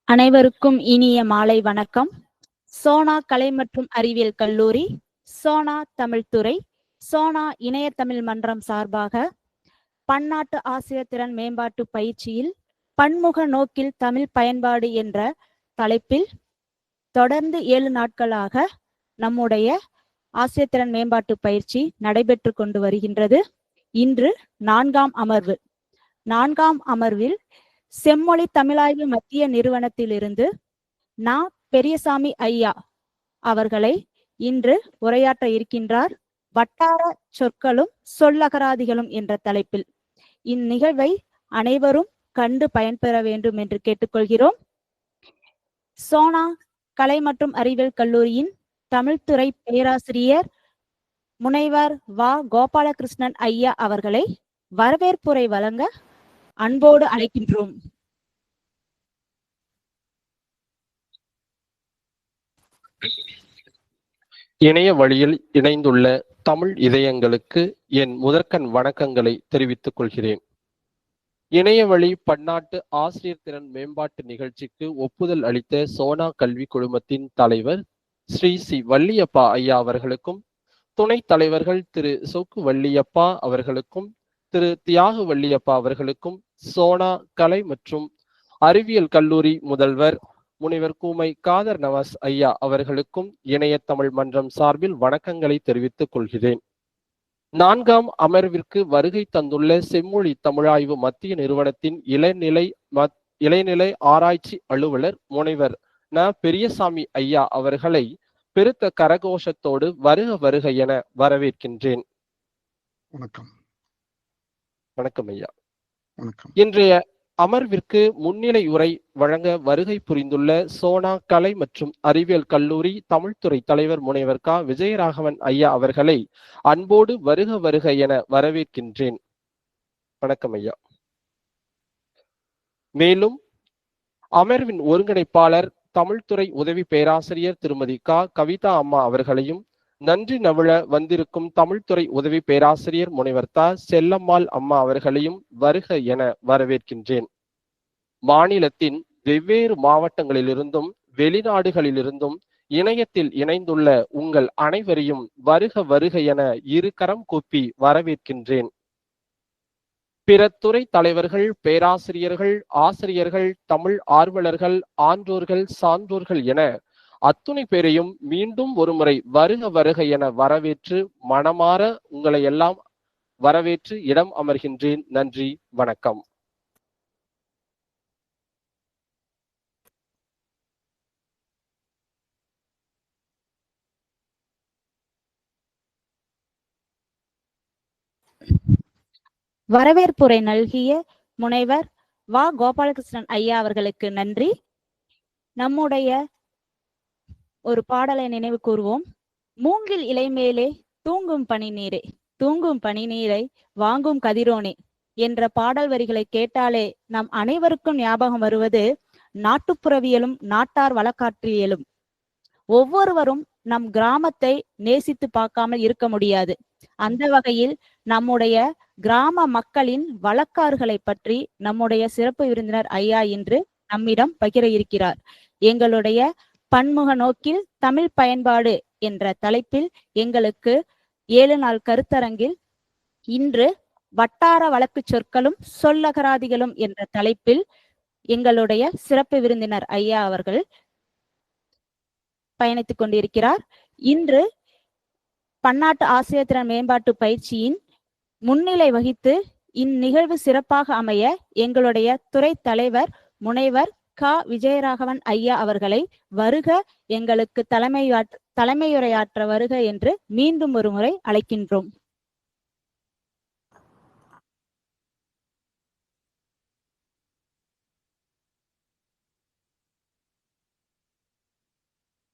அனைவருக்கும் இனிய மாலை வணக்கம். சோனா கலை மற்றும் அறிவியல் கல்லூரி, சோனா தமிழ்துறை, சோனா இணைய தமிழ் மன்றம் சார்பாக பன்னாட்டு ஆசிரியர் திறன் மேம்பாட்டு பயிற்சியில் பன்முக நோக்கில் தமிழ் பயன்பாடு என்ற தலைப்பில் தொடர்ந்து 7 நாட்களாக நம்முடைய ஆசிரியர் திறன் மேம்பாட்டு பயிற்சி நடைபெற்று கொண்டு வருகின்றது. இன்று 4ஆம் அமர்வு. 4ஆம் அமர்வில் செம்மொழி தமிழாய்வு மத்திய நிறுவனத்திலிருந்து நா. பெரியசாமி ஐயா அவர்களை இன்று உரையாற்ற இருக்கின்றார். வட்டார சொற்களும் சொல்லகராதிகளும் என்ற தலைப்பில். இந்நிகழ்வை அனைவரும் கண்டு பயன்பெற வேண்டும் என்று கேட்டுக்கொள்கிறோம். சோனா கலை மற்றும் அறிவியல் கல்லூரியின் தமிழ்துறை பேராசிரியர் முனைவர் வா. கோபாலகிருஷ்ணன் ஐயா அவர்களை வரவேற்புரை வழங்க அன்போடு அழைக்கின்றோம். இணைய வழியில் இணைந்துள்ள தமிழ் இதயங்களுக்கு என் முதற்கண் வணக்கங்களை தெரிவித்துக் கொள்கிறேன். இணைய வழி பன்னாட்டு ஆசிரியர் திறன் மேம்பாட்டு நிகழ்ச்சிக்கு ஒப்புதல் அளித்த சோனா கல்வி குழுமத்தின் தலைவர் ஸ்ரீ சி. வள்ளியப்பா ஐயா அவர்களுக்கும், துணைத் தலைவர்கள் திரு சொக்கு வள்ளியப்பா அவர்களுக்கும், திரு தியாகு வள்ளியப்பா அவர்களுக்கும், சோனா கலை மற்றும் அறிவியல் கல்லூரி முதல்வர் முனைவர் கூமை காதர் நவாஸ் ஐயா அவர்களுக்கும் இணைய தமிழ் மன்றம் சார்பில் வணக்கங்களை தெரிவித்துக் கொள்கிறேன். 4ஆம் அமர்விற்கு வருகை தந்துள்ள செம்மொழி தமிழாய்வு மத்திய நிறுவனத்தின் இளைநிலை ஆராய்ச்சி அலுவலர் முனைவர் ந. பெரியசாமி ஐயா அவர்களை பெருத்த கரகோஷத்தோடு வருக வருக என வரவேற்கின்றேன். வணக்கம். வணக்கம் ஐயா. வணக்கம். இன்றைய அமர்விற்கு முன்னிலை உரை வழங்க வருகை புரிந்துள்ள சோனா கலை மற்றும் அறிவியல் கல்லூரி தமிழ்துறை தலைவர் முனைவர் கா. விஜயராகவன் ஐயா அவர்களை அன்போடு வருக வருக என வரவேற்கின்றேன். வணக்கம் ஐயா. மேலும் அமர்வின் ஒருங்கிணைப்பாளர் தமிழ்துறை உதவி பேராசிரியர் திருமதி கா. கவிதா அம்மா அவர்களையும், நன்றி நவிழ வந்திருக்கும் தமிழ்துறை உதவி பேராசிரியர் முனைவர் த. செல்லம்மாள் அம்மா அவர்களையும் வருக என வரவேற்கின்றேன். மாநிலத்தின் வெவ்வேறு மாவட்டங்களிலிருந்தும் வெளிநாடுகளிலிருந்தும் இணையத்தில் இணைந்துள்ள உங்கள் அனைவரையும் வருக வருக என இருகரம் கூப்பி வரவேற்கின்றேன். பிற துறை தலைவர்கள், பேராசிரியர்கள், ஆசிரியர்கள், தமிழ் ஆர்வலர்கள், ஆன்றோர்கள், சான்றோர்கள் என அத்துணை பேரையும் மீண்டும் ஒருமுறை வருக வருக என வரவேற்று மனமாற உங்களை எல்லாம் வரவேற்று இடம் அமர்கின்றேன். நன்றி, வணக்கம். வரவேற்புரை நல்கிய முனைவர் வா. கோபாலகிருஷ்ணன் ஐயா அவர்களுக்கு நன்றி. நம்முடைய ஒரு பாடலை நினைவு கூறுவோம். மூங்கில் இலை மேலே தூங்கும் பனி நீரே, தூங்கும் பனி நீரை வாங்கும் கதிரோனே என்ற பாடல் வரிகளை கேட்டாலே நம் அனைவருக்கும் ஞாபகம் வருவது நாட்டுப்புறவியலும் நாட்டார் வழக்காற்றியலும். ஒவ்வொருவரும் நம் கிராமத்தை நேசித்து பார்க்காமல் இருக்க முடியாது. அந்த வகையில் நம்முடைய கிராம மக்களின் வழக்காறுகளை பற்றி நம்முடைய சிறப்பு விருந்தினர் ஐயா இன்று நம்மிடம் பகிர இருக்கிறார். எங்களுடைய பன்முக நோக்கில் தமிழ் பயன்பாடு என்ற தலைப்பில் எங்களுக்கு 7 நாள் கருத்தரங்கில் இன்று வட்டார வழக்கு சொற்களும் சொல்லகராதிகளும் என்ற தலைப்பில் எங்களுடைய சிறப்பு விருந்தினர் ஐயா அவர்கள் பயணித்துக் கொண்டிருக்கிறார். இன்று பன்னாட்டு ஆசிரியர் திறன் மேம்பாட்டு பயிற்சியின் முன்னிலை வகித்து இந்நிகழ்வு சிறப்பாக அமைய எங்களுடைய துறை தலைவர் முனைவர் கா. விஜயராகவன் ஐயா அவர்களை வருக, எங்களுக்கு தலைமையுரையாற்ற வருக என்று மீண்டும் ஒரு முறை அழைக்கின்றோம்.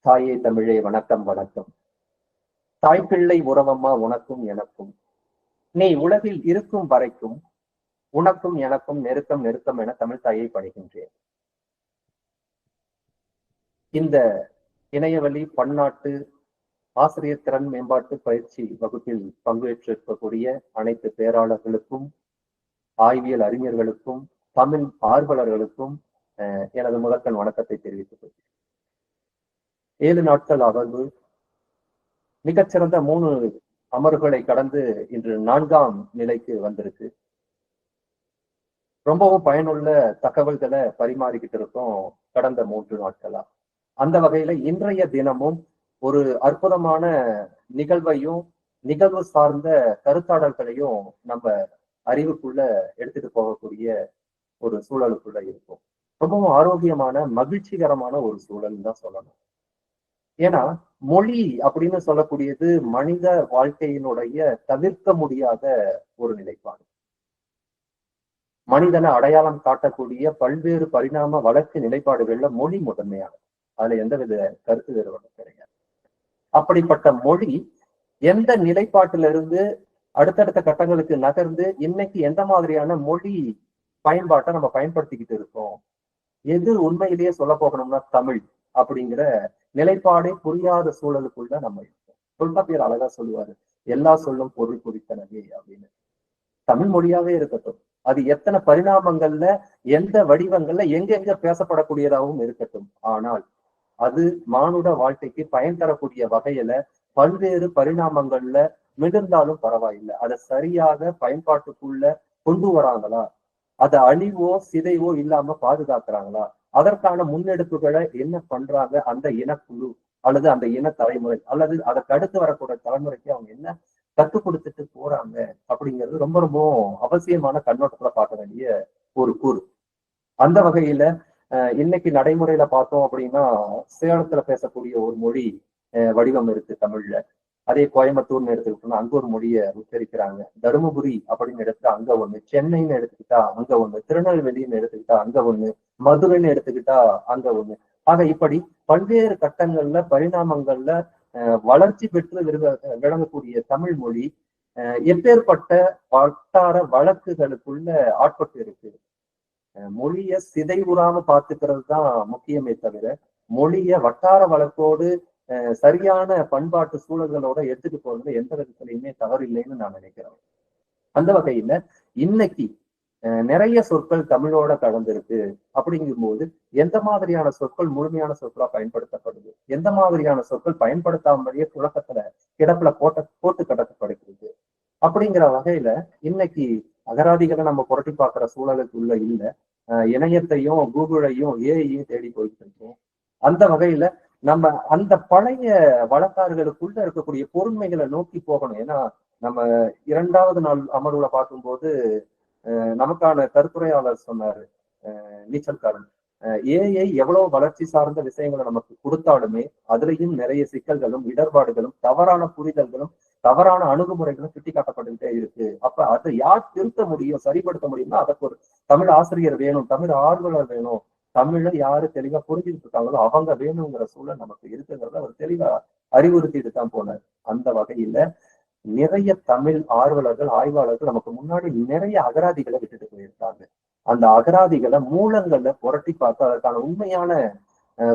தாயே தமிழே வணக்கம் வணக்கம். தாய்ப்பிள்ளை உறவம்மா உனக்கும் எனக்கும், நீ உலகில் இருக்கும் வரைக்கும் உனக்கும் எனக்கும் நெருக்கம் நெருக்கம் என தமிழ் தாயை பணிகின்றேன். இந்த இணையவழி பன்னாட்டு ஆசிரியர் திறன் மேம்பாட்டு பயிற்சி வகுப்பில் பங்கேற்றிருக்கக்கூடிய அனைத்து பேராளர்களுக்கும், ஆய்வியல் அறிஞர்களுக்கும், தமிழ் ஆர்வலர்களுக்கும் எனது முதற்கண் வணக்கத்தை தெரிவித்துக் கொள்கிறேன். 7 நாட்கள் அமர்வு மிகச்சிறந்த 3 அமர்வுகளை கடந்து இன்று 4ஆம் நிலைக்கு வந்திருக்கு. ரொம்பவும் பயனுள்ள தகவல்களை பரிமாறிக்கிட்டு இருக்கோம் கடந்த 3 நாட்களா. அந்த வகையில இன்றைய தினமும் ஒரு அற்புதமான நிகழ்வையும் நிகழ்வு சார்ந்த கருத்தாடல்களையும் நம்ம அறிவுக்குள்ள எடுத்துட்டு போகக்கூடிய ஒரு சூழலுக்குள்ள இருக்கும். ரொம்பவும் ஆரோக்கியமான மகிழ்ச்சிகரமான ஒரு சூழல் தான் சொல்லணும். ஏன்னா மொழி அப்படின்னு சொல்லக்கூடியது மனித வாழ்க்கையினுடைய தவிர்க்க முடியாத ஒரு நிலைப்பாடு. மனிதனை அடையாளம் காட்டக்கூடிய பல்வேறு பரிணாம வளர்ச்சி நிலைப்பாடுகள்ல மொழி முதன்மையானது. அதுல எந்தவித கருத்து வேறுபாடும் கிடையாது. அப்படிப்பட்ட மொழி எந்த நிலைப்பாட்டிலிருந்து அடுத்தடுத்த கட்டங்களுக்கு நகர்ந்து இன்னைக்கு எந்த மாதிரியான மொழி பயன்பாட்டை நம்ம பயன்படுத்திக்கிட்டு இருக்கோம், எது உண்மையிலேயே சொல்ல போகணும்னா தமிழ் அப்படிங்கிற நிலைப்பாடே புரியாத சூழலுக்குள்ள நம்ம இருக்கோம். தொல்காப்பியர் அழகா சொல்லுவாரு, எல்லா சொல்லும் பொருள் குறித்தனவே அப்படின்னு. தமிழ் மொழியாவே இருக்கட்டும், அது எத்தனை பரிணாமங்கள்ல எந்த வடிவங்கள்ல எங்கெங்க பேசப்படக்கூடியதாகவும் இருக்கட்டும், ஆனால் அது மானுட வாழ்க்கைக்கு பயன் தரக்கூடிய வகையில பல்வேறு பரிணாமங்கள்ல மிகுந்தாலும் பரவாயில்லை. அதை சரியாக பயன்பாட்டுக்குள்ள கொண்டு வராங்களா, அதை அழிவோ சிதைவோ இல்லாம பாதுகாக்கிறாங்களா, அதற்கான முன்னெடுப்புகளை என்ன பண்றாங்க அந்த இனக்குழு அல்லது அந்த இன தலைமுறை அல்லது அதற்கு அடுத்து வரக்கூடிய தலைமுறைக்கு அவங்க என்ன கற்றுக் கொடுத்துட்டு போறாங்க அப்படிங்கிறது ரொம்ப ரொம்ப அவசியமான கண்ணோட்டத்துல பார்க்க வேண்டிய ஒரு கூறு. அந்த வகையில இன்னைக்கு நடைமுறையில பார்த்தோம் அப்படின்னா சேலத்துல பேசக்கூடிய ஒரு மொழி வடிவம் இருக்கு தமிழ்ல. அதே கோயம்புத்தூர்னு எடுத்துக்கிட்டோம்னா அங்க ஒரு மொழியை உச்சரிக்கிறாங்க. தருமபுரி அப்படின்னு எடுத்துட்டா அங்க ஒண்ணு, சென்னைன்னு எடுத்துக்கிட்டா அங்க ஒண்ணு, திருநெல்வேலின்னு எடுத்துக்கிட்டா அங்க ஒண்ணு, மதுரைன்னு எடுத்துக்கிட்டா அங்க ஒண்ணு. ஆக இப்படி பல்வேறு கட்டங்கள்ல பரிணாமங்கள்ல வளர்ச்சி பெற்று விளங்கக்கூடிய தமிழ் மொழி எப்பேற்பட்ட வட்டார வழக்குகளுக்குள்ள ஆட்பட்டு இருக்கு. மொழிய சிதைவுறாம பார்த்துக்கிறது தான் முக்கியமே தவிர மொழிய வட்டார வழக்கோடு சரியான பண்பாட்டு சூழல்களோட எடுத்துட்டு போறது எந்த விதத்திலையுமே தவறு இல்லைன்னு நான் நினைக்கிறேன். அந்த வகையில இன்னைக்கு நிறைய சொற்கள் தமிழோட கலந்திருக்கு. அப்படிங்கும்போது எந்த மாதிரியான சொற்கள் முழுமையான சொற்களா பயன்படுத்தப்படுது, எந்த மாதிரியான சொற்கள் பயன்படுத்தாமலேயே புழக்கத்துல கிடப்புல போட்டு கடத்தப்படுகிறது அப்படிங்கிற வகையில இன்னைக்கு அகராதிகளை நம்ம புரட்டி பார்க்கிற சூழலுக்குள்ள இல்ல. இணையத்தையும் கூகுளையும் ஏஐயும் தேடி போயிட்டு இருக்கோம். அந்த வகையில நம்ம அந்த பழைய வழக்காறுகளுக்குள்ள இருக்கக்கூடிய பொருண்மைகளை நோக்கி போகணும். ஏன்னா நம்ம 2வது நாள் அமர்வுல பார்க்கும்போது நமக்கான கருத்துரையாளர் சொன்னாரு, நீச்சல்காரன், ஏஐ எவ்வளவு வளர்ச்சி சார்ந்த விஷயங்களை நமக்கு கொடுத்தாலுமே அதுலயும் நிறைய சிக்கல்களும் இடர்பாடுகளும் தவறான புரிதல்களும் தவறான அணுகுமுறைகளும் சுட்டி காட்டப்பட்டுக்கிட்டே இருக்கு. அப்ப அதை யார் திருத்த முடியும், சரிப்படுத்த முடியும்னா அதற்கு ஒரு தமிழ் ஆசிரியர் வேணும், தமிழ் ஆர்வலர் வேணும், தமிழை யாரு தெளிவா புரிஞ்சுக்கிட்டு இருக்காங்களோ அவங்க வேணுங்கிற சூழல் நமக்கு இருக்குங்கிறத அவர் தெளிவா அறிவுறுத்திட்டு தான் போனார். அந்த வகையில நிறைய தமிழ் ஆர்வலர்கள் ஆய்வாளர்கள் நமக்கு முன்னாடி நிறைய அகராதிகளை விட்டுட்டு போயிருக்காங்க. அந்த அகராதிகளை மூலங்கள்ல புரட்டி பார்த்து அதற்கான உண்மையான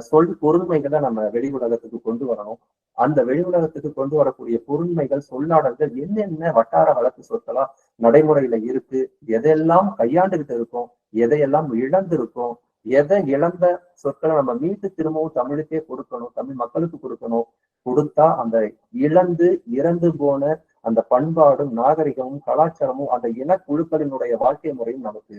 சொல் பொருண்மைகளை நம்ம வெளி உலகத்துக்கு கொண்டு வரணும். அந்த வெளி உலகத்துக்கு கொண்டு வரக்கூடிய பொருண்மைகள் சொல்லாடல்கள் என்னென்ன வட்டார வழக்கு சொற்களா நடைமுறையில இருக்கு, எதையெல்லாம் கையாண்டுகிட்டு இருக்கோம், எதையெல்லாம் இழந்திருக்கோம், எதை இழந்த சொற்களை நம்ம மீட்டு திரும்பவும் தமிழுக்கே கொடுக்கணும், தமிழ் மக்களுக்கு கொடுக்கணும். கொடுத்தா அந்த இழந்து இறந்து போன அந்த பண்பாடும் நாகரிகமும் கலாச்சாரமும் அந்த இனக்குழுக்களினுடைய வாழ்க்கை முறையும் நமக்கு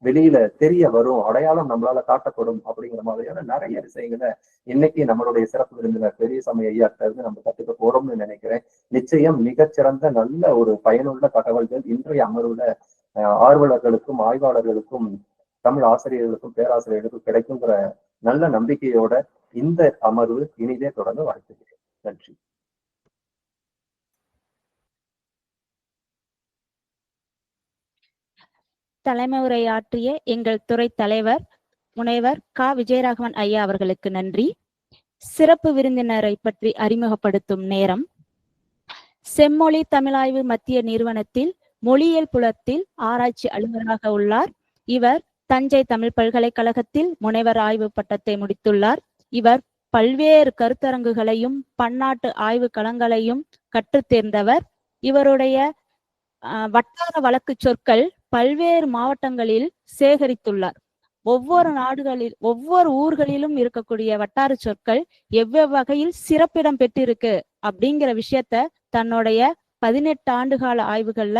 வெளியில தெரிய வரும், அடையாளம் நம்மளால காட்டப்படும் அப்படிங்கிற மாதிரியான நிறைய விஷயங்களை இன்னைக்கு நம்மளுடைய சிறப்பு விருந்தினர் பெரியசாமி ஐயாட்ட இருந்து நம்ம கத்துக்க போறோம்னு நினைக்கிறேன். நிச்சயம் மிகச்சிறந்த நல்ல ஒரு பயனுள்ள தகவல்கள் இன்றைய அமர்வுல ஆர்வலர்களுக்கும் ஆய்வாளர்களுக்கும் தமிழ் ஆசிரியர்களுக்கும் பேராசிரியர்களுக்கும் கிடைக்குங்கிற நல்ல நம்பிக்கையோட இந்த அமர்வு இனிதே தொடர்ந்து வாழ்த்துகிறேன். நன்றி. தலைமை உரையாற்றிய எங்கள் துறை தலைவர் முனைவர் க. விஜயராகவன் ஐயா அவர்களுக்கு நன்றி. சிறப்பு விருந்தினரை பற்றி அறிமுகப்படுத்தும் நேரம். செம்மொழி தமிழாய்வு மத்திய நிறுவனத்தில் மொழியியல் புலத்தில் ஆராய்ச்சி அலுவலராக உள்ளார். இவர் தஞ்சை தமிழ் பல்கலைக்கழகத்தில் முனைவர் ஆய்வு பட்டத்தை முடித்துள்ளார். இவர் பல்வேறு கருத்தரங்குகளையும் பன்னாட்டு ஆய்வு களங்களையும் கற்றுத் தேர்ந்தவர். இவருடைய வட்டார வழக்கு சொற்கள் பல்வேறு மாவட்டங்களில் சேகரித்துள்ளார். ஒவ்வொரு ஊர்களிலும் இருக்கக்கூடிய வட்டார சொற்கள் எவ்வளவு வகையில் சிறப்பிடம் பெற்றிருக்கு அப்படிங்கிற விஷயத்த தன்னுடைய 18 ஆண்டுகால ஆய்வுகள்ல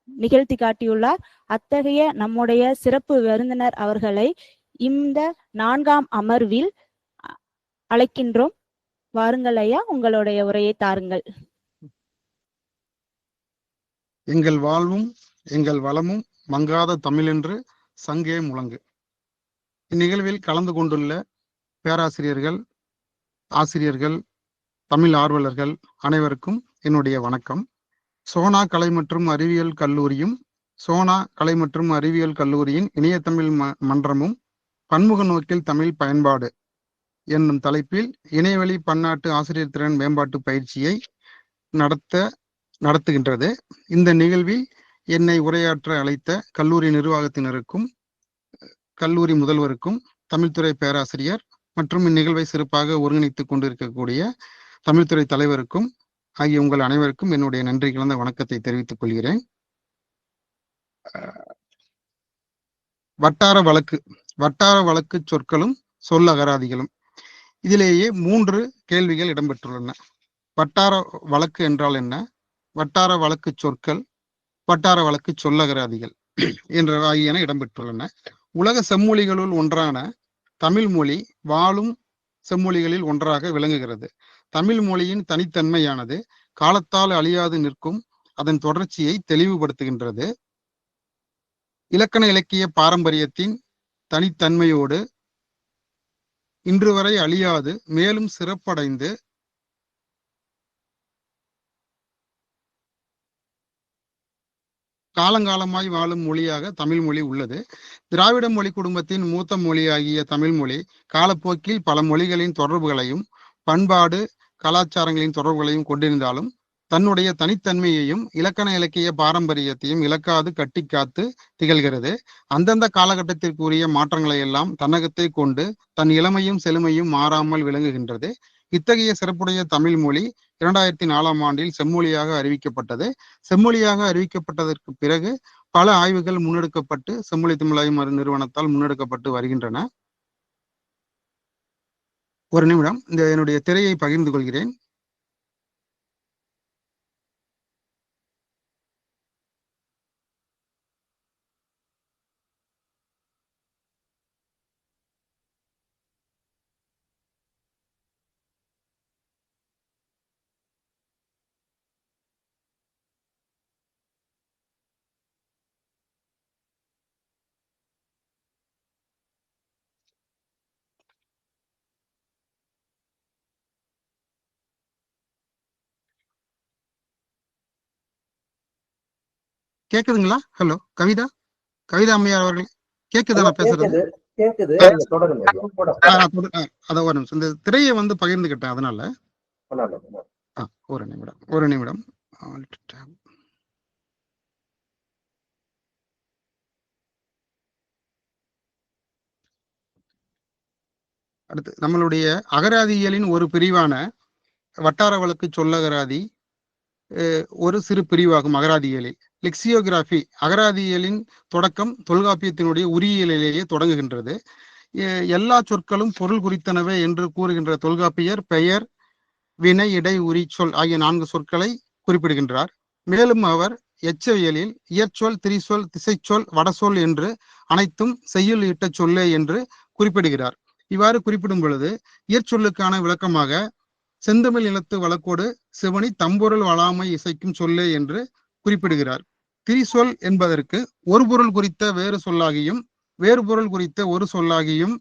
நிகழ்த்தி காட்டியுள்ளார். அத்தகைய நம்முடைய சிறப்பு விருந்தினர் அவர்களை இந்த 4ஆம் அமர்வில் அழைக்கின்றோம். வாருங்கள் ஐயா, உங்களுடைய உரையை தாருங்கள். எங்கள் வாழ்வும் எங்கள் வளமும் மங்காத தமிழென்று சங்கே முழங்கு. இந்நிகழ்வில் கலந்து கொண்டுள்ள பேராசிரியர்கள், ஆசிரியர்கள், தமிழ் ஆர்வலர்கள் அனைவருக்கும் என்னுடைய வணக்கம். சோனா கலை மற்றும் அறிவியல் கல்லூரியும் சோனா கலை மற்றும் அறிவியல் கல்லூரியின் இணைய தமிழ் மன்றமும் பன்முக நோக்கில் தமிழ் பயன்பாடு என்னும் தலைப்பில் இணையவழி பன்னாட்டு ஆசிரியர் திறன் மேம்பாட்டு பயிற்சியை நடத்துகின்றது. இந்த நிகழ்வில் என்னை உரையாற்ற அழைத்த கல்லூரி நிர்வாகத்தினருக்கும் கல்லூரி முதல்வருக்கும் தமிழ்துறை பேராசிரியர் மற்றும் இந்நிகழ்வை சிறப்பாக ஒருங்கிணைத்துக் கொண்டிருக்கக்கூடிய தமிழ்துறை தலைவருக்கும் ஆகிய உங்கள் அனைவருக்கும் என்னுடைய நன்றி கலந்த வணக்கத்தை தெரிவித்துக் கொள்கிறேன். வட்டார வழக்கு சொற்களும் சொல்லகராதிகளும். இதிலேயே 3 கேள்விகள் இடம்பெற்றுள்ளன. வட்டார வழக்கு என்றால் என்ன, வட்டார வழக்கு சொற்கள், வட்டார வழக்கு சொல்லகராதிகள் என்ற ஆகியன இடம்பெற்றுள்ளன. உலக செம்மொழிகளுள் ஒன்றான தமிழ் மொழி வாழும் செம்மொழிகளில் ஒன்றாக விளங்குகிறது. தமிழ் மொழியின் தனித்தன்மையானது காலத்தால் அழியாது நிற்கும் அதன் தொடர்ச்சியை தெளிவுபடுத்துகின்றது. இலக்கண இலக்கிய பாரம்பரியத்தின் தனித்தன்மையோடு இன்று வரை அழியாது மேலும் சிறப்படைந்து காலங்காலமாய் வாழும் மொழியாக தமிழ் மொழி உள்ளது. திராவிட மொழி குடும்பத்தின் மூத்த மொழியாகிய தமிழ் மொழி காலப்போக்கில் பல மொழிகளின் தொடர்புகளையும் பண்பாடு கலாச்சாரங்களின் தொடர்புகளையும் கொண்டிருந்தாலும் தன்னுடைய தனித்தன்மையையும் இலக்கண இலக்கிய பாரம்பரியத்தையும் இழக்காது கட்டி காத்து திகழ்கிறது. அந்தந்த காலகட்டத்திற்குரிய மாற்றங்களை எல்லாம் தன்னகத்தை கொண்டு தன் இளமையும் செழுமையும் மாறாமல் விளங்குகின்றது. இத்தகைய சிறப்புடைய தமிழ் மொழி 2004ஆம் ஆண்டில் செம்மொழியாக அறிவிக்கப்பட்டது. செம்மொழியாக அறிவிக்கப்பட்டதற்கு பிறகு பல ஆய்வுகள் முன்னெடுக்கப்பட்டு செம்மொழி தமிழாய்வு நிறுவனத்தால் முன்னெடுக்கப்பட்டு வருகின்றன. ஒரு நிமிடம் என்னுடைய திரையை பகிர்ந்து கொள்கிறேன். கேக்குதுங்களா? ஹலோ, கவிதா அம்மையார் அவர்கள் கேக்குதா நான் பேசுறது? அத ஒரு நிமிஷம் இந்த திரையை பகிர்ந்துகிட்டேன், அதனால ஒரு நிமிடம். அடுத்து நம்மளுடைய அகராதியியலின் ஒரு பிரிவான வட்டார வழக்கு சொல்லகராதி ஒரு சிறு பிரிவாகும். அகராதியியலில் லெக்சியோகிராபி அகராதியியலின் தொடக்கம் தொல்காப்பியத்தினுடைய உரியியலிலேயே தொடங்குகின்றது. எல்லா சொற்களும் பொருள் குறித்தனவே என்று கூறுகின்ற தொல்காப்பியர் பெயர், வினை, இடை, உரி, சொல் ஆகிய 4 சொற்களை குறிப்பிடுகின்றார். மேலும் அவர் எச்சவியலில் இயற்சொல், திரிசொல், திசைச்சொல், வடசொல் என்று அனைத்தும் செய்யுள் இட்ட சொல்லே என்று குறிப்பிடுகிறார். இவ்வாறு குறிப்பிடும் பொழுது இயற்சொல்லுக்கான விளக்கமாக செந்தமிழ் நிலத்து வழக்கோடு சிவனி தம்பொருள் வளாமை இசைக்கும் சொல்லே என்று குறிப்பிடுகிறார். திரிசொல் என்பதற்கு ஒரு பொருள் குறித்த வேறு சொல்லாகியும் வேறு பொருள் குறித்த ஒரு சொல்லாகியும்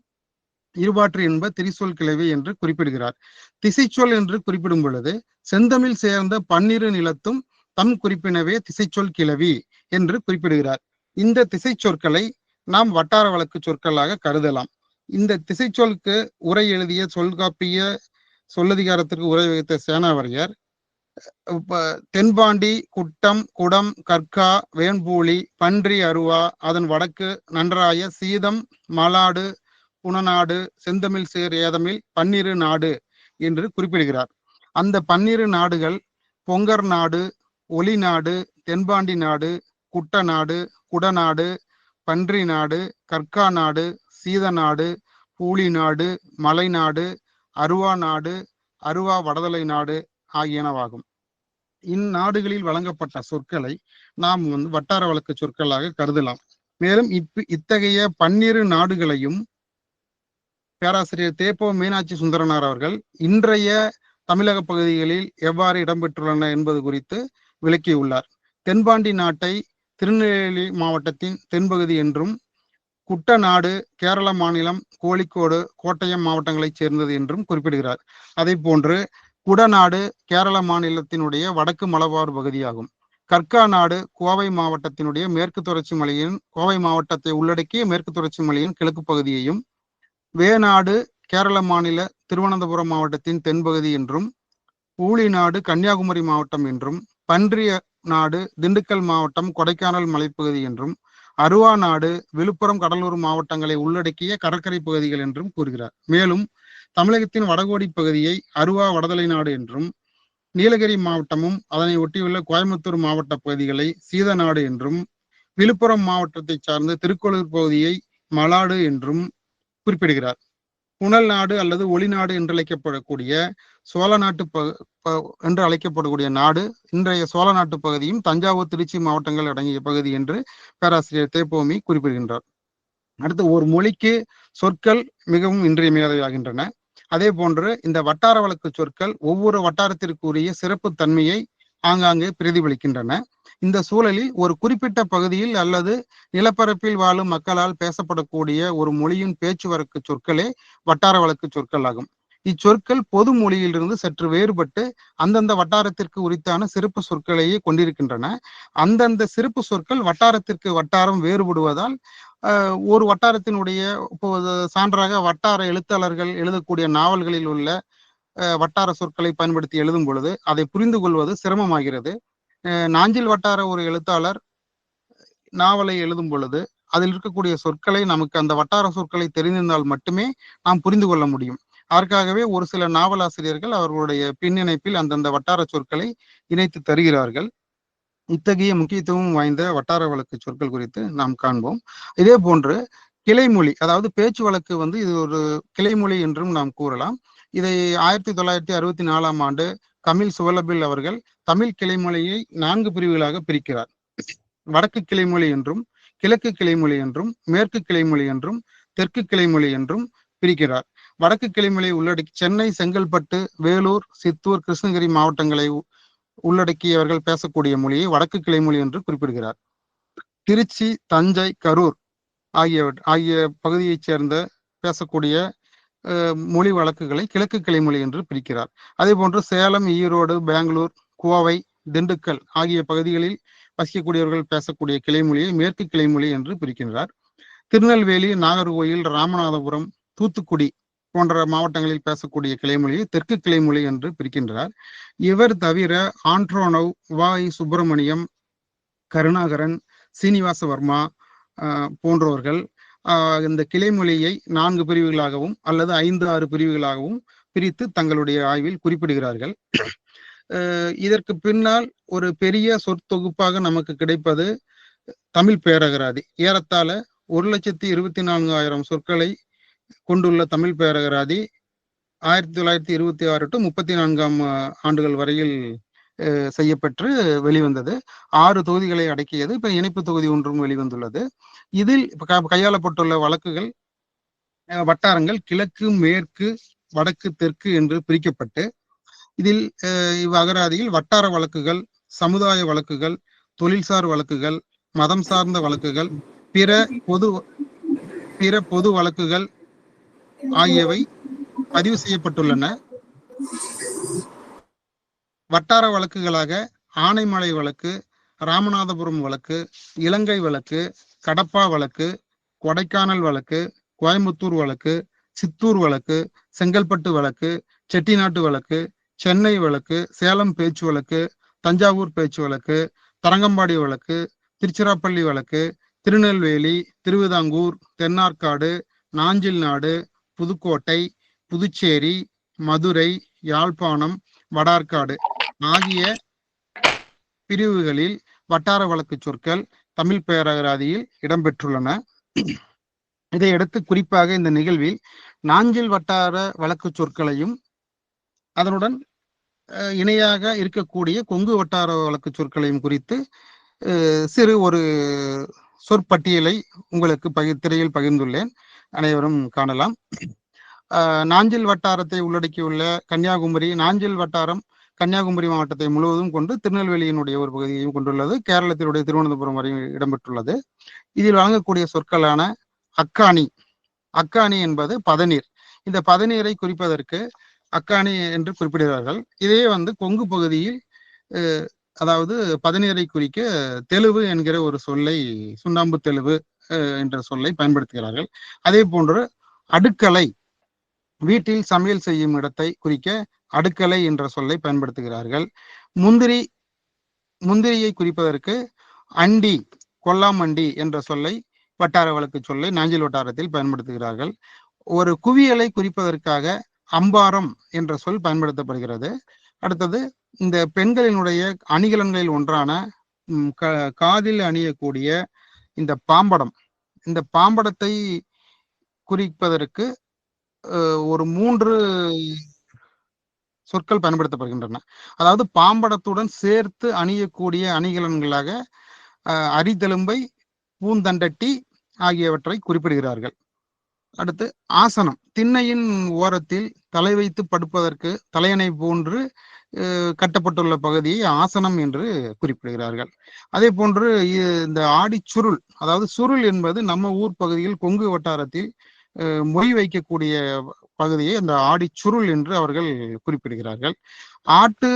இருபாற்று என்ப திரிசொல் கிளவி என்று குறிப்பிடுகிறார். திசைச்சொல் என்று குறிப்பிடும் பொழுது செந்தமிழ் சேர்ந்த 12 நிலத்தும் தம் குறிப்பினவே திசைச்சொல் கிளவி என்று குறிப்பிடுகிறார். இந்த திசை சொற்களை நாம் வட்டார வழக்கு சொற்களாக கருதலாம். இந்த திசைச்சொலுக்கு உரை எழுதிய தொல்காப்பிய சொல்லதிகாரத்திற்கு உரை வகித்த சேனாவரையர் தென்பாண்டி, குட்டம், குடம், கற்கா, வேன்பூலி, பன்றி, அருவா, அதன் வடக்கு நன்றாய, சீதம், மலாடு, புனநாடு, செந்தமிழ் சேர் ஏதமிழ், பன்னிரு நாடு என்று குறிப்பிடுகிறார். அந்த பன்னிரு நாடுகள் பொங்கர் நாடு, ஒலி நாடு, தென்பாண்டி நாடு, குட்டநாடு, குடநாடு, பன்றி நாடு, கற்கா நாடு, சீத நாடு, பூலி நாடு, மலைநாடு, அருவா நாடு, அருவா வடதலை நாடு ஆகியனவாகும். இந்நாடுகளில் வழங்கப்பட்ட சொற்களை நாம் வட்டார வழக்கு சொற்களாக கருதலாம். மேலும் இத்தகைய பன்னிரு நாடுகளையும் பேராசிரியர் தேப்போ மீனாட்சி சுந்தரனார் அவர்கள் இன்றைய தமிழக பகுதிகளில் எவ்வாறு இடம்பெற்றுள்ளன என்பது குறித்து விளக்கியுள்ளார். தென்பாண்டி நாட்டை திருநெல்வேலி மாவட்டத்தின் தென்பகுதி என்றும், குட்டநாடு கேரள மாநிலம் கோழிக்கோடு, கோட்டயம் மாவட்டங்களைச் சேர்ந்தது என்றும் குறிப்பிடுகிறார். அதே போன்று குடநாடு கேரள மாநிலத்தினுடைய வடக்கு மலபார் பகுதியாகும். கற்கா நாடு கோவை மாவட்டத்தினுடைய மேற்கு தொடர்ச்சி மலையின், கோவை மாவட்டத்தை உள்ளடக்கிய மேற்கு தொடர்ச்சி மலையின் கிழக்கு பகுதியையும், வேநாடு கேரள மாநில திருவனந்தபுரம் மாவட்டத்தின் தென்பகுதி என்றும், ஊழி நாடு கன்னியாகுமரி மாவட்டம் என்றும், பன்றிய நாடு திண்டுக்கல் மாவட்டம் கொடைக்கானல் மலைப்பகுதி என்றும், அருவா நாடு விழுப்புரம் கடலூர் மாவட்டங்களை உள்ளடக்கிய கடற்கரை பகுதிகள் என்றும் கூறுகிறார். மேலும் தமிழகத்தின் வடகோடி பகுதியை அருவா வடதலை நாடு என்றும், நீலகிரி மாவட்டமும் அதனை ஒட்டியுள்ள கோயம்புத்தூர் மாவட்ட பகுதிகளை சீத நாடு என்றும், விழுப்புரம் மாவட்டத்தை சார்ந்த திருக்கோளூர் பகுதியை மலாடு என்றும் குறிப்பிடுகிறார். புனல் நாடு அல்லது ஒளிநாடு என்று அழைக்கப்படக்கூடிய சோழ நாட்டு என்று அழைக்கப்படக்கூடிய நாடு இன்றைய சோழ நாட்டு பகுதியும் தஞ்சாவூர், திருச்சி மாவட்டங்கள் அடங்கிய பகுதி என்று பேராசிரியர் தேப்போமி குறிப்பிடுகின்றார். அடுத்து, ஒரு மொழிக்கு சொற்கள் மிகவும் இன்றியமையாதவையாகின்றன. அதே போன்று இந்த வட்டார வழக்கு சொற்கள் ஒவ்வொரு வட்டாரத்திற்குரிய சிறப்பு தன்மையை ஆங்காங்கே பிரதிபலிக்கின்றன. இந்த சூழலில் ஒரு குறிப்பிட்ட பகுதியில் அல்லது நிலப்பரப்பில் வாழும் மக்களால் பேசப்படக்கூடிய ஒரு மொழியின் பேச்சு வழக்கு சொற்களே வட்டார வழக்கு சொற்கள் ஆகும். இச்சொற்கள் பொது மொழியிலிருந்து சற்று வேறுபட்டு அந்தந்த வட்டாரத்திற்கு உரித்தான சிறப்பு சொற்களையே கொண்டிருக்கின்றன. அந்தந்த சிறப்பு சொற்கள் வட்டாரத்திற்கு வட்டாரம் வேறுபடுவதால் ஒரு வட்டாரத்தினுடைய சான்றாக வட்டார எழுத்தாளர்கள் எழுதக்கூடிய நாவல்களில் உள்ள வட்டார சொற்களை பயன்படுத்தி எழுதும் பொழுது அதை புரிந்து கொள்வது சிரமமாகிறது. நாஞ்சில் வட்டார ஒரு எழுத்தாளர் நாவலை எழுதும் பொழுது அதில் இருக்கக்கூடிய சொற்களை நமக்கு அந்த வட்டார சொற்களை தெரிந்திருந்தால் மட்டுமே நாம் புரிந்து கொள்ள முடியும். அதற்காகவே ஒரு சில நாவலாசிரியர்கள் அவர்களுடைய பின்னிணைப்பில் அந்தந்த வட்டார சொற்களை இணைத்து தருகிறார்கள். இத்தகைய முக்கியத்துவம் வாய்ந்த வட்டார வழக்கு சொற்கள் குறித்து நாம் காண்போம். இதே போன்று கிளைமொழி, அதாவது பேச்சு வழக்கு இது ஒரு கிளைமொழி என்றும் நாம் கூறலாம். இதை 1964ஆம் ஆண்டு கமில் சுவலபில் அவர்கள் தமிழ் கிளைமொழியை 4 பிரிவுகளாக பிரிக்கிறார். வடக்கு கிளைமொழி என்றும், கிழக்கு கிளைமொழி என்றும், மேற்கு கிளைமொழி என்றும், தெற்கு கிளைமொழி என்றும் பிரிக்கிறார். வடக்கு கிளைமொழி உள்ளடக்கி சென்னை, செங்கல்பட்டு, வேலூர், சித்தூர், கிருஷ்ணகிரி மாவட்டங்களை உள்ளடக்கியவர்கள் பேசக்கூடிய மொழியை வடக்கு கிளைமொழி என்று குறிப்பிடுகிறார். திருச்சி, தஞ்சை, கரூர் ஆகிய பகுதியைச் சேர்ந்த பேசக்கூடிய மொழி வழக்குகளை கிழக்கு கிளைமொழி என்று பிரிக்கிறார். அதே போன்று சேலம், ஈரோடு, பெங்களூர், கோவை, திண்டுக்கல் ஆகிய பகுதிகளில் வசிக்கக்கூடியவர்கள் பேசக்கூடிய கிளைமொழியை மேற்கு கிளைமொழி என்று பிரிக்கின்றார். திருநெல்வேலி, நாகர்கோயில், ராமநாதபுரம், தூத்துக்குடி போன்ற மாவட்டங்களில் பேசக்கூடிய கிளைமொழியை தெற்கு கிளைமொழி என்று பிரிக்கின்றார். இவர் தவிர ஆண்ட்ரோனவ், வாய் சுப்பிரமணியம், கருணாகரன், சீனிவாச வர்மா போன்றவர்கள் இந்த கிளைமொழியை 4 பிரிவுகளாகவும் அல்லது 5-6 பிரிவுகளாகவும் பிரித்து தங்களுடைய ஆய்வில் குறிப்பிடுகிறார்கள். இதற்கு பின்னால் ஒரு பெரிய சொற்தொகுப்பாக நமக்கு கிடைப்பது தமிழ் பேரகராதி. ஏறத்தாழ 1,24,000 சொற்களை கொண்டுள்ள தமிழ் பேரகராதி 1926 to 34ஆம் ஆண்டுகள் வரையில் செய்யப்பட்டு வெளிவந்தது. 6 தொகுதிகளை அடக்கியது. இப்ப இணைப்பு தொகுதி ஒன்றும் வெளிவந்துள்ளது. இதில் கையாளப்பட்டுள்ள வழக்குகள் வட்டாரங்கள் கிழக்கு, மேற்கு, வடக்கு, தெற்கு என்று பிரிக்கப்பட்டு இதில் இவ்வகராதியில் வட்டார வழக்குகள், சமுதாய வழக்குகள், தொழில்சார் வழக்குகள், மதம் சார்ந்த வழக்குகள், பிற பொது வழக்குகள் ஆகியவை பதிவு செய்யப்பட்டுள்ளன. வட்டார வழக்குகளாக ஆனைமலை வழக்கு, ராமநாதபுரம் வழக்கு, இலங்கை வழக்கு, கடப்பா வழக்கு, கொடைக்கானல் வழக்கு, கோயம்புத்தூர் வழக்கு, சித்தூர் வழக்கு, செங்கல்பட்டு வழக்கு, செட்டிநாட்டு வழக்கு, சென்னை வழக்கு, சேலம் பேச்சு வழக்கு, தஞ்சாவூர் பேச்சு வழக்கு, தரங்கம்பாடி வழக்கு, திருச்சிராப்பள்ளி வழக்கு, திருநெல்வேலி, திருவிதாங்கூர், தென்னார்காடு, நாஞ்சில் நாடு, புதுக்கோட்டை, புதுச்சேரி, மதுரை, யாழ்ப்பாணம், வடார்காடு ஆகிய பிரிவுகளில் வட்டார வழக்கு சொற்கள் தமிழ் பேரகராதியில் இடம்பெற்றுள்ளன. இதையடுத்து குறிப்பாக இந்த நிகழ்வில் நாஞ்சில் வட்டார வழக்கு சொற்களையும் அதனுடன் இணையாக இருக்கக்கூடிய கொங்கு வட்டார வழக்கு சொற்களையும் குறித்து சிறு ஒரு சொற்பட்டியலை உங்களுக்கு திரையில் பகிர்ந்துள்ளேன். அனைவரும் காணலாம். நாஞ்சில் வட்டாரத்தை உள்ளடக்கியுள்ள கன்னியாகுமரி, நாஞ்சில் வட்டாரம் கன்னியாகுமரி மாவட்டத்தை முழுவதும் கொண்டு திருநெல்வேலியினுடைய ஒரு பகுதியையும் கொண்டுள்ளது. கேரளத்தினுடைய திருவனந்தபுரம் வரை இடம்பெற்றுள்ளது. இதில் வழங்கக்கூடிய சொற்களான அக்காணி. அக்காணி என்பது பதநீர். இந்த பதநீரை குறிப்பதற்கு அக்காணி என்று குறிப்பிடுகிறார்கள். இதே கொங்கு பகுதியில் அதாவது பதநீரை குறிக்க தெலுவு என்கிற ஒரு சொல்லை, சுண்ணாம்பு தெலுவு என்ற சொல்லை பயன்படுத்துகிறார்கள். அதே போன்று அடுக்கலை, வீட்டில் சமையல் செய்யும் இடத்தை குறிக்க அடுக்கலை என்ற சொல்லை பயன்படுத்துகிறார்கள். முந்திரியை குறிப்பதற்கு அண்டி, கொல்லாமண்டி என்ற சொல்லை, வட்டார வழக்கு சொல்லை நாஞ்சில் வட்டாரத்தில் பயன்படுத்துகிறார்கள். ஒரு குவியலை குறிப்பதற்காக அம்பாரம் என்ற சொல் பயன்படுத்தப்படுகிறது. அடுத்தது இந்த பெண்களினுடைய அணிகலன்களில் ஒன்றான காதில் அணியக்கூடிய இந்த பாம்படம், இந்த பாம்படத்தை குறிப்பதற்கு ஒரு 3 சொற்கள் பயன்படுத்தப்படுகின்றன. அதாவது பாம்படத்துடன் சேர்த்து அணியக்கூடிய அணிகலன்களாக அரிதெலும்பை, பூந்தண்டட்டி ஆகியவற்றை குறிப்பிடுகிறார்கள். அடுத்து ஆசனம், திண்ணையின் ஓரத்தில் தலை வைத்து படுப்பதற்கு தலையணை போன்று கட்டப்பட்டுள்ள பகுதியை ஆசனம் என்று குறிப்பிடுகிறார்கள். அதே போன்று இந்த ஆடி சுருள், அதாவது சுருள் என்பது நம்ம ஊர் பகுதியில் கொங்கு வட்டாரத்தில் மொய் வைக்கக்கூடிய பகுதியை அந்த ஆடி சுருள் என்று அவர்கள் குறிப்பிடுகிறார்கள். ஆட்டு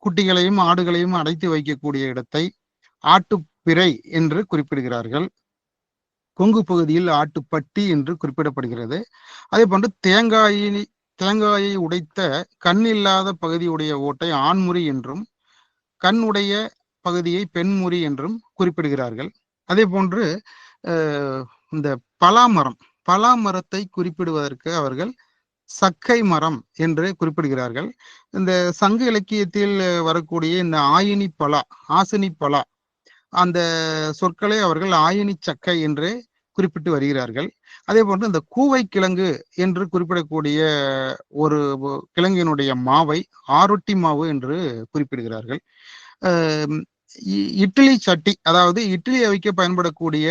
குட்டிகளையும் ஆடுகளையும் அடைத்து வைக்கக்கூடிய இடத்தை ஆட்டுப்பிறை என்று குறிப்பிடுகிறார்கள். கொங்கு பகுதியில் ஆட்டுப்பட்டி என்று குறிப்பிடப்படுகிறது. அதே போன்று தேங்காயை உடைத்த கண் இல்லாத பகுதியுடைய ஓட்டை ஆண்முறி என்றும், கண் உடைய பகுதியை பெண்முறி என்றும் குறிப்பிடுகிறார்கள். அதே போன்று இந்த பலாமரத்தை குறிப்பிடுவதற்கு அவர்கள் சக்கை மரம் என்று குறிப்பிடுகிறார்கள். இந்த சங்க இலக்கியத்தில் வரக்கூடிய இந்த ஆசினி பலா அந்த சொற்களை அவர்கள் ஆயினி சக்கை என்று குறிப்பிட்டு வருகிறார்கள். அதே போன்று இந்த கூவை கிழங்கு என்று குறிப்பிடக்கூடிய ஒரு கிழங்கினுடைய மாவை ஆரொட்டி மாவு என்று குறிப்பிடுகிறார்கள். இட்லி சட்டி, அதாவது இட்லி அவிக்க பயன்படக்கூடிய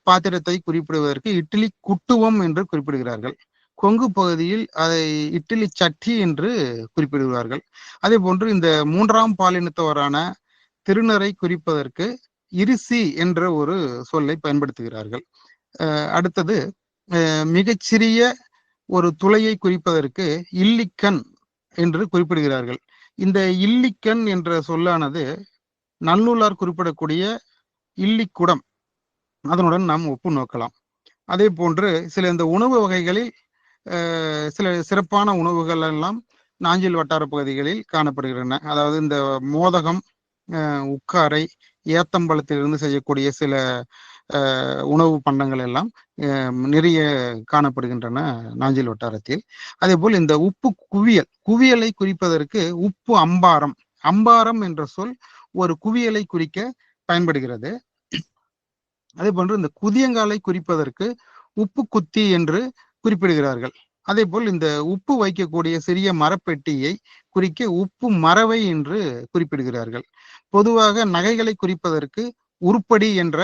பாத்திரத்தை குறிப்பிடுவதற்கு இட்லி குட்டுவம் என்று குறிப்பிடுகிறார்கள். கொங்கு பகுதியில் அதை இட்லி சட்டி என்று குறிப்பிடுகிறார்கள். அதே போன்று இந்த 3ஆம் பாலினத்தவரான திருநரை குறிப்பதற்கு இருசி என்ற ஒரு சொல்லை பயன்படுத்துகிறார்கள். அடுத்தது மிகச்சிறிய ஒரு துளையை குறிப்பதற்கு இல்லிக்கண் என்று குறிப்பிடுகிறார்கள். இந்த இல்லிக்கண் என்ற சொல்லானது நல்லூலார் குறிப்பிடக்கூடிய இல்லிக்குடம், அதனுடன் நாம் ஒப்பு நோக்கலாம். அதே போன்று சில இந்த உணவு வகைகளில் சில சிறப்பான உணவுகள் எல்லாம் நாஞ்சில் வட்டார பகுதிகளில் காணப்படுகின்றன. அதாவது இந்த மோதகம், உக்காரை, ஏத்தம்பழத்திலிருந்து செய்யக்கூடிய சில உணவு பண்டங்கள் எல்லாம் நிறைய காணப்படுகின்றன நாஞ்சில் வட்டாரத்தில். அதே போல் இந்த உப்பு குவியலை குறிப்பதற்கு உப்பு அம்பாரம் என்ற சொல் ஒரு குவியலை குறிக்க பயன்படுகிறது. அதே போன்று இந்த குதியங்காலை குறிப்பதற்கு உப்பு குத்தி என்று குறிப்பிடுகிறார்கள். அதே போல் இந்த உப்பு வைக்கக்கூடிய சிறிய மரப்பெட்டியை குறிக்க உப்பு மரவை என்று குறிப்பிடுகிறார்கள். பொதுவாக நகைகளை குறிப்பதற்கு உருப்படி என்ற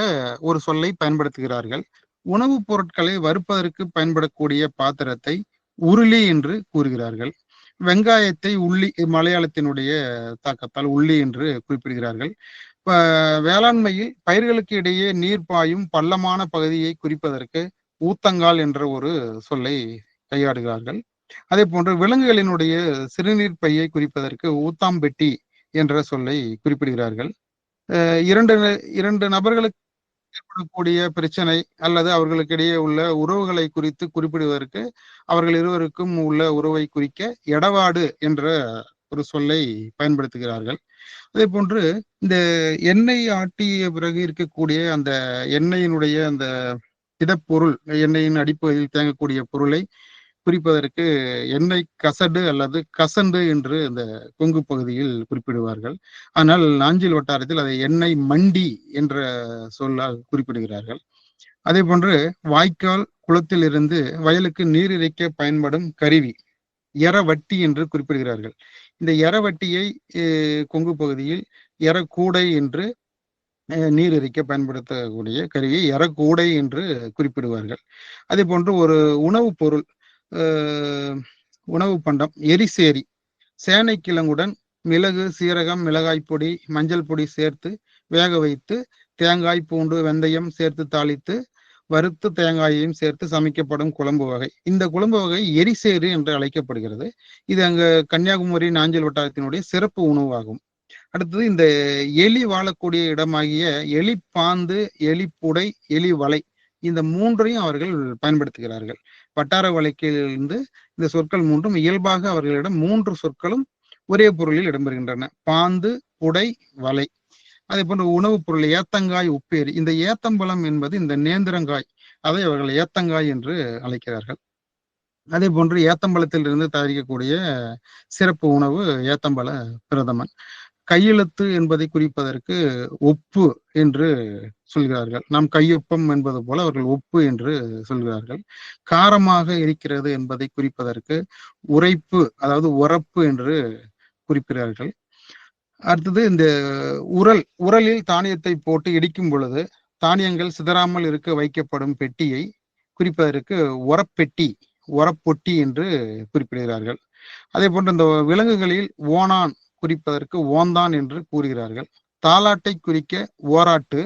ஒரு சொல்லை பயன்படுத்துகிறார்கள். உணவுப் பொருட்களை வறுப்பதற்கு பயன்படக்கூடிய பாத்திரத்தை உருளி என்று கூறுகிறார்கள். வெங்காயத்தை உள்ளி, மலையாளத்தினுடைய தாக்கத்தால் உள்ளி என்று குறிப்பிடுகிறார்கள். வேளாண்மையில் பயிர்களுக்கு இடையே நீர் பாயும் பள்ளமான பகுதியை குறிப்பதற்கு ஊத்தங்கால் என்ற ஒரு சொல்லை கையாடுகிறார்கள். அதே போன்று விலங்குகளினுடைய சிறுநீர் பையை குறிப்பதற்கு ஊத்தாம்பெட்டி என்ற சொல்லை குறிப்பிடுகிறார்கள். இரண்டு நபர்களுக்கு ஏற்படக்கூடிய பிரச்சனை அல்லது அவர்களுக்கு இடையே உள்ள உறவுகளை குறித்து குறிப்பிடுவதற்கு அவர்கள் இருவருக்கும் உள்ள உறவை குறிக்க எடவாடு என்ற ஒரு சொல்லை பயன்படுத்துகிறார்கள். அதே போன்று இந்த எண்ணெய் ஆட்டிய பிறகு இருக்கக்கூடிய அந்த எண்ணெயினுடைய அந்த திடப்பொருள், எண்ணெயின் அடிப்பகுதியில் தேங்கக்கூடிய பொருளை குறிப்பதற்கு எண்ணெய் கசடு அல்லது கசண்டு என்று இந்த கொங்கு பகுதியில் குறிப்பிடுவார்கள். ஆனால் நாஞ்சில் வட்டாரத்தில் அதை எண்ணெய் மண்டி என்ற சொல்லால் குறிப்பிடுகிறார்கள். அதே போன்று வாய்க்கால், குளத்தில் இருந்து வயலுக்கு நீர் இறைக்க பயன்படும் கருவி எரவட்டி என்று குறிப்பிடுகிறார்கள். இந்த எரவட்டியை கொங்கு பகுதியில் எரக்கூடை என்று நீர் இறைக்க பயன்படுத்தக்கூடிய கருவியை எரக்கூடை என்று குறிப்பிடுவார்கள். அதே போன்று ஒரு உணவுப் பொருள், உணவு பண்டம் எரிசேரி, சேனை கிழங்குடன் மிளகு, சீரகம், மிளகாய் பொடி, மஞ்சள் பொடி சேர்த்து வேக வைத்து தேங்காய், பூண்டு, வெந்தயம் சேர்த்து தாளித்து வறுத்து தேங்காயையும் சேர்த்து சமைக்கப்படும் குழம்பு வகை. இந்த குழம்பு வகை எரிசேறு என்று அழைக்கப்படுகிறது. இது அங்க கன்னியாகுமரி நாஞ்சில் வட்டாரத்தினுடைய சிறப்பு உணவாகும். அடுத்தது இந்த எலி வாழக்கூடிய இடமாகிய எலிப்பாந்து, எலிப்புடை, எலி வலை, இந்த மூன்றையும் அவர்கள் பயன்படுத்துகிறார்கள். வட்டார வழக்கிலிருந்து இந்த சொற்கள் மூன்றும் இயல்பாக அவர்களிடம் 3 சொற்களும் ஒரே பொருளில் இடம்பெறுகின்றன. பாந்து, புடை, வலை. அதே போன்ற உணவுப் பொருள் ஏத்தங்காய், உப்பேரி. இந்த ஏத்தம்பழம் என்பது இந்த நேந்திரங்காய், அதை அவர்கள் ஏத்தங்காய் என்று அழைக்கிறார்கள். அதே போன்று ஏத்தம்பழத்தில் இருந்து தயாரிக்கக்கூடிய சிறப்பு உணவு ஏத்தம்பழ பிரதமன். கையெழுத்து என்பதை குறிப்பதற்கு ஒப்பு என்று சொல்கிறார்கள். நாம் கையொப்பம் என்பது போல அவர்கள் ஒப்பு என்று சொல்கிறார்கள். காரமாக இருக்கிறது என்பதை குறிப்பதற்கு உரைப்பு, அதாவது உரப்பு என்று குறிப்பிடுகிறார்கள். அடுத்தது இந்த உரலில் தானியத்தை போட்டு இடிக்கும் பொழுது தானியங்கள் சிதறாமல் இருக்க வைக்கப்படும் பெட்டியை குறிப்பதற்கு உரப்பெட்டி, உரப்பொட்டி என்று குறிப்பிடுகிறார்கள். அதே போன்று இந்த விலங்குகளில் ஓணான் குறிப்பதற்கு ஓந்தான் என்று கூறுகிறார்கள். தாலாட்டை குறிக்க ஓராட்டு,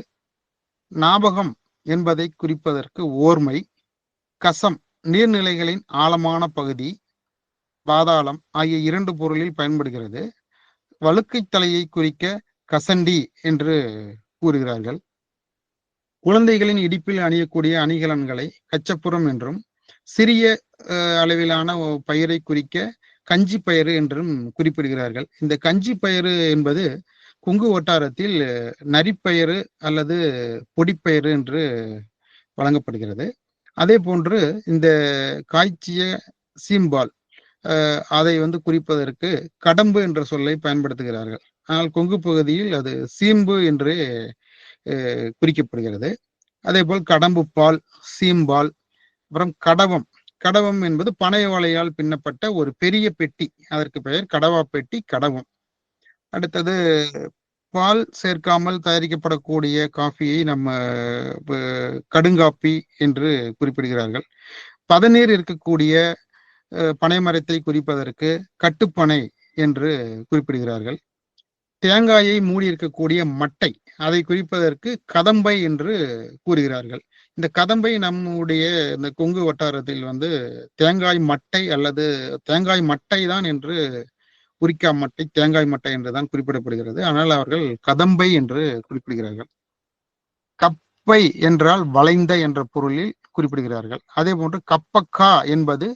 ஞாபகம் என்பதை குறிப்பதற்கு ஓர்மை, கசம் நீர்நிலைகளின் ஆழமான பகுதி, பாதாளம் ஆகிய 2 பொருளில் பயன்படுகிறது. வழுக்கை தலையை குறிக்க கசண்டி என்று கூறுகிறார்கள். குழந்தைகளின் இடுப்பில் அணியக்கூடிய அணிகலன்களை கச்சப்புறம் என்றும், சிறிய அளவிலான பயிரை குறிக்க கஞ்சி பயிறு என்றும் குறிப்பிடுகிறார்கள். இந்த கஞ்சி பயிறு என்பது கொங்கு வட்டாரத்தில் நரிப்பயிறு அல்லது பொடிப்பயிறு என்று வழங்கப்படுகிறது. அதே போன்று இந்த காய்ச்சிய சீம்பால், அதை குறிப்பதற்கு கடம்பு என்ற சொல்லை பயன்படுத்துகிறார்கள். ஆனால் கொங்கு பகுதியில் அது சீம்பு என்றே குறிக்கப்படுகிறது. அதே போல் கடம்பு பால், சீம்பால், அப்புறம் கடவம். கடவம் என்பது பனை ஓலையால் பின்னப்பட்ட ஒரு பெரிய பெட்டி, அதற்கு பெயர் கடவா பெட்டி, கடவம். அடுத்தது பால் சேர்க்காமல் தயாரிக்கப்படக்கூடிய காஃபியை நம்ம கடுங்காப்பி என்று குறிப்பிடுகிறார்கள். பதநீர் இருக்கக்கூடிய பனை மரத்தை குறிப்பதற்கு கட்டுப்பனை என்று குறிப்பிடுகிறார்கள். தேங்காயை மூடி இருக்கக்கூடிய மட்டை, அதை குறிப்பதற்கு கதம்பை என்று கூறுகிறார்கள். இந்த கதம்பை நம்முடைய இந்த கொங்கு வட்டாரத்தில் தேங்காய் மட்டை அல்லது தேங்காய் மட்டை தான் என்று, உரிக்கா மட்டை, தேங்காய் மட்டை என்றுதான் குறிப்பிடப்படுகிறது. ஆனால் அவர்கள் கதம்பை என்று குறிப்பிடுகிறார்கள். கப்பை என்றால் வளைந்த என்ற பொருளில் குறிப்பிடுகிறார்கள். அதே போன்று கப்பக்கா என்பது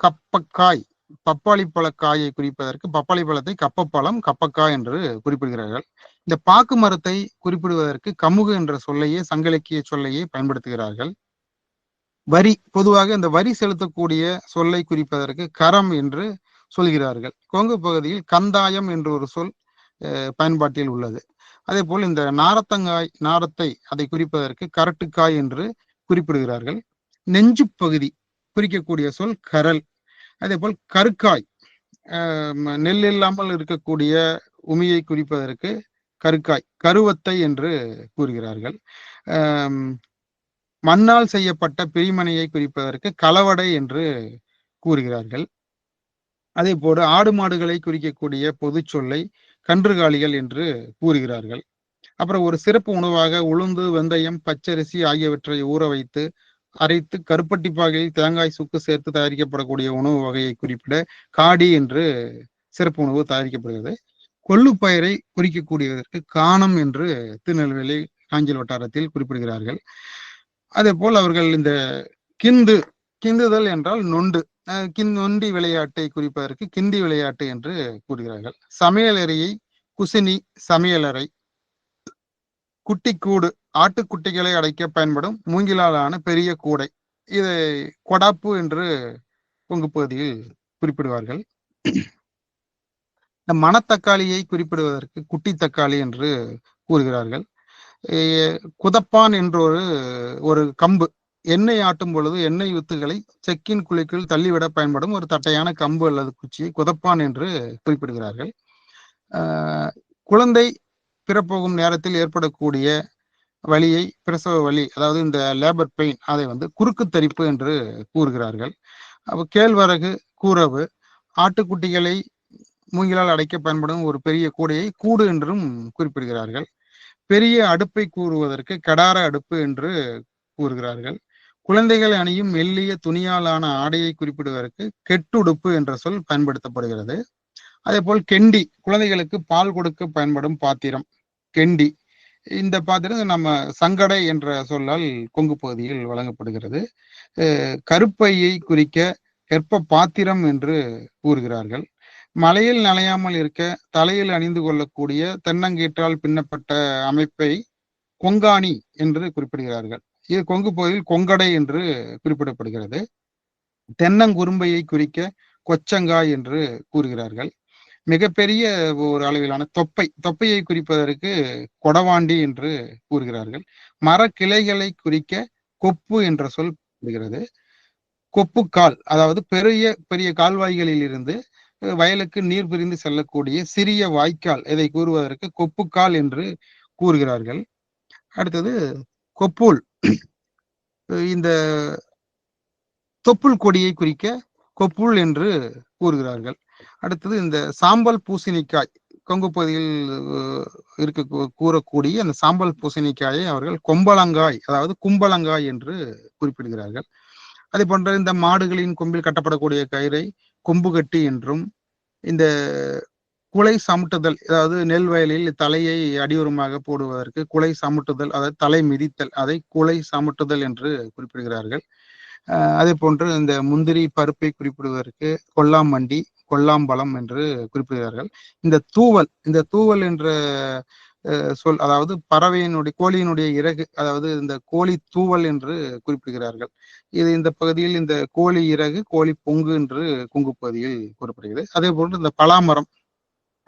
கப்பக்காய், பப்பாளி பழக்காயை குறிப்பதற்கு பப்பாளி பழத்தை கப்பப்பழம், கப்பக்காய் என்று குறிப்பிடுகிறார்கள். இந்த பாக்கு மரத்தை குறிப்பிடுவதற்கு கமுகு என்ற சொல்லையே, சங்கிலக்கிய சொல்லையே பயன்படுத்துகிறார்கள். வரி, பொதுவாக இந்த வரி செலுத்தக்கூடிய சொல்லை குறிப்பதற்கு கரம் என்று சொல்கிறார்கள். கொங்கு பகுதியில் கந்தாயம் என்று ஒரு சொல் பயன்பாட்டில் உள்ளது. அதே போல் இந்த நாரத்தங்காய், நாரத்தை, அதை குறிப்பதற்கு கரட்டுக்காய் என்று குறிப்பிடுகிறார்கள். நெஞ்சு பகுதி குறிக்கக்கூடிய சொல் கரல். அதே போல் கருக்காய், நெல் இல்லாமல் இருக்கக்கூடிய உமியை குறிப்பதற்கு கருக்காய், கருவத்தை என்று கூறுகிறார்கள். மண்ணால் செய்யப்பட்ட பிரிமனையை குறிப்பதற்கு களவடை என்று கூறுகிறார்கள். அதே போல ஆடு மாடுகளை குறிக்கக்கூடிய பொது சொல்லை கன்றுகாலிகள் என்று கூறுகிறார்கள். அப்புறம் ஒரு சிறப்பு உணவாக உளுந்து, வெந்தயம், பச்சரிசி ஆகியவற்றை ஊற வைத்து அரைத்து கருப்பட்டி பாகையில் தேங்காய் சுக்கு சேர்த்து தயாரிக்கப்படக்கூடிய உணவு வகையை குறிப்பிட காடி என்று சிறப்பு உணவு தயாரிக்கப்படுகிறது. கொள்ளு பயிரை குறிக்கக்கூடியதற்கு காணம் என்று திருநெல்வேலி நாஞ்சில் வட்டாரத்தில் குறிப்பிடுகிறார்கள். அதே போல் அவர்கள் இந்த கிந்துதல் என்றால் நொண்டு, நொண்டி விளையாட்டை குறிப்பதற்கு கிண்டி விளையாட்டு என்று கூறுகிறார்கள். சமையலறையை குசினி, சமையலறை. குட்டிக்கூடு, ஆட்டுக்குட்டிகளை அடைக்க பயன்படும் மூங்கிலாலான பெரிய கூடை. இதை கொடாப்பு என்று கொங்கு பகுதியில் குறிப்பிடுவார்கள். இந்த மணத்தக்காளியை குறிப்பிடுவதற்கு குட்டி தக்காளி என்று கூறுகிறார்கள். குதப்பான் என்ற ஒரு கம்பு, எண்ணெய் ஆட்டும் பொழுது எண்ணெய் வித்துகளை செக்கின் குழிக்குள் தள்ளிவிட பயன்படும் ஒரு தட்டையான கம்பு அல்லது குச்சியை குதப்பான் என்று குறிப்பிடுகிறார்கள். குழந்தை பிறப்போகும் நேரத்தில் ஏற்படக்கூடிய வலியை, பிரசவ வலி, அதாவது இந்த லேபர் பெயின், அதை குறுக்கு தரிப்பு என்று கூறுகிறார்கள். அப்போ கேழ்வரகு கூரவு, ஆட்டுக்குட்டிகளை மூங்கிலால் அடைக்க பயன்படும் ஒரு பெரிய கூடையை கூடு என்றும் குறிப்பிடுகிறார்கள். பெரிய அடுப்பை கூறுவதற்கு கடார அடுப்பு என்று கூறுகிறார்கள். குழந்தைகள் அணியும் மெல்லிய துணியாலான ஆடையை குறிப்பிடுவதற்கு கெட்டுடுப்பு என்ற சொல் பயன்படுத்தப்படுகிறது. அதே போல் கெண்டி, குழந்தைகளுக்கு பால் கொடுக்க பயன்படும் பாத்திரம் கெண்டி. இந்த பாத்திரம் நம்ம சங்கடை என்ற சொல்லால் கொங்கு பகுதியில் வழங்கப்படுகிறது. கருப்பையை குறிக்க கெற்ப பாத்திரம் என்று கூறுகிறார்கள். மலையில் நனையாமல் இருக்க தலையில் அணிந்து கொள்ளக்கூடிய தென்னங்கீற்றால் பின்னப்பட்ட அமைப்பை கொங்காணி என்று குறிப்பிடுகிறார்கள். இது கொங்கு பகுதியில் கொங்கடை என்று குறிப்பிடப்படுகிறது. தென்னங்குறும்பையை குறிக்க கொச்சங்காய் என்று கூறுகிறார்கள். மிகப்பெரிய ஒரு அளவிலான தொப்பையை குறிப்பதற்கு கொடவாண்டி என்று கூறுகிறார்கள். மரக்கிளைகளை குறிக்க கொப்பு என்ற சொல் கூறுகிறது. கொப்புக்கால், அதாவது பெரிய பெரிய கால்வாய்களில் இருந்து வயலுக்கு நீர் பிரிந்து செல்லக்கூடிய சிறிய வாய்க்கால், இதை கூறுவதற்கு கொப்புக்கால் என்று கூறுகிறார்கள். அடுத்தது கொப்புள், இந்த தொப்புள் கொடியை குறிக்க கொப்புள் என்று கூறுகிறார்கள். அடுத்தது இந்த சாம்பல் பூசணிக்காய், கொங்கு பகுதியில் கூறக்கூடிய அந்த சாம்பல் பூசணிக்காயை அவர்கள் கொம்பளங்காய், அதாவது கும்பளங்காய் என்று குறிப்பிடுகிறார்கள். அதே போன்ற இந்த மாடுகளின் கொம்பில் கட்டப்படக்கூடிய கயிறை கொம்பு கட்டி என்றும், இந்த குலை சமுட்டுதல், அதாவது நெல் வயலில் தலையை அடியுரமாக போடுவதற்கு குலை சமுட்டுதல், அதாவது தலை மிதித்தல், அதை குலை சமுட்டுதல் என்று குறிப்பிடுகிறார்கள். அதே போன்று இந்த முந்திரி பருப்பை குறிப்பிடுவதற்கு கொல்லாமண்டி, கொல்லாம்பழம் என்று குறிப்பிடுகிறார்கள். இந்த தூவல் என்ற சொல், அதாவது பறவையினுடைய, கோழியினுடைய இறகு, அதாவது இந்த கோழி தூவல் என்று குறிப்பிடுகிறார்கள். இது இந்த பகுதியில் இந்த கோழி இறகு, கோழி பொங்கு என்று கொங்கு பகுதியில் கூறப்படுகிறது. அதே போன்று இந்த பலாமரம்,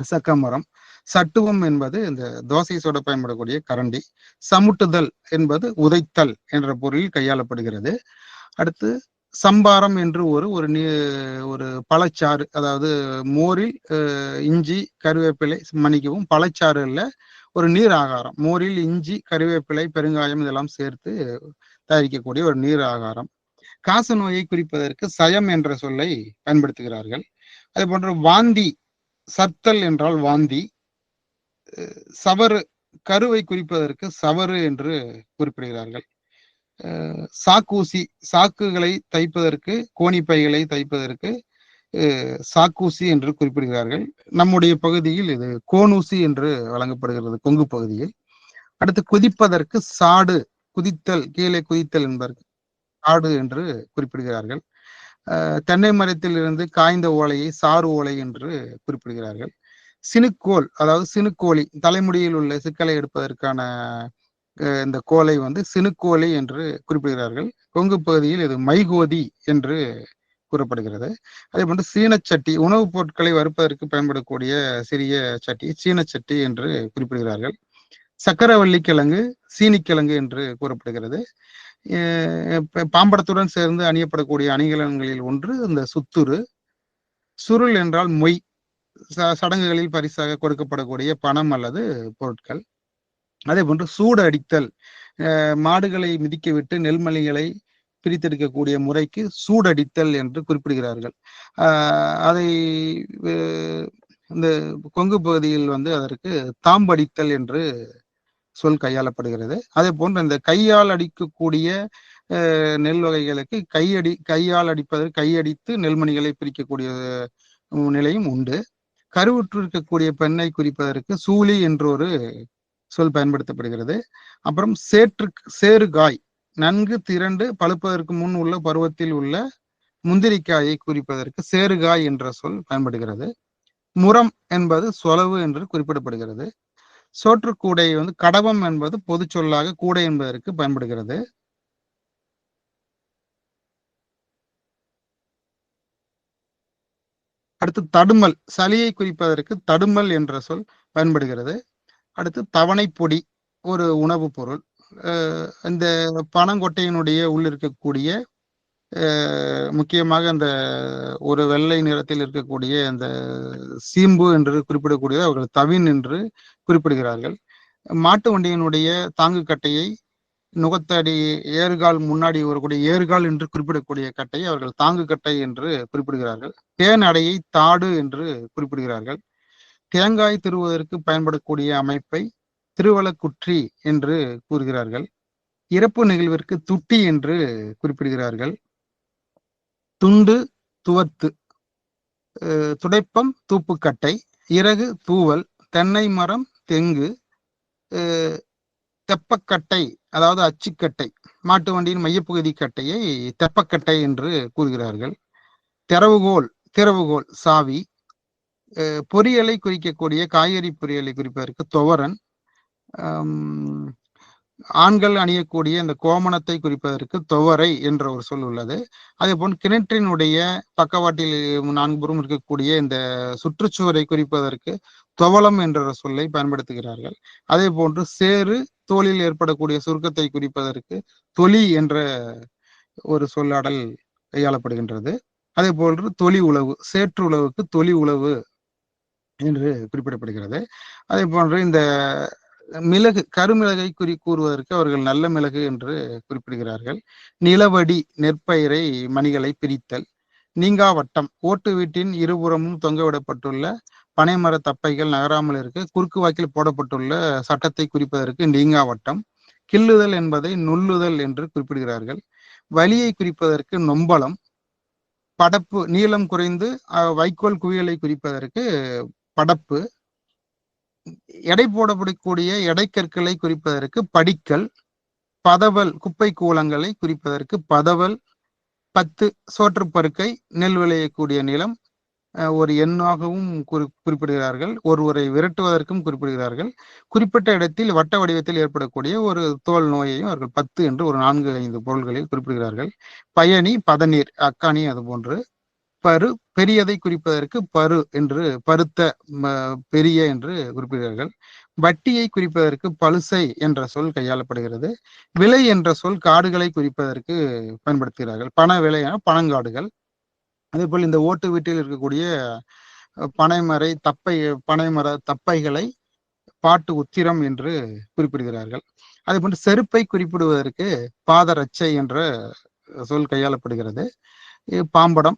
சக்கமரம், சட்டுவம் என்பது இந்த தோசை சுட பயன்படக்கூடிய கரண்டி, சமுட்டுதல் என்பது உதைத்தல் என்ற பொருளில் கையாளப்படுகிறது. அடுத்து சம்பாரம் என்று ஒரு பழச்சாறு, அதாவது மோரில் இஞ்சி கருவேப்பிலை, மன்னிக்கவும் பழச்சாறு இல்ல, ஒரு நீர் ஆகாரம், மோரில் இஞ்சி கருவேப்பிலை பெருங்காயம் இதெல்லாம் சேர்த்து தயாரிக்கக்கூடிய ஒரு நீர் ஆகாரம். காச நோயை குறிப்பதற்கு சயம் என்ற சொல்லை பயன்படுத்துகிறார்கள். அதே போன்று வாந்தி, சத்தல் என்றால் வாந்தி. சவறு, கருவை குறிப்பதற்கு சவறு என்று குறிப்பிடுகிறார்கள். சாக்கூசி, சாக்குகளை தைப்பதற்கு, கோணிப்பைகளை தைப்பதற்கு சாக்கூசி என்று குறிப்பிடுகிறார்கள். நம்முடைய பகுதியில் இது கோனூசி என்று வழங்கப்படுகிறது கொங்கு பகுதியில். அடுத்து குதிப்பதற்கு சாடு, குதித்தல், கீழே குதித்தல் என்பதற்கு சாடு என்று குறிப்பிடுகிறார்கள். தென்னை மரத்தில் இருந்து காய்ந்த ஓலையை சாறு ஓலை என்று குறிப்பிடுகிறார்கள். சினுக்கோல், அதாவது சினுக்கோழி, தலைமுடியில் உள்ள சிக்கலை எடுப்பதற்கான இந்த கோலை சினுக்கோலை என்று குறிப்பிடுகிறார்கள். கொங்கு பகுதியில் இது மைகோதி என்று கூறப்படுகிறது. அதே போன்று சீனச்சட்டி, உணவுப் பொருட்களை வறுப்பதற்கு பயன்படக்கூடிய சிறிய சட்டி சீனச்சட்டி என்று குறிப்பிடுகிறார்கள். சக்கரவள்ளி கிழங்கு, சீனிக்கிழங்கு என்று கூறப்படுகிறது. பாம்படத்துடன் சேர்ந்து அணியப்படக்கூடிய அணிகலன்களில் ஒன்று இந்த சுத்துரு. சுருள் என்றால் மொய், சடங்குகளில் பரிசாக கொடுக்கப்படக்கூடிய பணம் அல்லது பொருட்கள். அதே போன்று சூடு அடித்தல், மாடுகளை மிதிக்க விட்டு நெல்மணிகளை பிரித்தெடுக்கக்கூடிய முறைக்கு சூடடித்தல் என்று குறிப்பிடுகிறார்கள். அதை இந்த கொங்கு பகுதியில் அதற்கு தாம்படித்தல் என்று சொல் கையாளப்படுகிறது. அதே போன்று இந்த கையால் அடிக்கக்கூடிய நெல் வகைகளுக்கு கையால் அடிப்பதற்கு கையடித்து நெல்மணிகளை பிரிக்கக்கூடிய நிலையும் உண்டு. கருவுற்றிருக்கக்கூடிய பெண்ணை குறிப்பதற்கு சூழி என்றொரு சொல் பயன்படுத்தப்படுகிறது. அப்புறம் சேறுகாய், நன்கு திரண்டு பழுப்பதற்கு முன் உள்ள பருவத்தில் உள்ள முந்திரிக்காயை குறிப்பதற்கு சேறுகாய் என்ற சொல் பயன்படுகிறது. முரம் என்பது சொலவு என்று குறிப்பிடப்படுகிறது. சோற்றுக்கூடை கடவம் என்பது பொது சொல்லாக கூடை என்பதற்கு பயன்படுகிறது. அடுத்து தடுமல், சளியை குறிப்பதற்கு தடுமல் என்ற சொல் பயன்படுகிறது. அடுத்து தவணை பொடி, ஒரு உணவுப் பொருள். இந்த பனங்கொட்டையினுடைய உள் இருக்கக்கூடிய முக்கியமாக அந்த ஒரு வெள்ளை நிறத்தில் இருக்கக்கூடிய அந்த சீம்பு என்று குறிப்பிடக்கூடியது அவர்கள் தவின் என்று குறிப்பிடுகிறார்கள். மாட்டு வண்டியினுடைய தாங்கு கட்டையை நுகத்தடி ஏறுகால் முன்னாடி வரக்கூடிய ஏறுகால் என்று குறிப்பிடக்கூடிய கட்டையை அவர்கள் தாங்கு கட்டை என்று குறிப்பிடுகிறார்கள். தேன் அடையை தாடு என்று குறிப்பிடுகிறார்கள். தேங்காய் திருவுவதற்கு பயன்படக்கூடிய அமைப்பை திருவலக்குற்றி என்று கூறுகிறார்கள். இறப்பு நிகழ்விற்கு துட்டி என்று குறிப்பிடுகிறார்கள். துண்டு துவத்து, துடைப்பம் தூப்புக்கட்டை, இறகு தூவல், தென்னை மரம் தெங்கு, தெப்பக்கட்டை அதாவது அச்சுக்கட்டை, மாட்டு வண்டியின் மையப்பகுதி கட்டையை தெப்பக்கட்டை என்று கூறுகிறார்கள். திறவுகோல் சாவி, பொரியலை குறிக்கக்கூடிய காய்கறி பொரியலை குறிப்பதற்கு துவரன், ஆண்கள் அணியக்கூடிய இந்த கோமணத்தை குறிப்பதற்கு துவரை என்ற ஒரு சொல் உள்ளது. அதே போல் கிணற்றினுடைய பக்கவாட்டில் 4 புறம் இருக்கக்கூடிய இந்த சுற்றுச்சுவரை குறிப்பதற்கு துவலம் என்ற சொல்லை பயன்படுத்துகிறார்கள். அதே போன்று சேறு, தோலில் ஏற்படக்கூடிய சுருக்கத்தை குறிப்பதற்கு தொலி என்ற ஒரு சொல்லாடல் கையாளப்படுகின்றது. அதே போன்று தொலி உழவு, சேற்று உழவுக்கு தொலி உழவு என்று குறிப்பிடப்படுகிறது. அதே போன்று இந்த மிளகு, கருமிளகை கூறுவதற்கு அவர்கள் நல்ல மிளகு என்று குறிப்பிடுகிறார்கள். நிலவடி, நெற்பயிரை மணிகளை பிரித்தல். நீங்காவட்டம், ஓட்டு வீட்டின் இருபுறமும் தொங்கவிடப்பட்டுள்ள பனைமர தப்பைகள் நகராமல் இருக்க குறுக்கு வாக்கில் போடப்பட்டுள்ள சட்டத்தை குறிப்பதற்கு நீங்காவட்டம். கிள்ளுதல் என்பதை நுள்ளுதல் என்று குறிப்பிடுகிறார்கள். வலியை குறிப்பதற்கு நொம்பலம். படப்பு, நீளம் குறைந்து வைக்கோல் குவியலை குறிப்பதற்கு படப்பு. எடை போடப்படக்கூடிய எடைக்கற்களை குறிப்பதற்கு படிக்கல். பதவல், குப்பை கூலங்களை குறிப்பதற்கு பதவல். 10 சோற்றுப்பருக்கை, நெல் விளையக்கூடிய நிலம், ஒரு எண்ணாகவும் குறிப்பிடுகிறார்கள். ஒருவரை விரட்டுவதற்கும் குறிப்பிடுகிறார்கள். குறிப்பிட்ட இடத்தில் வட்ட வடிவத்தில் ஏற்படக்கூடிய ஒரு தோல் நோயையும் அவர்கள் 10 என்று ஒரு 4-5 பொருள்களில் குறிப்பிடுகிறார்கள். பயணி, பதநீர், அக்காணி, அது போன்று. பரு, பெரியதை குறிப்பதற்கு பரு என்று, பருத்த, பெரிய என்று குறிப்பிடுகிறார்கள். வட்டியை குறிப்பதற்கு பலுசை என்ற சொல் கையாளப்படுகிறது. விலை என்ற சொல் காடுகளை குறிப்பதற்கு பயன்படுத்துகிறார்கள். பண விலையான பனங்காடுகள். அதே போல் இந்த ஓட்டு வீட்டில் இருக்கக்கூடிய பனைமர தப்பைகளை பாட்டு உத்திரம் என்று குறிப்பிடுகிறார்கள். அதே போன்று செருப்பை குறிப்பிடுவதற்கு பாதரட்சை என்ற சொல் கையாளப்படுகிறது. பாம்படம்.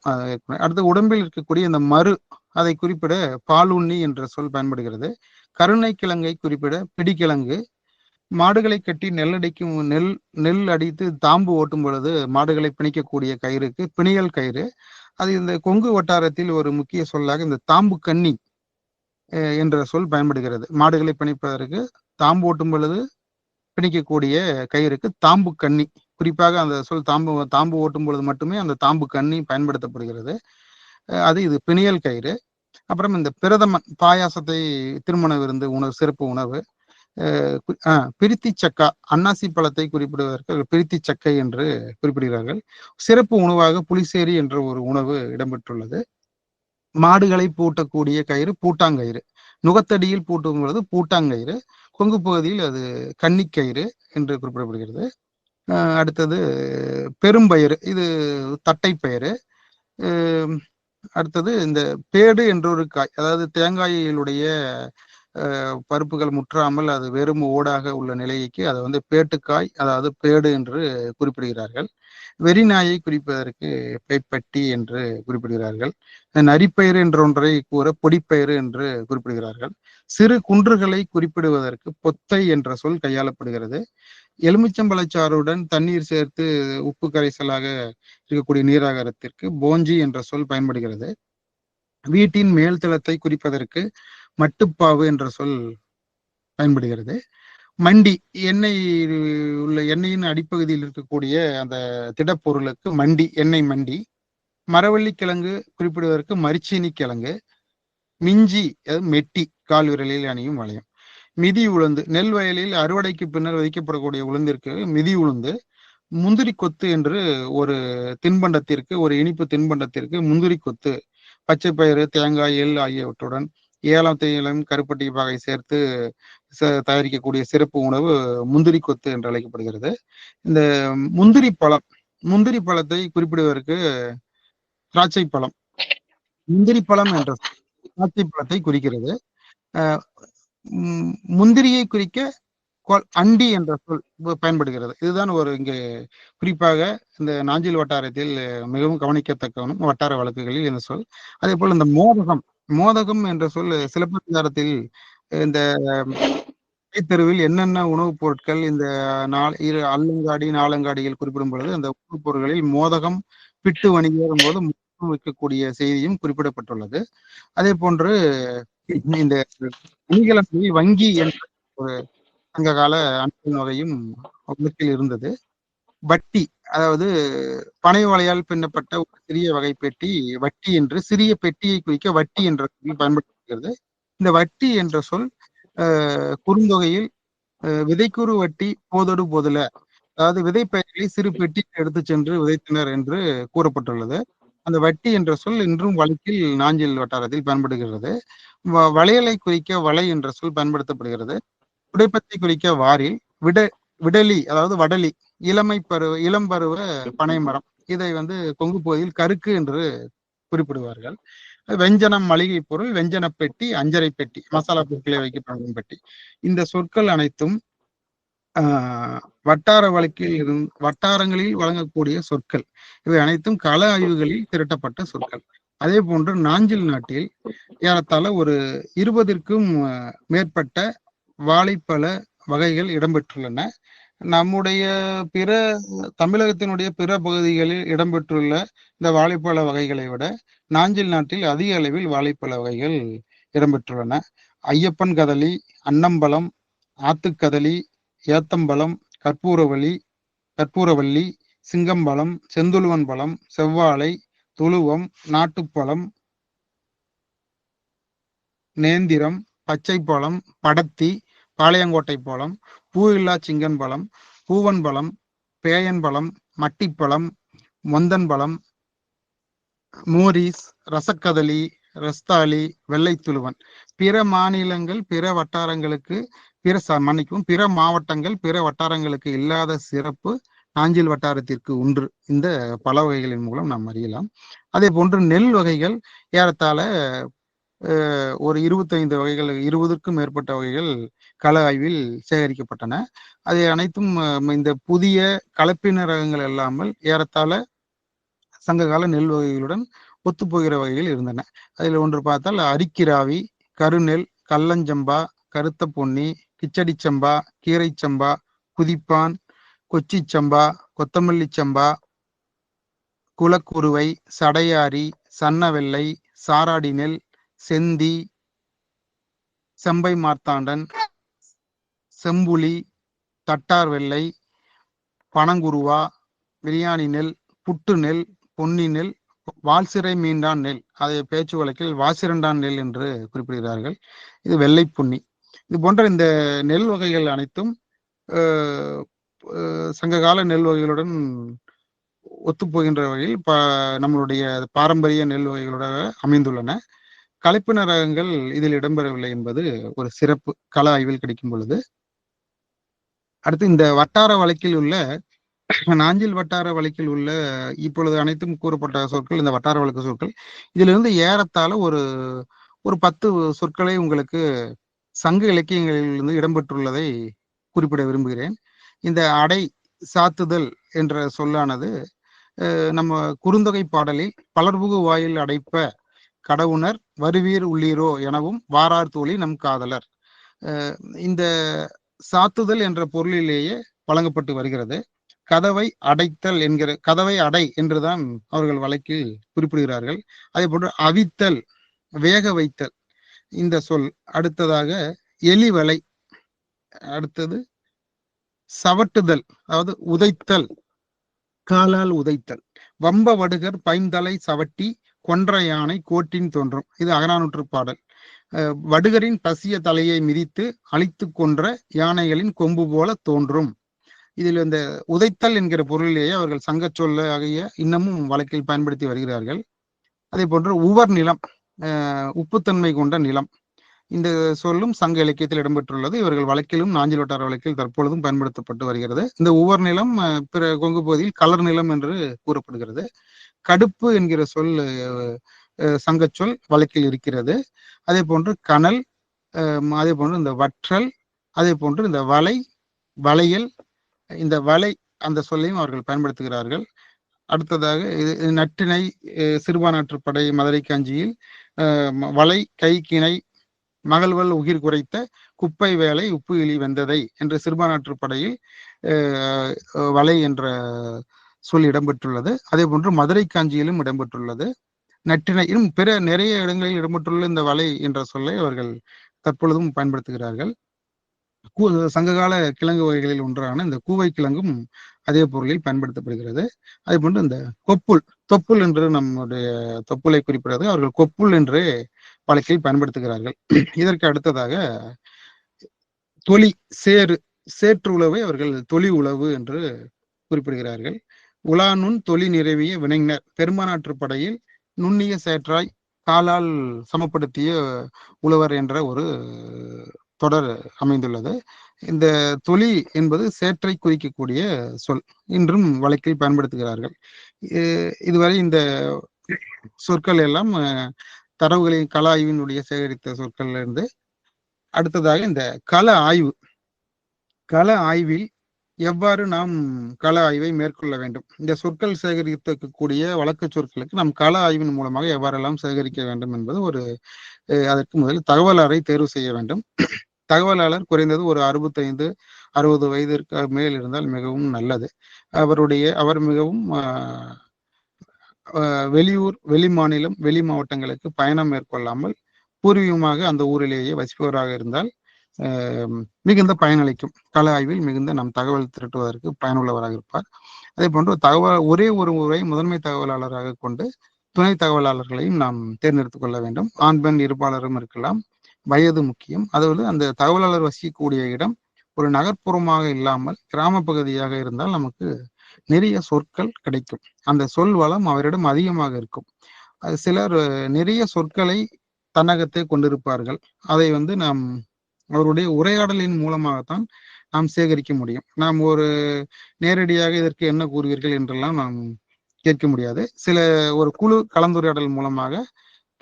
அடுத்து உடம்பில் இருக்கக்கூடிய இந்த மறு, அதை குறிப்பிட பாலுண்ணி என்ற சொல் பயன்படுகிறது. கருணை கிழங்கை குறிப்பிட பிடிக்கிழங்கு. மாடுகளை கட்டி நெல் அடித்து தாம்பு ஓட்டும் பொழுது மாடுகளை பிணிக்கக்கூடிய கயிறுக்கு பிணியல் கயிறு. அது இந்த கொங்கு வட்டாரத்தில் ஒரு முக்கிய சொல்லாக இந்த தாம்பு கன்னி என்ற சொல் பயன்படுகிறது. மாடுகளை பிணிப்பதற்கு தாம்பு ஓட்டும் பொழுது பிணிக்கக்கூடிய கயிறுக்கு தாம்பு கன்னி. குறிப்பாக அந்த சொல் தாம்பு ஓட்டும் பொழுது மட்டுமே அந்த தாம்பு கன்னி பயன்படுத்தப்படுகிறது. இது பிணியல் கயிறு. அப்புறம் இந்த பிரதமன், பாயாசத்தை திருமண விருந்து உணவு, சிறப்பு உணவு. பிரித்தி சக்கா, அன்னாசி பழத்தை குறிப்பிடுவதற்கு பிரித்தி சக்கை என்று குறிப்பிடுகிறார்கள். சிறப்பு உணவாக புளிசேரி என்ற ஒரு உணவு இடம்பெற்றுள்ளது. மாடுகளை பூட்டக்கூடிய கயிறு பூட்டாங்கயிறு. நுகத்தடியில் பூட்டும் பொழுது பூட்டாங்கயிறு. கொங்கு பகுதியில் அது கன்னிக்கயிறு என்று குறிப்பிடப்படுகிறது. அடுத்தது பெரும்பயிறு, இது தட்டைப்பயிறு. அடுத்தது இந்த பேடு என்ற ஒரு காய், அதாவது தேங்காயிலுடைய பருப்புகள் முற்றாமல் அது வெறும் ஓடாக உள்ள நிலைக்கு அதை பேட்டுக்காய், அதாவது பேடு என்று குறிப்பிடுகிறார்கள். வெறிநாயை குறிப்பதற்கு பேப்பட்டி என்று குறிப்பிடுகிறார்கள். நரிப்பயிறு என்ற ஒன்றை கூற பொடிப்பயிறு என்று குறிப்பிடுகிறார்கள். சிறு குன்றுகளை குறிப்பிடுவதற்கு பொத்தை என்ற சொல் கையாளப்படுகிறது. எலுமிச்சம்பழச்சாறுடன் தண்ணீர் சேர்த்து உப்பு கரைசலாக இருக்கக்கூடிய நீராகாரத்திற்கு போஞ்சி என்ற சொல் பயன்படுகிறது. வீட்டின் மேல்தளத்தை குறிப்பதற்கு மட்டுப்பாவு என்ற சொல் பயன்படுகிறது. மண்டி, எண்ணெயின் அடிப்பகுதியில் இருக்கக்கூடிய அந்த திடப்பொருளுக்கு மண்டி, எண்ணெய் மண்டி. மரவள்ளி கிழங்கு குறிப்பிடுவதற்கு மரிச்சீனி கிழங்கு. மிஞ்சி, மெட்டி, கால் விரலில் அணியும் வளையம். மிதி உளுந்து, நெல் வயலில் அறுவடைக்கு பின்னர் விதைக்கப்படக்கூடிய உளுந்திற்கு மிதி உளுந்து. முந்திரி கொத்து என்று ஒரு தின்பண்டத்திற்கு, ஒரு இனிப்பு தின்பண்டத்திற்கு முந்திரி கொத்து, பச்சை பயிறு, தேங்காய், எள் ஆகியவற்றுடன் ஏலம், தேயிலம், கருப்பட்டி வகை சேர்த்து தயாரிக்கக்கூடிய சிறப்பு உணவு முந்திரி கொத்து என்று அழைக்கப்படுகிறது. இந்த முந்திரி பழம், முந்திரி பழத்தை குறிப்பிடுவதற்கு திராட்சை பழம், முந்திரி பழம் என்ற திராட்சை பழத்தை குறிக்கிறது. முந்திரியை குறிக்க அண்டி என்ற சொல் பயன்படுகிறது. இதுதான் ஒரு இங்கு குறிப்பாக இந்த நாஞ்சில் வட்டாரத்தில் மிகவும் கவனிக்கத்தக்கவனும் வட்டார வழக்குகளில் இந்த சொல். அதே போல் இந்த மோதகம், மோதகம் என்ற சொல் சிலப்பதிகாரத்தில் இந்த தெருவில் என்னென்ன உணவுப் பொருட்கள் இந்த அல்லங்காடி, நாளங்காடிகள் குறிப்பிடும் பொழுது அந்த உணவுப் பொருட்களில் மோதகம் பிட்டு வணிகம் போது வைக்கக்கூடிய செய்தியும் குறிப்பிடப்பட்டுள்ளது. அதே போன்று இந்த அணிகலன்களில் வங்கி என்ற ஒரு சங்க கால அணிகளின் வகையும் வழக்கில் இருந்தது. வட்டி, அதாவது பனை ஓலையால் பின்னப்பட்ட ஒரு சிறிய வகை பெட்டி வட்டி என்று, சிறிய பெட்டியை குறிக்க வட்டி என்ற சொல் பயன்படுத்தப்படுகிறது. இந்த வட்டி என்ற சொல் குறுந்தொகையில் விதைக்குறு வட்டி போதொடு போதல, அதாவது விதை பயிர்களை சிறு பெட்டி எடுத்து சென்று விதைத்தனர் என்று கூறப்பட்டுள்ளது. அந்த வட்டி என்ற சொல் இன்றும் வழக்கில் நாஞ்சில் வட்டாரத்தில் பயன்படுகிறது. வளையலை குறிக்க வளை என்ற சொல் பயன்படுத்தப்படுகிறது. புடைப்பத்தை குறிக்க வாரில், விடலி அதாவது வடலி, இளம் பருவ பனை மரம், இதை கொங்கு பகுதியில் கருக்கு என்று குறிப்பிடுவார்கள். வெஞ்சனம் மளிகை பொருள், வெஞ்சன பெட்டி, அஞ்சரை பெட்டி, மசாலா பொருட்களை வைக்கப்படும் பெட்டி. இந்த சொற்கள் அனைத்தும் வட்டார வழக்கில் வட்டாரங்களில் வழங்கக்கூடிய சொற்கள். இவை அனைத்தும் கள ஆய்வுகளில் திரட்டப்பட்ட சொற்கள். அதே போன்று நாஞ்சில் நாட்டில் ஏறத்தாழ ஒரு 20ற்கும் மேற்பட்ட வாழைப்பழ வகைகள் இடம்பெற்றுள்ளன. நம்முடைய பிற தமிழகத்தினுடைய பிற பகுதிகளில் இடம்பெற்றுள்ள இந்த வாழைப்பழ வகைகளை விட நாஞ்சில் நாட்டில் அதிக அளவில் வாழைப்பழ வகைகள் இடம்பெற்றுள்ளன. ஐயப்பன் கதலி, அன்னம்பழம், ஆத்துக்கதலி, ஏத்தம்பழம், கற்பூரவல்லி, சிங்கம்பழம், செந்துழுவன் பழம், செவ்வாழை, துளுவம், நாட்டுப்பழம், நேந்திரம், பச்சைப்பழம், படத்தி, பாளையங்கோட்டை பழம், பூவில்லா சிங்கன் பழம், பூவன் பழம், பேயன் பழம், மட்டிப்பழம், மொந்தன் பழம், மோரிஸ், ரசக்கதலி, ரஸ்தாலி, வெள்ளை துளுவன். பிற மாநிலங்கள், பிற வட்டாரங்களுக்கு, பிற மாவட்டங்கள், பிற வட்டாரங்களுக்கு இல்லாத சிறப்பு நாஞ்சில் வட்டாரத்திற்கு உண்டு. இந்த பல வகைகளின் மூலம் நாம் அறியலாம். அதே போன்று நெல் வகைகள் ஏறத்தாழ ஒரு 25 வகைகள், 20ற்கும் மேற்பட்ட வகைகள் கள ஆய்வில் சேகரிக்கப்பட்டன. அது அனைத்தும் இந்த புதிய கலப்பின ரகங்கள் இல்லாமல் ஏறத்தாழ சங்ககால நெல் வகைகளுடன் ஒத்துப்போகிற வகைகள் இருந்தன. அதில் ஒன்று பார்த்தால் அரிக்கிராவி, கருநெல், கல்லஞ்சம்பா, கருத்த பொன்னி, கிச்சடி சம்பா, கீரை சம்பா, குதிப்பான், கொச்சி சம்பா, கொத்தமல்லி சம்பா, குலக்குருவை, சடையாரி, சன்னவெள்ளை, சாராடி நெல், செந்தி, செம்பை மார்த்தாண்டன், செம்புலி, தட்டார் வெள்ளை, பனங்குருவா, பிரியாணி நெல், புட்டு நெல், பொன்னி நெல், வால்சிறை மீண்டான் நெல், அதை பேச்சு வழக்கில் வாசிரண்டான் நெல் என்று குறிப்பிடுகிறார்கள். இது வெள்ளை பொன்னி. இது போன்ற இந்த நெல் வகைகள் அனைத்தும் சங்ககால நெல் வகைகளுடன் ஒத்துப்போகின்ற வகையில் நம்மளுடைய பாரம்பரிய நெல் வகைகளோட அமைந்துள்ளன. கலப்பின ரகங்கள் இதில் இடம்பெறவில்லை என்பது ஒரு சிறப்பு கள ஆய்வில் கிடைக்கும் பொழுது. அடுத்து இந்த வட்டார வழக்கில் உள்ள நாஞ்சில் வட்டார வழக்கில் உள்ள இப்பொழுது அனைத்தும் கூறப்பட்ட சொற்கள் இந்த வட்டார வழக்கு சொற்கள். இதிலிருந்து ஏறத்தாழ ஒரு 10 சொற்களை உங்களுக்கு சங்க இலக்கியங்களிலிருந்து இடம்பெற்றுள்ளதை குறிப்பிட விரும்புகிறேன். இந்த அடை, சாத்துதல் என்ற சொல்லானது நம்ம குறுந்தொகை பாடலில் பலர்புகு வாயில் அடைப்ப கடவுணர் வருவீர் உள்ளீரோ எனவும் வாரார் தோழி நம் காதலர், இந்த சாத்துதல் என்ற பொருளிலேயே வழங்கப்பட்டு வருகிறது. கதவை அடைத்தல் என்கிற, கதவை அடை என்றுதான் அவர்கள் வழக்கில் குறிப்பிடுகிறார்கள். அதே போன்று அவித்தல், வேக வைத்தல் இந்த சொல். அடுத்ததாக எலிவலை, அடுத்தது சவட்டுதல், அதாவது உதைத்தல், காலால் உதைத்தல். வம்ப வடுகர் பைந்தலை சவட்டி கொன்ற யானை கோட்டின் தோன்றும், இது அகநானூற்று பாடல். வடுகரின் பசிய தலையை மிதித்து அழித்து கொன்ற யானைகளின் கொம்பு போல தோன்றும். இதில் இந்த உதைத்தல் என்கிற பொருளிலேயே அவர்கள் சங்க சொல்ல ஆகிய இன்னமும் வழக்கில் பயன்படுத்தி வருகிறார்கள். அதே போன்று உவர் நிலம், உப்புத்தன்மை கொண்ட நிலம், இந்த சொல்லும் சங்க இலக்கியத்தில் இடம்பெற்றுள்ளது. இவர்கள் வழக்கிலும் நாஞ்சில் வட்டார வழக்கில் தற்பொழுதும் பயன்படுத்தப்பட்டு வருகிறது. இந்த உவர் நிலம் பிற கொங்கு பகுதியில் கலர் நிலம் என்று கூறப்படுகிறது. கடுப்பு என்கிற சொல் சங்கச்சொல் வழக்கில் இருக்கிறது. அதே போன்று கனல், அதே போன்று இந்த வற்றல், அதே போன்று இந்த வலை, வளையல், இந்த வலை அந்த சொல்லையும் அவர்கள் பயன்படுத்துகிறார்கள். அடுத்ததாக நற்றிணை, சிறுபானாற்றுப்படை, மதுரை காஞ்சியில் வலை, கை, கிணை, மகள்வல் உயிர் குறைத்த குப்பை வேலை உப்பு இழி வெந்ததை என்று சிறுபானாற்றுப்படையில் வலை என்ற சொல் இடம்பெற்றுள்ளது. அதே போன்று மதுரை காஞ்சியிலும் இடம்பெற்றுள்ளது. நற்றிணையிலும் பிற நிறைய இடங்களில் இடம்பெற்றுள்ள இந்த வலை என்ற சொல்லை அவர்கள் தற்பொழுதும் பயன்படுத்துகிறார்கள். சங்ககால கிழங்கு வகைகளில் ஒன்றான இந்த கூவை கிழங்கும் அதே பொருளில் பயன்படுத்தப்படுகிறது. அதே போன்று இந்த கொப்புள், தொப்புள் என்று நம்முடைய தொப்புளை குறிப்பிடுறது அவர்கள் கொப்புள் என்று வழக்கில் பயன்படுத்துகிறார்கள். இதற்கு அடுத்ததாக தொலி, சேற்று உழவை அவர்கள் தொலி உழவு என்று குறிப்பிடுகிறார்கள். உலானுன் தொலி நிறைவிய வினைஞர், பெருமானாற்றுப்படையில் நுண்ணிய சேற்றாய் காலால் சமப்படுத்திய உழவர் என்ற ஒரு தொடர் அமைந்துள்ளது. இந்த தொலி என்பது சேற்றை குறிக்கக்கூடிய சொல், இன்றும் வழக்கில் பயன்படுத்துகிறார்கள். இதுவரை இந்த சொற்கள் எல்லாம் தரவுகளின் கள ஆய்வினுடைய சேகரித்த சொற்கள் இருந்து. அடுத்ததாக இந்த கள ஆய்வு, கள ஆய்வில் எவ்வாறு நாம் கள ஆய்வை மேற்கொள்ள வேண்டும், இந்த சொற்கள் சேகரிக்கக்கூடிய வழக்கு சொற்களுக்கு நாம் கள ஆய்வின் மூலமாக எவ்வாறெல்லாம் சேகரிக்க வேண்டும் என்பது அதற்கு முதலில் தகவலாளரை தேர்வு செய்ய வேண்டும். தகவலாளர் குறைந்தது ஒரு 65-60 வயதிற்கு மேல் இருந்தால் மிகவும் நல்லது. அவர் மிகவும் வெளியூர், வெளி மாநிலம், வெளி மாவட்டங்களுக்கு பயணம் மேற்கொள்ளாமல் பூர்வீகமாக அந்த ஊரிலேயே வசிப்பவராக இருந்தால் மிகுந்த பயனளிக்கும். கள ஆய்வில் மிகுந்த நம் தகவல் திரட்டுவதற்கு பயனுள்ளவராக இருப்பார். அதே போன்று ஒரே ஒரு முறை முதன்மை தகவலாளராக கொண்டு துணை தகவலாளர்களையும் நாம் தேர்ந்தெடுத்துக் கொள்ள வேண்டும். ஆண் பெண் இருப்பாளரும் இருக்கலாம். வயது முக்கியம். அதாவது அந்த தகவலாளர் வசிக்கக்கூடிய இடம் ஒரு நகர்ப்புறமாக இல்லாமல் கிராம பகுதியாக இருந்தால் நமக்கு நிறைய சொற்கள் கிடைக்கும். அந்த சொல் வளம் அவரிடம் அதிகமாக இருக்கும். சிலர் நிறைய சொற்களை தன்னகத்தை கொண்டிருப்பார்கள். அதை நாம் அவருடைய உரையாடலின் மூலமாகத்தான் நாம் சேகரிக்க முடியும். நாம் நேரடியாக இதற்கு என்ன கூறுவீர்கள் என்றெல்லாம் நாம் கேட்க முடியாது. ஒரு குழு கலந்துரையாடல் மூலமாக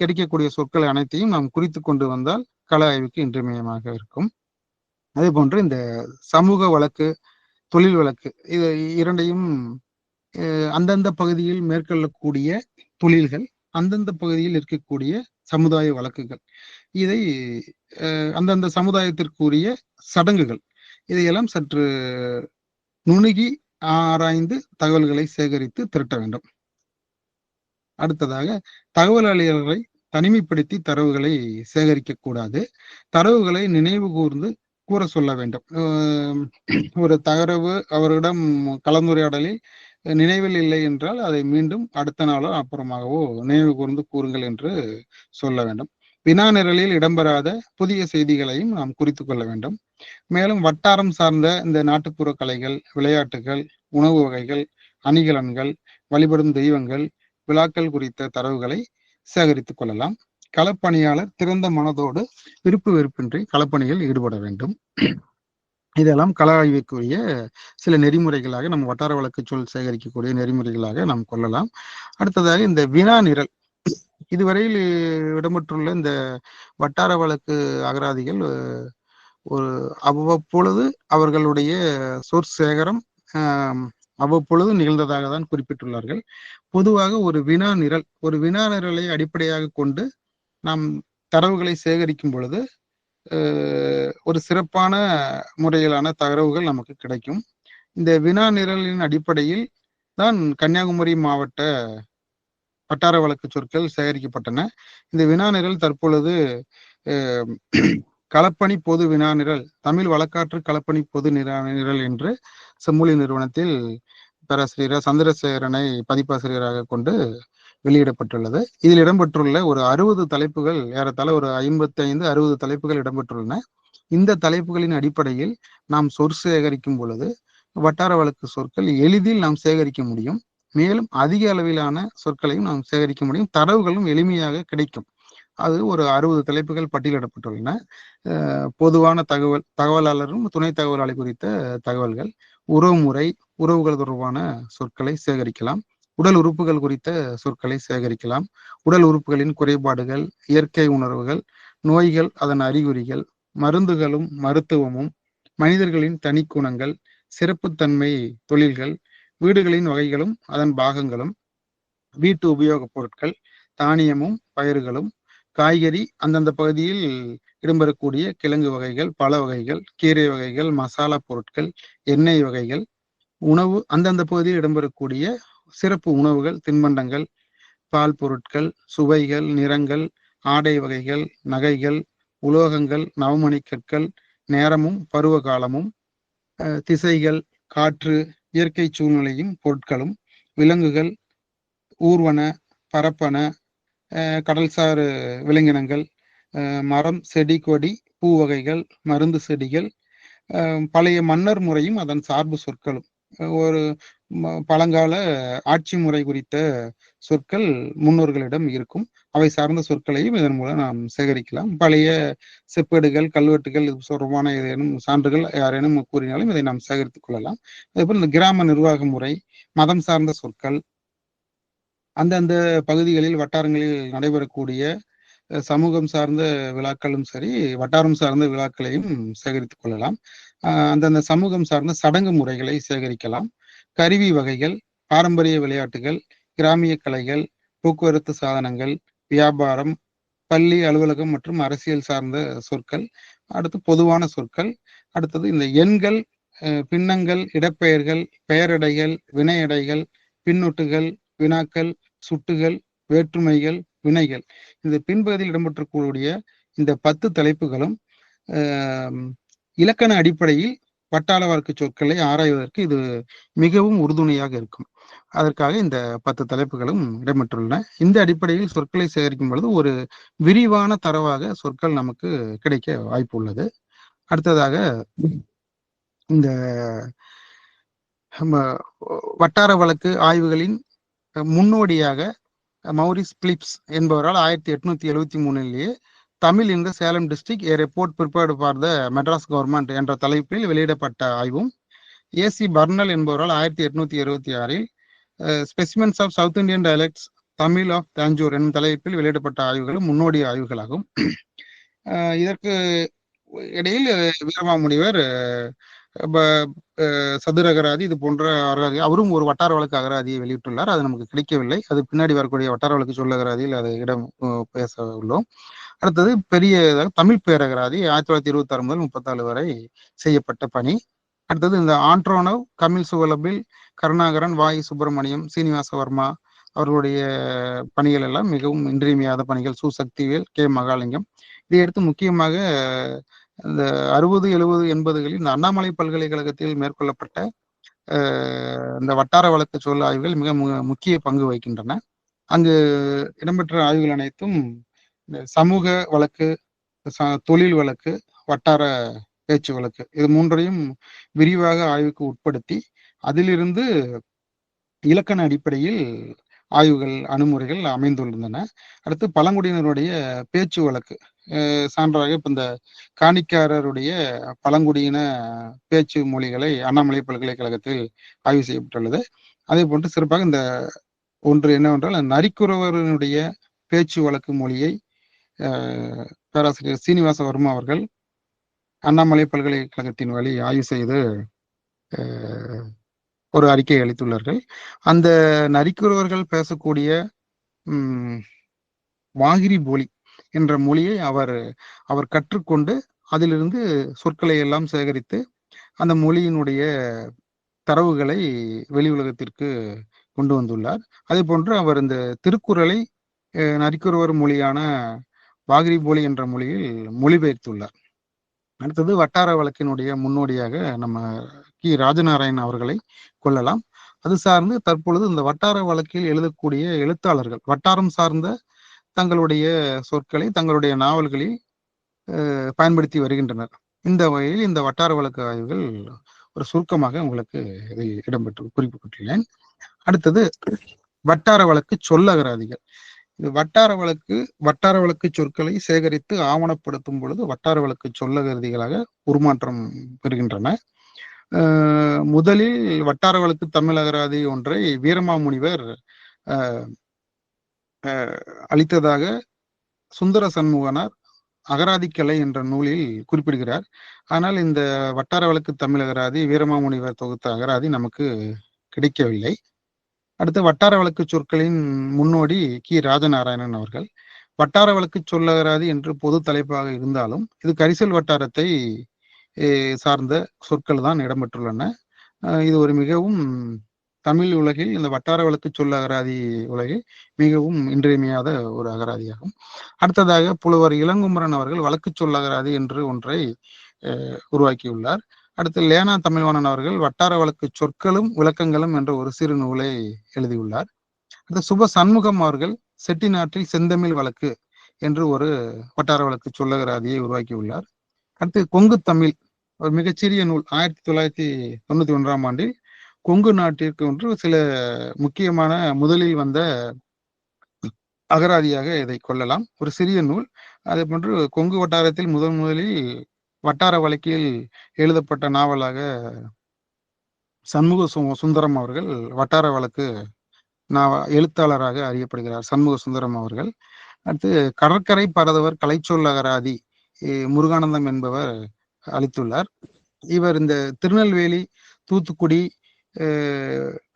கிடைக்கக்கூடிய சொற்கள் அனைத்தையும் நாம் குறித்து கொண்டு வந்தால் கள ஆய்வுக்கு இன்றியமையமாக இருக்கும். அதே போன்று இந்த சமூக வழக்கு, தொழில் வழக்கு, இது இரண்டையும் அந்தந்த பகுதியில் மேற்கொள்ளக்கூடிய தொழில்கள், அந்தந்த பகுதியில் இருக்கக்கூடிய சமுதாய வழக்குகள், இதை அந்தந்த சமுதாயத்திற்குரிய சடங்குகள், இதையெல்லாம் சற்று நுணுகி ஆராய்ந்து தகவல்களை சேகரித்து திரட்ட வேண்டும். அடுத்ததாக தகவலாளர்களை தனிமைப்படுத்தி தரவுகளை சேகரிக்க கூடாது. தரவுகளை நினைவு கூர்ந்து கூற சொல்ல வேண்டும். ஒரு தகவல் அவரிடம் கலந்துரையாடலில் நினைவில் இல்லை என்றால் அதை மீண்டும் அடுத்த நாளோ அப்புறமாகவோ நினைவு கூர்ந்து கூறுங்கள் என்று சொல்ல வேண்டும். வினா நிரலில் இடம்பெறாத புதிய செய்திகளையும் நாம் குறித்து கொள்ள வேண்டும். மேலும் வட்டாரம் சார்ந்த இந்த நாட்டுப்புற கலைகள், விளையாட்டுகள், உணவு வகைகள், அணிகலன்கள், வழிபடும் தெய்வங்கள், விழாக்கள் குறித்த தரவுகளை சேகரித்துக் கொள்ளலாம். களப்பணியாளர் திறந்த மனதோடு விருப்பு வெறுப்பின்றி களப்பணியில் ஈடுபட வேண்டும். இதெல்லாம் கள ஆய்வுக்குரிய சில நெறிமுறைகளாக நம்ம வட்டார வழக்கு சொல் சேகரிக்கக்கூடிய நெறிமுறைகளாக நாம் கொள்ளலாம். அடுத்ததாக இந்த வினா நிரல், இதுவரையில் இடம்பெற்றுள்ள இந்த வட்டார வழக்கு அகராதிகள் அவ்வப்பொழுது அவர்களுடைய சொற்சேகரம் அவ்வப்பொழுது நிகழ்ந்ததாக தான் குறிப்பிட்டுள்ளார்கள். பொதுவாக ஒரு வினா நிரலை அடிப்படையாக கொண்டு நாம் தரவுகளை சேகரிக்கும் பொழுது ஒரு சிறப்பான முறையிலான தரவுகள் நமக்கு கிடைக்கும். இந்த வினா நிரலின் அடிப்படையில் தான் கன்னியாகுமரி மாவட்ட வட்டார வழக்கு சொற்கள் சேகரிக்கப்பட்டன. இந்த வினா நிரல் தற்பொழுது களப்பணி பொது வினா நிரல், தமிழ் வழக்காற்று களப்பணி பொது நிரல் என்று செம்மொழி நிறுவனத்தில் பேராசிரியர் சந்திரசேகரனை பதிப்பாசிரியராக கொண்டு வெளியிடப்பட்டுள்ளது. இதில் இடம்பெற்றுள்ள ஒரு 60 தலைப்புகள், ஏறத்தாழ ஒரு 55-60 தலைப்புகள் இடம்பெற்றுள்ளன. இந்த தலைப்புகளின் அடிப்படையில் நாம் சொற் சேகரிக்கும் பொழுது வட்டார வழக்கு சொற்கள் எளிதில் நாம் சேகரிக்க முடியும். மேலும் அதிக அளவிலான சொற்களையும் நாம் சேகரிக்க முடியும். தரவுகளும் எளிமையாக கிடைக்கும். அது ஒரு 60 தலைப்புகள் பட்டியலிடப்பட்டுள்ளன. பொதுவான தகவலாளரும் துணை தகவலாளி குறித்த தகவல்கள், உறவுமுறை, உறவுகள் தொடர்பான சொற்களை சேகரிக்கலாம். உடல் உறுப்புகள் குறித்த சொற்களை சேகரிக்கலாம். உடல் உறுப்புகளின் குறைபாடுகள், இயற்கை உணர்வுகள், நோய்கள், அதன் அறிகுறிகள், மருந்துகளும் மருத்துவமும், மனிதர்களின் தனிக்குணங்கள், சிறப்புத்தன்மை தொழில்கள், வீடுகளின் வகைகளும் அதன் பாகங்களும், வீட்டு உபயோகப் பொருட்கள், தானியமும் பயிர்களும், காய்கறி, அந்தந்த பகுதியில் இடம்பெறக்கூடிய கிழங்கு வகைகள், பழ வகைகள், கீரை வகைகள், மசாலா பொருட்கள், எண்ணெய் வகைகள், உணவு, அந்தந்த பகுதியில் இடம்பெறக்கூடிய சிறப்பு உணவுகள், தின்பண்டங்கள், பால் பொருட்கள், சுவைகள், நிறங்கள், ஆடை வகைகள், நகைகள், உலோகங்கள், நவமணிக்கற்கள், நேரமும் பருவ காலமும், திசைகள், காற்று, இயற்கை சூழ்நிலையும் பொருட்களும், விலங்குகள், ஊர்வன, பரப்பன, கடல்சார் விலங்கினங்கள், மரம், செடி, கொடி, பூ வகைகள், மருந்து செடிகள், பழைய மன்னர் முறையும் அதன் சார்பு சொற்களும், ஒரு பழங்கால ஆட்சி முறை குறித்த சொற்கள் முன்னோர்களிடம் இருக்கும். அவை சார்ந்த சொற்களையும் இதன் மூலம் நாம் சேகரிக்கலாம். பழைய செப்பேடுகள், கல்வெட்டுகள் தொடர்பான ஏதேனும் சான்றுகள் யாரேனும் கூறினாலும் இதை நாம் சேகரித்துக் கொள்ளலாம். அதேபோல் இந்த கிராம நிர்வாக முறை, மதம் சார்ந்த சொற்கள், அந்தந்த பகுதிகளில் வட்டாரங்களில் நடைபெறக்கூடிய சமூகம் சார்ந்த விழாக்களும் சரி, வட்டாரம் சார்ந்த விழாக்களையும் சேகரித்துக் கொள்ளலாம். அந்தந்த சமூகம் சார்ந்த சடங்கு முறைகளை சேகரிக்கலாம். கருவி வகைகள், பாரம்பரிய விளையாட்டுகள், கிராமிய கலைகள், போக்குவரத்து சாதனங்கள், வியாபாரம், பள்ளி, அலுவலகம் மற்றும் அரசியல் சார்ந்த சொற்கள், அடுத்து பொதுவான சொற்கள், அடுத்தது இந்த எண்கள், பின்னங்கள், இடப்பெயர்கள், பெயரடைகள், வினையடைகள், பின்னொட்டுகள், வினாக்கள், சுட்டுகள், வேற்றுமைகள், வினைகள். இந்த பின்பகுதியில் இடம்பெற்றக்கூடிய இந்த 10 தலைப்புகளும் இலக்கண அடிப்படையில் வட்டார வழக்கு சொற்களை ஆராய்வதற்கு இது மிகவும் உறுதுணையாக இருக்கும். அதற்காக இந்த 10 தலைப்புகளும் இடம்பெற்றுள்ளன. இந்த அடிப்படையில் சொற்களை சேகரிக்கும் பொழுது ஒரு விரிவான தரவாக சொற்கள் நமக்கு கிடைக்க வாய்ப்பு உள்ளது. அடுத்ததாக இந்த வட்டார வழக்கு ஆய்வுகளின் முன்னோடியாக மௌரிஸ் பிலிப்ஸ் என்பவரால் 1873 தமிழ் இன் the Salem district a report prepared for the Madras government என்ற தலைப்பில் வெளியிடப்பட்ட ஆய்வும், ஏசி பர்னல் என்பவரால் 1866 specimens of south Indian dialects Tamil of Tanjore என்னும் தலைப்பில் வெளியிடப்பட்ட ஆய்வுகளும் முன்னோடி ஆய்வுகளாகும். இதற்கு இடையில் வீரமாமுனிவர் சதுர அகராதி, இது போன்ற அகராதி, அவரும் ஒரு வட்டார வழக்கு அகராதியை வெளியிட்டுள்ளார். அது நமக்கு கிடைக்கவில்லை. அது பின்னாடி வரக்கூடிய வட்டார வழக்கு சொல்ல அகராதியில் அது இடம் பேச உள்ளோம். அடுத்தது பெரிய தமிழ் பேரகராதி 1926 முதல் 34 வரை செய்யப்பட்ட பணி. அடுத்தது இந்த ஆண்ட்ரோனவ், கமில் சுவலபில், கருணாகரன், வாய் சுப்பிரமணியம், சீனிவாச வர்மா அவர்களுடைய பணிகள் எல்லாம் மிகவும் இன்றியமையாத பணிகள். சுசக்திவேல், கே மகாலிங்கம். இதையடுத்து முக்கியமாக இந்த 60, 70, 80களில் இந்த அண்ணாமலை பல்கலைக்கழகத்தில் மேற்கொள்ளப்பட்ட இந்த வட்டார வழக்கு சொல் ஆய்வுகள் மிக முக்கிய பங்கு வகிக்கின்றன. அங்கு இடம்பெற்ற ஆய்வுகள் அனைத்தும் சமூக வழக்கு, தொழில் வழக்கு, வட்டார பேச்சு வழக்கு, இது மூன்றையும் விரிவாக ஆய்வுக்கு உட்படுத்தி அதிலிருந்து இலக்கண அடிப்படையில் ஆய்வுகள், அணுமுறைகள் அமைந்துள்ளன. அடுத்து பழங்குடியினருடைய பேச்சு வழக்கு சான்றாக இப்ப இந்த காணிக்காரருடைய பழங்குடியின பேச்சு மொழிகளை அண்ணாமலை பல்கலைக்கழகத்தில் ஆய்வு செய்யப்பட்டுள்ளது. அதே போன்று சிறப்பாக இந்த ஒன்று என்னவென்றால் நரிக்குறவருடைய பேச்சு வழக்கு மொழியை பேராசிரியர் சீனிவாச வர்மா அவர்கள் அண்ணாமலை பல்கலைக்கழகத்தின் வழி ஆய்வு செய்து ஒரு அறிக்கை அளித்துள்ளார்கள். அந்த நரிக்குறவர்கள் பேசக்கூடிய வாகிரி போலி என்ற மொழியை அவர் கற்றுக்கொண்டு அதிலிருந்து சொற்களை எல்லாம் சேகரித்து அந்த மொழியினுடைய தரவுகளை வெளி உலகத்திற்கு கொண்டு வந்துள்ளார். அதே போன்று அவர் இந்த திருக்குறளை நரிக்குறவர் மொழியான வாகிரி போலி என்ற மொழியில் மொழிபெயர்த்துள்ளார். அடுத்தது வட்டார வழக்கினுடைய முன்னோடியாக நம்ம கி ராஜநாராயணன் அவர்களை கொள்ளலாம். அது சார்ந்து தற்பொழுது இந்த வட்டார வழக்கில் எழுதக்கூடிய எழுத்தாளர்கள் வட்டாரம் சார்ந்த தங்களுடைய சொற்களை தங்களுடைய நாவல்களில் பயன்படுத்தி வருகின்றனர். இந்த வகையில் இந்த வட்டார வழக்கு ஆய்வுகள் ஒரு சுருக்கமாக உங்களுக்கு இதில் இடம்பெற்று குறிப்பிட்டுள்ளேன். அடுத்தது வட்டார வழக்கு சொல்லகராதிகள். இது வட்டார வழக்கு சொற்களை சேகரித்து ஆவணப்படுத்தும் பொழுது வட்டார வழக்கு சொல்லகருதிகளாக உருமாற்றம் பெறுகின்றன. முதலில் வட்டார வழக்கு தமிழ் அகராதி ஒன்றை வீரமாமுனிவர் அளித்ததாக சுந்தர சண்முகனார் அகராதிக்கலை என்ற நூலில் குறிப்பிடுகிறார். ஆனால் இந்த வட்டார வழக்கு தமிழ் அகராதி வீரமாமுனிவர் தொகுத்த அகராதி நமக்கு கிடைக்கவில்லை. அடுத்து வட்டார வழக்கு சொற்களின் முன்னோடி கி ராஜநாராயணன் அவர்கள். வட்டார வழக்கு சொல்லகராதி என்று பொது தலைப்பாக இருந்தாலும் இது கரிசல் வட்டாரத்தை சார்ந்த சொற்கள் தான் இடம்பெற்றுள்ளன. இது ஒரு மிகவும் தமிழ் உலகில் இந்த வட்டார வழக்கு சொல்ல அகராதி உலகில் மிகவும் இன்றியமையாத ஒரு அகராதியாகும். அடுத்ததாக புலவர் இளங்குமரன் அவர்கள் வழக்கு சொல்ல அகராதி என்று ஒன்றை உருவாக்கியுள்ளார். அடுத்து லேனா தமிழ்வாணன் அவர்கள் வட்டார வழக்கு சொற்களும் விளக்கங்களும் என்ற ஒரு சிறு நூலை எழுதியுள்ளார். அடுத்து சுப சண்முகம் அவர்கள் செட்டிநாட்டில் செந்தமிழ் வழக்கு என்று ஒரு வட்டார வழக்கு சொல்லகராதியை உருவாக்கியுள்ளார். அடுத்து கொங்கு தமிழ் ஒரு மிகச்சிறிய நூல் 1991 ஆண்டில் கொங்கு நாட்டிற்கு ஒன்று சில முக்கியமான முதலில் வந்த அகராதியாக இதை கொள்ளலாம். ஒரு சிறிய நூல். அதே போன்று கொங்கு வட்டாரத்தில் முதலில் வட்டார வழக்கில் எழுதப்பட்ட நாவலாக சண்முக சுந்தரம் அவர்கள் வட்டார வழக்கு எழுத்தாளராக அறியப்படுகிறார். சண்முக சுந்தரம் அவர்கள். அடுத்து கடற்கரை பரதவர் கலைச்சொல் அகராதி முருகானந்தம் என்பவர் அளித்துள்ளார். இவர் இந்த திருநெல்வேலி தூத்துக்குடி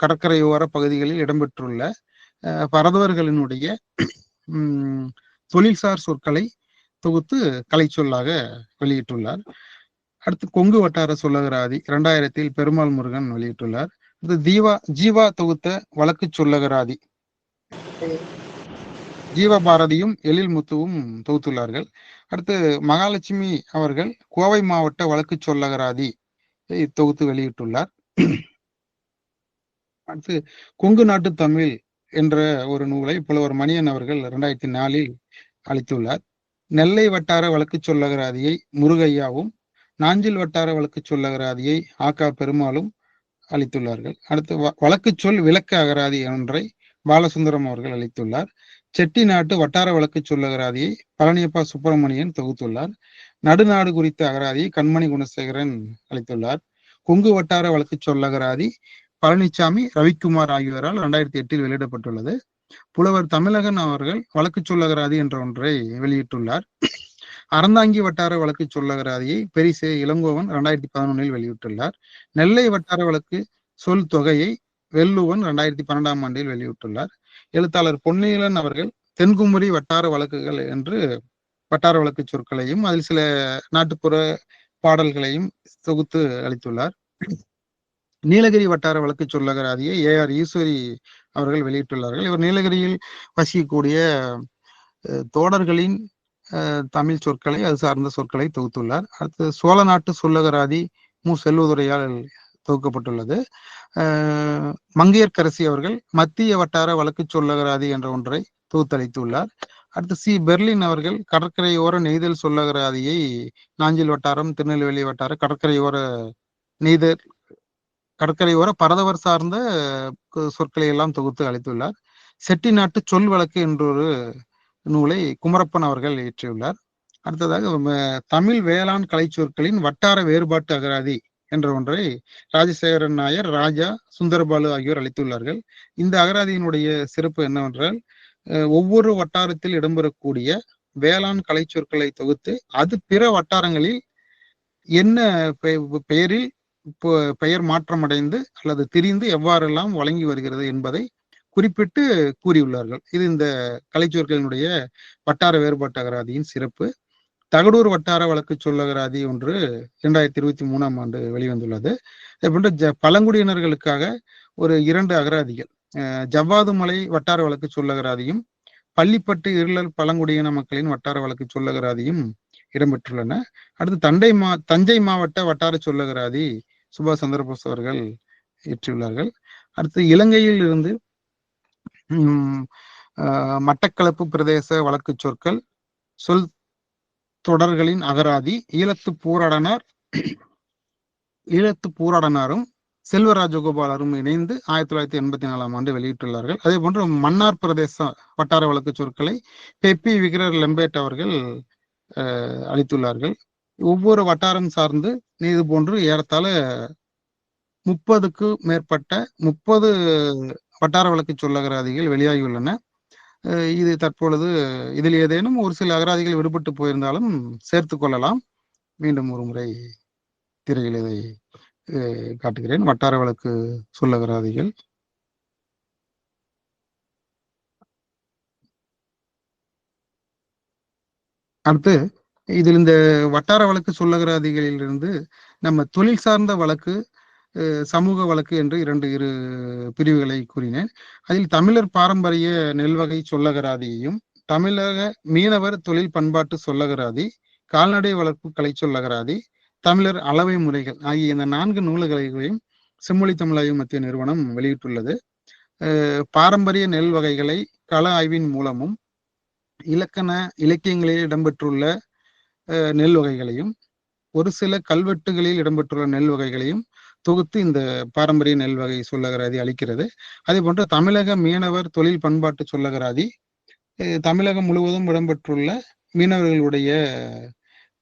கடற்கரையோர பகுதிகளில் இடம்பெற்றுள்ள பரதவர்களினுடைய தொழில்சார் சொற்களை தொகுத்து கலைச்சொல்லாக வெளியிட்டுள்ளார். அடுத்து கொங்கு வட்டார சொல்லகராதி 2000 பெருமாள் முருகன் வெளியிட்டுள்ளார். அடுத்து ஜீவா தொகுத்த வழக்கு சொல்லகராதி ஜீவ பாரதியும் எழில் முத்துவும் தொகுத்துள்ளார்கள். அடுத்து மகாலட்சுமி அவர்கள் கோவை மாவட்ட வழக்கு சொல்லகராதி தொகுத்து வெளியிட்டுள்ளார். அடுத்து கொங்கு நாட்டு தமிழ் என்ற ஒரு நூலை புலவர் மணியன் அவர்கள் 2004 அளித்துள்ளார். நெல்லை வட்டார வழக்கு சொல்லகராதியை முருகையாவும் நாஞ்சில் வட்டார வழக்கு சொல்லகராதியை ஆக்கா பெருமாளும் அளித்துள்ளார்கள். அடுத்து வழக்கு சொல் விளக்க அகராதி ஒன்றை பாலசுந்தரம் அவர்கள் அளித்துள்ளார். செட்டிநாட்டு வட்டார வழக்கு சொல்லகராதியை பழனியப்பா சுப்பிரமணியன் தொகுத்துள்ளார். நடுநாடு குறித்த அகராதியை கண்மணி குணசேகரன் அளித்துள்ளார். கொங்கு வட்டார வழக்கு சொல்லகராதி பழனிசாமி ரவிக்குமார் ஆகியோரால் 2008 வெளியிடப்பட்டுள்ளது. புலவர் தமிழகன் அவர்கள் வழக்கு சொல்லகராதி என்ற ஒன்றை வெளியிட்டுள்ளார். அறந்தாங்கி வட்டார வழக்கு சொல்லகராதியை பெரிசே இளங்கோவன் 2011 வெளியிட்டுள்ளார். நெல்லை வட்டார வழக்கு சொல் தொகையை வெள்ளுவன் 2012 ஆண்டில் வெளியிட்டுள்ளார். எழுத்தாளர் பொன்னியலன் அவர்கள் தென்குமரி வட்டார வழக்குகள் என்று வட்டார வழக்கு சொற்களையும் அதில் சில நாட்டுப்புற பாடல்களையும் தொகுத்து அளித்துள்ளார். நீலகிரி வட்டார வழக்கு சொல்லகராதியை AR ஈஸ்வரி அவர்கள் வெளியிட்டுள்ளார்கள். இவர் நீலகிரியில் வசிக்கக்கூடிய தோடர்களின் தமிழ் சொற்களை அது சார்ந்த சொற்களை தொகுத்துள்ளார். அடுத்து சோழ நாட்டு சொல்லகராதி மு செல்வதுரையால் தொகுக்கப்பட்டுள்ளது. மங்கையர்க்கரசி அவர்கள் மத்திய வட்டார வழக்கு சொல்லகராதி என்ற ஒன்றை தொகுத்தளித்துள்ளார். அடுத்து சி பெர்லின் அவர்கள் கடற்கரையோர நெய்தல் சொல்லகராதியை நாஞ்சில் வட்டாரம் திருநெல்வேலி வட்டார கடற்கரையோர பரதவர் சார்ந்த சொற்களை எல்லாம் தொகுத்து அளித்துள்ளார். செட்டிநாட்டு சொல் வழக்கு என்றொரு நூலை குமரப்பன் அவர்கள் இயற்றியுள்ளார். அடுத்ததாக தமிழ் வேளாண் கலை சொற்களின் வட்டார வேறுபாட்டு அகராதி என்ற ஒன்றை ராஜசேகரன் நாயர், ராஜா, சுந்தரபாலு ஆகியோர் அளித்துள்ளார்கள். இந்த அகராதியினுடைய சிறப்பு என்னவென்றால் ஒவ்வொரு வட்டாரத்தில் இடம்பெறக்கூடிய வேளாண் கலை சொற்களை தொகுத்து அது பிற வட்டாரங்களில் என்ன பெயரில் பெயர் மாற்றமடைந்து அல்லது திரிந்து எவ்வாறெல்லாம் வழங்கி வருகிறது என்பதை குறிப்பிட்டு கூறியுள்ளார்கள். இது இந்த கலைச்சொற்களினுடைய வட்டார வேறுபாட்டு அகராதியின் சிறப்பு. தகடூர் வட்டார வழக்கு சொல்லகராதி ஒன்று 2023 ஆண்டு வெளிவந்துள்ளது. அதேபோன்று பழங்குடியினர்களுக்காக ஒரு 2 அகராதிகள் ஜவ்வாது மலை வட்டார வழக்கு சொல்லகராதியும் பள்ளிப்பட்டு இருளல் பழங்குடியின மக்களின் வட்டார வழக்கு சொல்லகராதியும் இடம்பெற்றுள்ளன. அடுத்து தஞ்சை மாவட்ட வட்டார சொல்லகராதி சுபாஷ் சந்திரபோஸ் அவர்கள் இயற்றியுள்ளார்கள். அடுத்து இலங்கையில் இருந்து மட்டக்களப்பு பிரதேச வழக்கு சொற்கள் சொல் தொடர்களின் அகராதி ஈழத்து பூராடனாரும் செல்வராஜகோபாலரும் இணைந்து 1984 ஆண்டு வெளியிட்டுள்ளார்கள். அதே போன்று மன்னார் பிரதேச வட்டார வழக்கு சொற்களை பெப்பி விக்ரர் லெம்பேட் அவர்கள் அளித்துள்ளார்கள். ஒவ்வொரு வட்டாரம் சார்ந்து இது போன்று ஏறத்தாழ 30க்கு மேற்பட்ட 30 வட்டார வழக்கு சொல்லகராதிகள் வெளியாகியுள்ளன. இது தற்பொழுது இதில் ஏதேனும் ஒரு சில அகராதிகள் விடுபட்டு போயிருந்தாலும் சேர்த்து கொள்ளலாம். மீண்டும் ஒரு முறை திரையில் இதை காட்டுகிறேன். வட்டார வழக்கு சொல்லகராதிகள். அடுத்து இதில் இந்த வட்டார வழக்கு சொல்லகராதிகளிலிருந்து நம்ம தொழில் சார்ந்த வழக்கு, சமூக வழக்கு என்று இரு பிரிவுகளை கூறினேன். அதில் தமிழர் பாரம்பரிய நெல்வகை சொல்லகராதியையும், தமிழக மீனவர் தொழில் பண்பாட்டு சொல்லகராதி, கால்நடை வளர்ப்பு கலை சொல்லகராதி, தமிழர் அளவை முறைகள் ஆகிய இந்த 4 நூல்களையும் செம்மொழி தமிழாய்வு மத்திய நிறுவனம் வெளியிட்டுள்ளது. பாரம்பரிய நெல் வகைகளை கள ஆய்வின் மூலமும் இலக்கியங்களில் இடம்பெற்றுள்ள நெல் வகைகளையும், ஒரு சில கல்வெட்டுகளில் இடம்பெற்றுள்ள நெல் வகைகளையும் தொகுத்து இந்த பாரம்பரிய நெல் வகை சொல்லகராதி அளிக்கிறது. அதே போன்று தமிழக மீனவர் தொழில் பண்பாட்டு சொல்லகராதி தமிழகம் முழுவதும் இடம்பெற்றுள்ள மீனவர்களுடைய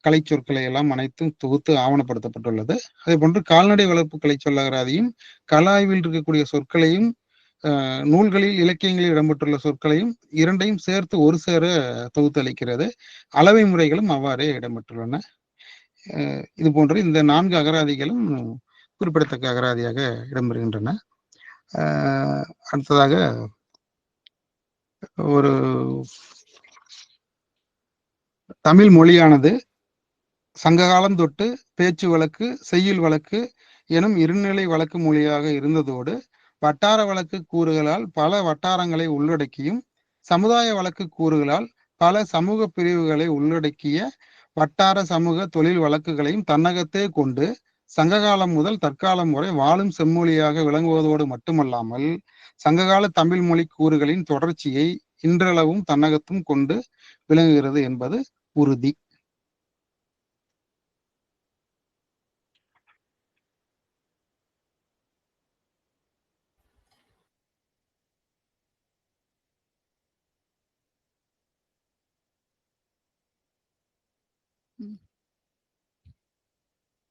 கலை சொற்களை எல்லாம் அனைத்தும் தொகுத்து ஆவணப்படுத்தப்பட்டுள்ளது. அதே போன்று கால்நடை வளர்ப்பு கலை சொல்லகராதியும் கலாய்வில் இருக்கக்கூடிய சொற்களையும் நூல்களில் இலக்கியங்களில் இடம்பெற்றுள்ள சொற்களையும் இரண்டையும் சேர்த்து ஒரு சேர தொகுத்து அளிக்கிறது. அளவை முறைகளும் அவ்வாறே இடம்பெற்றுள்ளன. இது போன்ற இந்த 4 அகராதிகளும் குறிப்பிடத்தக்க அகராதியாக இடம்பெறுகின்றன. அடுத்ததாக ஒரு தமிழ் மொழியானது சங்ககாலம் தொட்டு பேச்சு வழக்கு, செய்யுள் வழக்கு எனும் இருநிலை வழக்கு மொழியாக இருந்ததோடு வட்டார வழக்கு கூறுகளால் பல வட்டாரங்களை உள்ளடக்கியும், சமுதாய வழக்கு கூறுகளால் பல சமூக பிரிவுகளை உள்ளடக்கிய வட்டார சமூக தொழில் வழக்குகளையும் தன்னகத்தே கொண்டு சங்ககாலம் முதல் தற்காலம் வரை வாழும் செம்மொழியாக விளங்குவதோடு மட்டுமல்லாமல் சங்ககால தமிழ் மொழி கூறுகளின் தொடர்ச்சியை இன்றளவும் தன்னகத்தும் கொண்டு விளங்குகிறது என்பது உறுதி.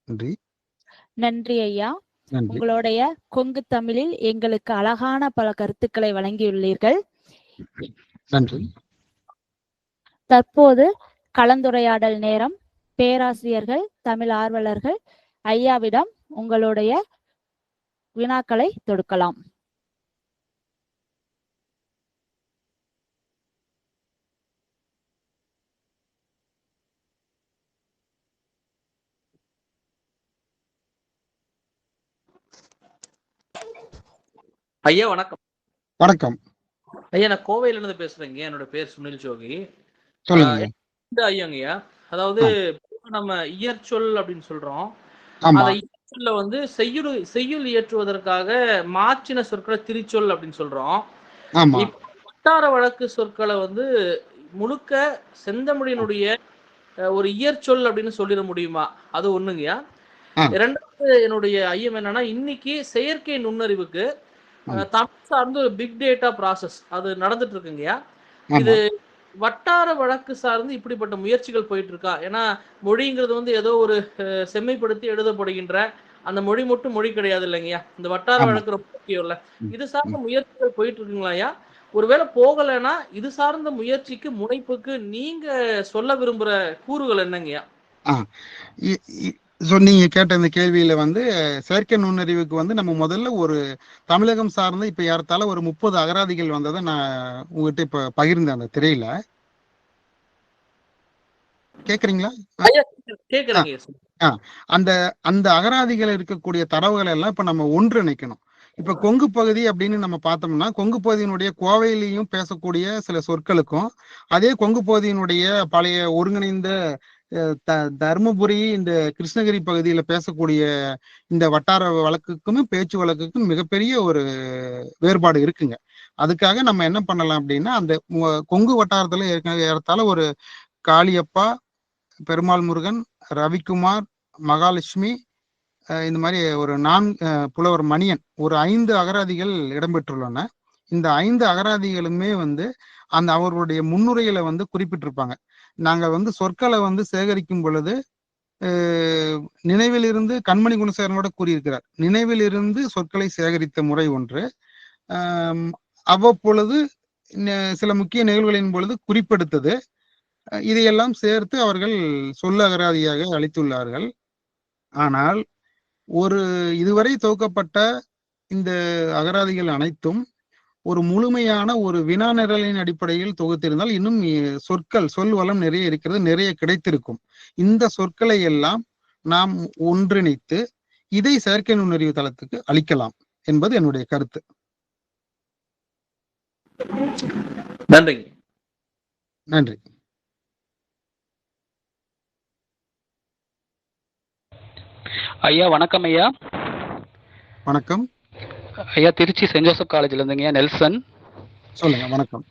நன்றி. நன்றி ஐயா. நன்றி. உங்களுடைய கொங்கு தமிழில் எங்களுக்கு அழகான பல கருத்துக்களை வழங்கியுள்ளீர்கள். நன்றி. தற்போது கலந்துரையாடல் நேரம். பேராசிரியர்கள், தமிழ் ஆர்வலர்கள் ஐயாவிடம் உங்களுடைய வினாக்களை தொடுக்கலாம். ஐயா வணக்கம். வணக்கம் ஐயா, நான் கோவையில இருந்து பேசுறேங்க. என்னோட பேர் சுனில் ஜோகி. சொல்லுங்க ஐயாங்கய்யா, அதாவது நம்ம இயற்சொல் அப்படின்னு சொல்றோம். அந்த இயற்சொல்ல வந்து செய்யுள் இயற்றுவதற்காக மாற்றின சொற்களை திரிச்சொல் அப்படின்னு சொல்றோம். வட்டார வழக்கு சொற்களை வந்து முழுக்க செந்தமிழினுடைய ஒரு இயற்சொல் அப்படின்னு சொல்லிட முடியுமா? அது ஒண்ணுங்கய்யா. இரண்டாவது என்னுடைய ஐயம் என்னன்னா, இன்னைக்கு செயற்கை நுண்ணறிவுக்கு தமிழ் சார்ந்து ஒரு பிக் டேட்டா ப்ராசஸ் அது நடந்துட்டு இருக்குங்கய்யா. இது வட்டார வழக்கு சார்ந்து இப்படிப்பட்ட முயற்சிகள் போயிட்டு இருக்கா? ஏன்னா மொழிங்கிறது வந்து ஏதோ ஒரு செம்மைப்படுத்தி எழுதப்படுகின்ற அந்த மொழி மட்டும் மொழி கிடையாது இல்லைங்கய்யா. இந்த வட்டார வழக்கு ரொம்ப முக்கியம் இல்ல. இது சார்ந்த முயற்சிகள் போயிட்டு இருக்குங்களாயா? ஒருவேளை போகலைன்னா இது சார்ந்த முயற்சிக்கு முனைப்புக்கு நீங்க சொல்ல விரும்புற கூறுகள் என்னங்கய்யா? நீங்க கேட்ட இந்த கேள்வியில வந்து செயற்கை நுண்ணறிவுக்கு வந்து நம்ம முதல்ல ஒரு தமிழகம் சார்ந்து இப்ப ஏறத்தால ஒரு 30 அகராதிகள் வந்ததை நான் உங்ககிட்ட இப்ப பகிர்ந்தேன் அந்த திரையில. கேக்குறீங்களா? அந்த அந்த அகராதிகள் இருக்கக்கூடிய தரவுகள் எல்லாம் இப்ப நம்ம ஒன்றிணைக்கணும். இப்ப கொங்கு பகுதி அப்படின்னு நம்ம பார்த்தோம்னா, கொங்கு பகுதியினுடைய கோவையிலையும் பேசக்கூடிய சில சொற்களுக்கும், அதே கொங்கு பகுதியினுடைய பழைய ஒருங்கிணைந்த தருமபுரி இந்த கிருஷ்ணகிரி பகுதியில பேசக்கூடிய இந்த வட்டார வழக்குக்கும் பேச்சு வழக்குக்கும் மிகப்பெரிய ஒரு வேறுபாடு இருக்குங்க. அதுக்காக நம்ம என்ன பண்ணலாம் அப்படின்னா, அந்த கொங்கு வட்டாரத்துல ஏறத்தாழ ஒரு காளியப்பா, பெருமாள் முருகன், ரவிக்குமார், மகாலட்சுமி, இந்த மாதிரி ஒரு புலவர் மணியன், ஒரு 5 அகராதிகள் இடம்பெற்றுள்ளன. இந்த 5 அகராதிகளுமே அந்த அவர்களுடைய முன்னுரையில குறிப்பிட்டிருப்பாங்க. நாங்க சொற்களை சேகரிக்கும் பொழுது நினைவிலிருந்து கண்மணி குணசேகரனோட கூறியிருக்கிறார். நினைவிலிருந்து சொற்களை சேகரித்த முறை ஒன்று, அவ்வப்பொழுது சில முக்கிய நிகழ்வுகளின் பொழுது குறிப்பெடுத்தது, இதையெல்லாம் சேர்த்து அவர்கள் சொல்ல அகராதியாக அளித்துள்ளார்கள். ஆனால் இதுவரை தொகுக்கப்பட்ட இந்த அகராதிகள் அனைத்தும் ஒரு முழுமையான ஒரு வினா நிரலின் அடிப்படையில் தொகுத்திருந்தால் இன்னும் சொல் வளம் நிறைய இருக்கிறது, நிறைய கிடைத்திருக்கும். இந்த சொற்களை எல்லாம் நாம் ஒன்றிணைத்து இதை செயற்கை நுண்ணறிவு தளத்துக்கு அளிக்கலாம் என்பது என்னுடைய கருத்து. நன்றி. நன்றி. ஐயா வணக்கம். ஐயா வணக்கம். ஐயா திருச்சி சென்ட் ஜோசப் காலேஜ்ல இருந்துங்க நெல்சன். சொல்லுங்க. வணக்கம்.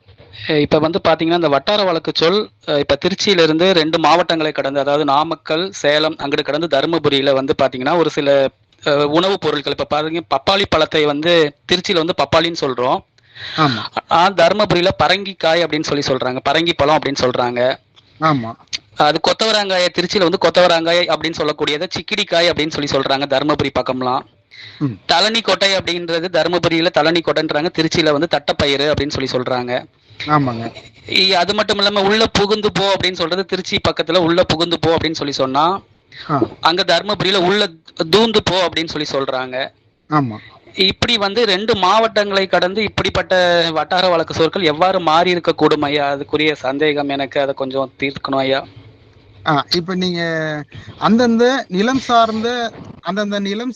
இப்ப பாத்தீங்கன்னா இந்த வட்டார வழக்கு சொல் இப்ப திருச்சியில இருந்து 2 மாவட்டங்களை கடந்து, அதாவது நாமக்கல், சேலம் அங்கிட்டு கடந்து தருமபுரியில பாத்தீங்கன்னா ஒரு சில உணவுப் பொருட்கள், இப்ப பாத்தீங்க பப்பாளி பழத்தை திருச்சியில பப்பாளின்னு சொல்றோம். தருமபுரியில பரங்கிக்காய் அப்படின்னு சொல்றாங்க, பரங்கி பழம் அப்படின்னு சொல்றாங்க. ஆமா. அது கொத்தவரங்காய திருச்சியில கொத்தவரங்காய் அப்படின்னு சொல்லக்கூடியதை சிக்கிடிக்காய் அப்படின்னு சொல்றாங்க தருமபுரி பக்கம்லாம். தலனி கொட்டை அப்படின்றது தருமபுரியில தலனி கொட்டைன்றாங்க, திருச்சியில தட்டப்பயிறு அப்படின்னு சொல்றாங்க. ஆமாங்க. அது மட்டும் இல்லாம உள்ள புகுந்து போ அப்படின்னு சொல்றது திருச்சி பக்கத்துல உள்ள புகுந்து போ அப்படின்னு சொன்னா, அங்க தருமபுரியில உள்ள தூந்து போ அப்படின்னு சொல்றாங்க. ஆமா. இப்படி 2 மாவட்டங்களை கடந்து இப்படிப்பட்ட வட்டார வழக்கு சொற்கள் எவ்வாறு மாறி இருக்க கூடும் ஐயா? அதுக்குரிய சந்தேகம் எனக்கு, அதை கொஞ்சம் தீர்க்கணும் ஐயா. இப்ப நீங்க அந்தந்த நிலம்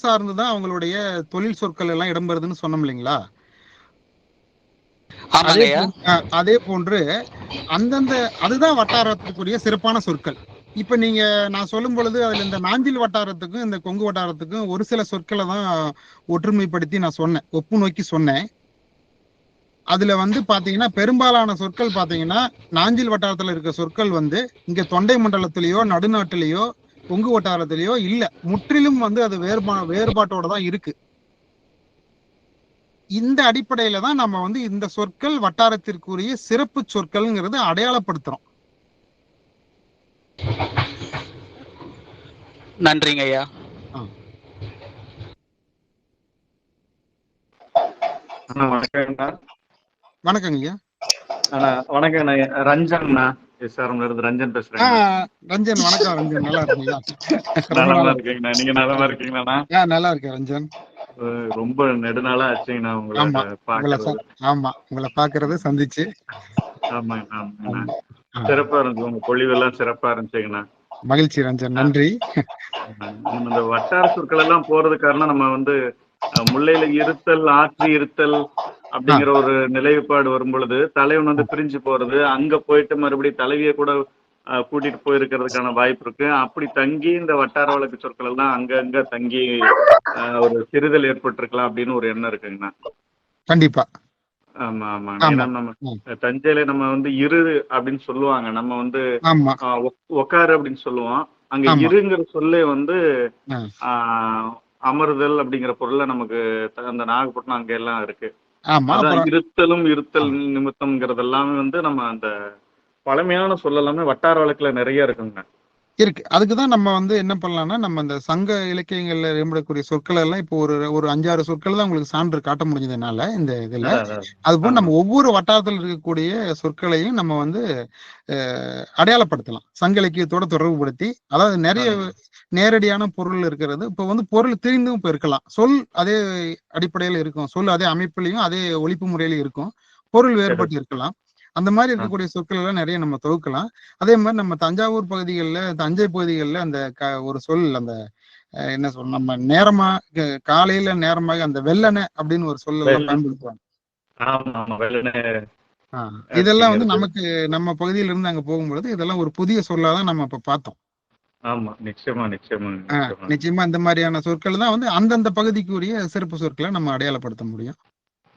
சார்ந்துதான் அவங்களுடைய தொழில் சொற்கள் எல்லாம் இடம்பெறுதுன்னு சொன்னோம் இல்லைங்களா? அதே போன்று அதுதான் வட்டாரத்துக்குரிய சிறப்பான சொற்கள். இப்ப நான் சொல்லும் பொழுது அதுல இந்த நாஞ்சில் வட்டாரத்துக்கும் இந்த கொங்கு வட்டாரத்துக்கும் ஒரு சில சொற்களை தான் ஒற்றுமைப்படுத்தி நான் சொன்னேன், ஒப்பு நோக்கி சொன்னேன். அதுல பாத்தீங்கன்னா பெரும்பாலான சொற்கள் பாத்தீங்கன்னா நாஞ்சில் வட்டாரத்துல இருக்க சொற்கள் இங்க தொண்டை மண்டலத்திலேயோ நடுநாட்டிலேயோ கொங்கு வட்டாரத்திலேயோ இல்ல, முற்றிலும் அது வேறுபாட்டோட தான் இருக்கு. இந்த அடிப்படையில தான் நம்ம இந்த சொற்கள் வட்டாரத்திற்குரிய சிறப்பு சொற்கள்ங்கிறது அடையாளப்படுத்துறோம். நன்றிங்க ஐயா. வணக்கங்க ஐயா. வணக்கம். ரஞ்சன் ரஞ்சன் பேசுறேன். ரஞ்சன் வணக்கம். ரஞ்சன் நல்லா இருக்கீங்களா? நல்லா இருக்கீங்கண்ணா. நீங்க நல்லா இருக்கீங்களாண்ணா? நல்லா இருக்கேன் ரஞ்சன். ரொம்ப நெடுநாளா ஆச்சுங்கண்ணா உங்களை பாக்குறது சந்திச்சு. ஆமாங்கண்ணா. சிறப்பா இருந்துச்சு, உங்க பொழிவெல்லாம் சிறப்பா இருந்துச்சுங்கண்ணா. மகிழ்ச்சி ரஞ்சன், நன்றி. இந்த வட்டார சொற்கள் எல்லாம் போறது காரணம் நம்ம முல்லையில இருத்தல், ஆற்றி இருத்தல் அப்படிங்கிற ஒரு நிலைப்பாடு வரும் பொழுது தலைவன் பிரிஞ்சு போறது, அங்க போயிட்டு மறுபடியும் தலைவியை கூட கூட்டிட்டு போயிருக்கிறதுக்கான வாய்ப்பு இருக்கு. அப்படி தங்கி இந்த வட்டார வழக்கு சொற்கள் எல்லாம் அங்கங்க தங்கி ஒரு சிறுதல் ஏற்பட்டிருக்கலாம் அப்படின்னு ஒரு எண்ணம் இருக்குங்கண்ணா. கண்டிப்பா. ஆமா ஆமா. ஏன்னா நம்ம தஞ்சையில நம்ம இரு அப்படின்னு சொல்லுவாங்க, நம்ம உக்காரு அப்படின்னு சொல்லுவோம். அங்க இருங்கிற சொல்லே அமர்தல் அப்படிங்கிற பொருள்ல நமக்கு அந்த நாகப்பட்டினம் அங்க எல்லாம் இருக்கு. இருத்தலும் இருத்தல் நிமித்தம்ங்கிறது எல்லாமே நம்ம அந்த பழமையான சொல் எல்லாமே வட்டார வழக்குல நிறைய இருக்குங்க. இருக்கு. அதுக்குதான் நம்ம என்ன பண்ணலாம்னா, நம்ம இந்த சங்க இலக்கியங்கள்ல இடம்பெறக்கூடிய சொற்கள் எல்லாம் இப்போ ஒரு 5-6 சொற்கள் தான் உங்களுக்கு சான்று காட்ட முடிஞ்சதுனால இந்த இதுல, அதுபோல் நம்ம ஒவ்வொரு வட்டாரத்தில் இருக்கக்கூடிய சொற்களையும் நம்ம அடையாளப்படுத்தலாம், சங்க இலக்கியத்தோட தொடர்புபடுத்தி. அதாவது நிறைய நேரடியான பொருள் இருக்கிறது, இப்போ பொருள் தெரிந்தும் இப்போ இருக்கலாம், சொல் அதே அடிப்படையில் இருக்கும், சொல் அதே அமைப்பிலையும் அதே ஒலிப்பு முறையிலும் இருக்கும், பொருள் வேறுபட்டு இருக்கலாம். அந்த மாதிரி இருக்கக்கூடிய சொற்கள் எல்லாம் நிறைய நம்ம தொகுக்கலாம். அதே மாதிரி நம்ம தஞ்சாவூர் பகுதிகளில், தஞ்சை பகுதிகளில் அந்த ஒரு சொல், அந்த என்ன சொல், நம்ம நேரமா காலையில நேரமாக அந்த வெள்ளனை அப்படின்னு ஒரு சொல் எல்லாம் பயன்படுத்துவாங்க. இதெல்லாம் நமக்கு நம்ம பகுதியில இருந்து அங்க போகும்பொழுது இதெல்லாம் ஒரு புதிய சொல்லாதான் நம்ம இப்ப பார்த்தோம். ஆமா, நிச்சயமா நிச்சயமா நிச்சயமா. நிச்சயமா இந்த மாதிரியான சொற்கள் தான் வந்து அந்தந்த பகுதிக்குரிய சிறப்பு சொற்களை நம்ம அடையாளப்படுத்த முடியும்.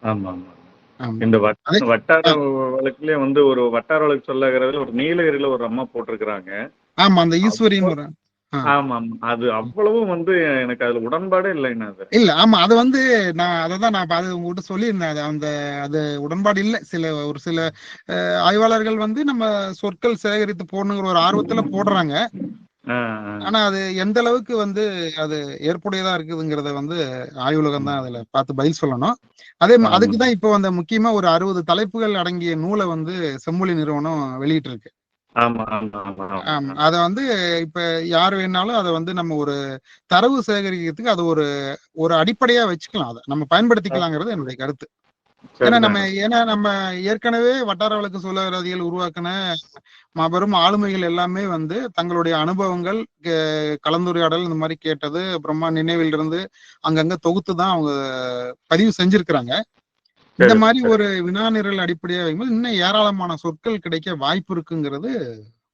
ஆமா ஆமா. ஆமா. இந்த அதே வட்டார வழக்குலயே வந்து ஒரு வட்டார வழக்கு சொல்லகிறதுல ஒரு நீலகிரியில ஒரு அம்மா போட்டிருக்கிறாங்க. ஆமா, அந்த ஈஸ்வரின்னு ஒரு ஆமா ஆமா. அது அவ்வளவும் வந்து எனக்கு அதுல உடன்பாடே இல்லைன்னா அது. இல்ல. ஆமா, அது வந்து நான் அததான் நான் அது உங்ககிட்ட சொல்லியிருந்தேன். அது உடன்பாடு இல்ல. ஒரு சில ஆய்வாளர்கள் வந்து நம்ம சொற்கள் சேகரித்து போடணுங்கிற ஒரு ஆர்வத்துல போடுறாங்க. ஆனா அது எந்த அளவுக்கு வந்து அது ஏற்புடையதா இருக்குதுங்கிறத வந்து ஆய்வுலகம் தான் அதுல பார்த்து பதில் சொல்லணும். அதுக்குதான் இப்போ அந்த முக்கியமா ஒரு 60 தலைப்புகள் அடங்கிய நூலை வந்து செம்மொழி நிறுவனம் வெளியிட்டு இருக்கு. அத வந்து இப்ப யார் வேணாலும் அதை வந்து நம்ம ஒரு தரவு சேகரிக்கிறதுக்கு அது ஒரு அடிப்படையா வச்சுக்கலாம். அதை நம்ம பயன்படுத்திக்கலாங்கிறது என்னுடைய கருத்து. ஏன்னா நம்ம ஏற்கனவே வட்டார வழக்கு சொல்லகராதிகள் உருவாக்கின மாபெரும் ஆளுமைகள் எல்லாமே வந்து தங்களுடைய அனுபவங்கள், கலந்துரையாடல் இந்த மாதிரி கேட்டது, அப்புறமா நினைவில் இருந்து அங்கங்க தொகுத்து தான் அவங்க பதிவு செஞ்சிருக்கிறாங்க. இந்த மாதிரி ஒரு வினா நிரல் அடிப்படையா வைக்கும்போது இன்னும் ஏராளமான சொற்கள் கிடைக்க வாய்ப்பு இருக்குங்கிறது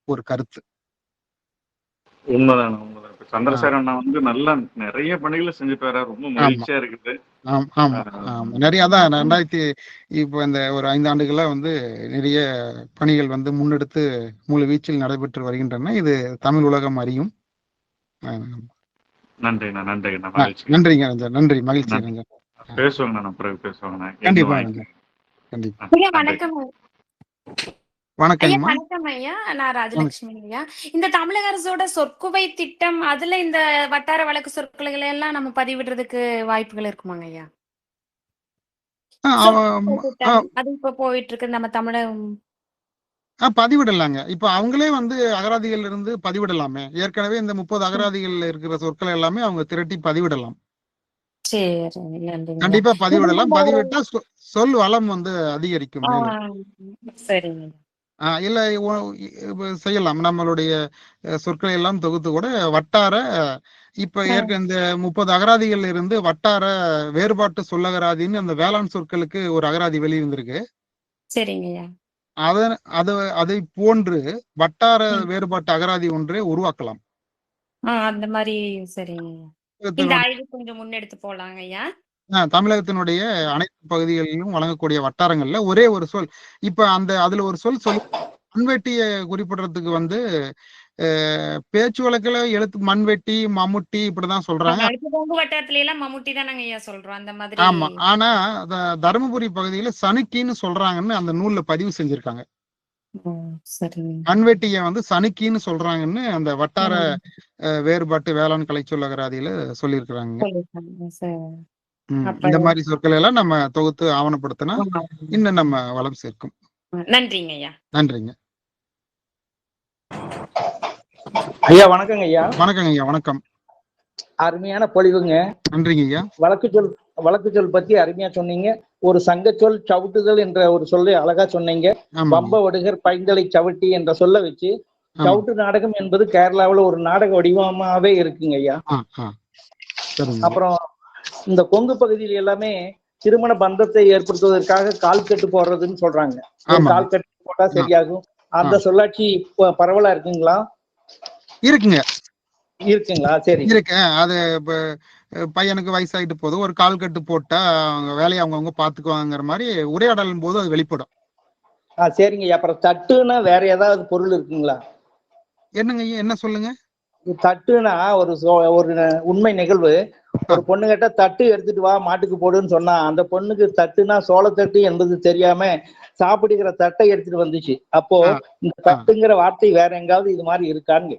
ஒரு கருத்து. உண்மைதான் உண்மைதான். சந்திரசேகரன் அண்ணா வந்து நல்லா நிறைய பணிகளை செஞ்சுட்டு வர ரொம்ப மகிழ்ச்சியா இருக்குது. நிறைய தான் இப்போ இந்த ஒரு 5 ஆண்டுகளா வந்து நிறைய பணிகள் வந்து முன்னெடுத்து முழு வீச்சில் நடைபெற்று வருகின்றன. இது தமிழ் உலகம் அறியும். நன்றிண்ணா நன்றிண்ணா. நன்றிங்க ரஞ்சன். நன்றி, மகிழ்ச்சி ரஞ்சன். பேசுவாங்க பிறகு பேசுவாங்க. கண்டிப்பா கண்டிப்பா. வணக்கம். வணக்கம் ஐயா, நான் ராஜலட்சுமி ஐயா. இந்த தமிழக அரசோட சொற்குவை திட்டம், அதுல இந்த வட்டார வழக்கு சொற்களை எல்லாம் நம்ம பதிவிடுறதுக்கு வாய்ப்புகள் இருக்குமாங்க ஐயா? அது இப்ப போயிட்டு இருக்கு நம்ம தமிழக பதிவிடலாங்க. இப்ப அவங்களே வந்து அகராதிகள் இருந்து பதிவிடலாமே. ஏற்கனவே இந்த 30 அகராதிகள் இருக்கிற சொற்கள் எல்லாமே அவங்க திரட்டி பதிவிடலாம். கண்டிப்பா பதிவிடலாம். பதிவிட்டா சொல் வளம் வந்து அதிகரிக்கும். சரிங்க. இல்ல செய்யலாம். நம்மளுடைய சொற்களை எல்லாம் தொகுத்து கூட வட்டார இப்ப இந்த 30 அகராதிகள் இருந்து வட்டார வேறுபாட்டு சொல்லகராதின்னு அந்த வேளாண் சொற்களுக்கு ஒரு அகராதி வெளியிருந்திருக்கு. சரிங்க. அதை போன்று வட்டார வேறுபாட்டு அகராதி ஒன்றே உருவாக்கலாம். அந்த மாதிரி சரிங்க. இந்த ஆய்வு கொஞ்சம் முன்னெடுத்து போலாங்க ஐயா. தமிழகத்தினுடைய அனைத்து பகுதிகளிலும் வழங்கக்கூடிய வட்டாரங்கள்ல ஒரே ஒரு சொல். இப்ப அதுல ஒரு சொல் மண்வெட்டிய குறிப்பிடுறதுக்கு வந்து பேச்சு வழக்குல எழுத்து மண்வெட்டி, மம்முட்டி இப்படிதான் சொல்றாங்க. வட்டாரத்துல எல்லாம் மம்முட்டி தானங்க ஐயா சொல்றோம். அந்த மாதிரி. ஆமா. ஆனா தருமபுரி பகுதியில சனுக்கின்னு சொல்றாங்கன்னு அந்த நூல்ல பதிவு செஞ்சிருக்காங்க. மண்வெட்டிய வந்து சனுக்கின்னு சொல்றாங்கன்னு அந்த வட்டார வேறுபாட்டு வேளாண் கலை சொல்லகராதியில சொல்லியிருக்கிறாங்க. இந்த மாதிரி சொற்கள் எல்லாம் நம்ம தொகுத்து ஆவணப்படுத்தினா இன்னும் நம்ம வளம் சேர்க்கும். நன்றிங்க ஐயா. நன்றிங்க ஐயா. வணக்கங்க ஐயா. வணக்கங்க ஐயா. வணக்கம். அருமையான பொழிவுங்க. நன்றிங்க ஐயா. வழக்கு சொல் பத்தி அருமையா சொன்னீங்க. ஒரு சங்க சொல் சவுட்டுதல் என்ற ஒரு சொல்லை அழகா சொன்னீங்க. பம்ப வடுகர் பைந்தலை சவுட்டி என்ற சொல்ல வச்சு சவுட்டு நாடகம் என்பது கேரளாவில் ஒரு நாடக வடிவமாவே இருக்குங்க ஐயா. அப்புறம் இந்த கொங்கு பகுதியில் எல்லாமே திருமண பந்தத்தை ஏற்படுத்துவதற்காக கால் கட்டு போடுறதுன்னு சொல்றாங்க. கால் கட்டு போட்டா சரியாகும். அந்த சொல்லாட்சி பரவலா இருக்குங்களா? இருக்குங்களா? சரி இருக்கு. அது பையனுக்கு வயசாயிட்டு போது ஒரு கால் கட்டு போட்டா அவங்க வேலையை அவங்கவுங்க பாத்துக்குவாங்கிற மாதிரி உரையாடலும் போது அது வெளிப்படும். சரிங்க. அப்புறம் தட்டுன்னா வேற ஏதாவது பொருள் இருக்குங்களா? என்னங்க ஐயா, என்ன சொல்லுங்க? தட்டுனா ஒரு உண்மை நிகழ்வு. ஒரு பொண்ணு கிட்ட தட்டு எடுத்துட்டு வா மாட்டுக்கு போடுன்னு சொன்னா அந்த பொண்ணுக்கு தட்டுனா சோளத்தட்டு என்பது தெரியாம சாப்பிடுகிற தட்டை எடுத்துட்டு வந்துச்சு. அப்போ இந்த தட்டுங்கிற வார்த்தை வேற எங்காவது இது மாதிரி இருக்கான்னு?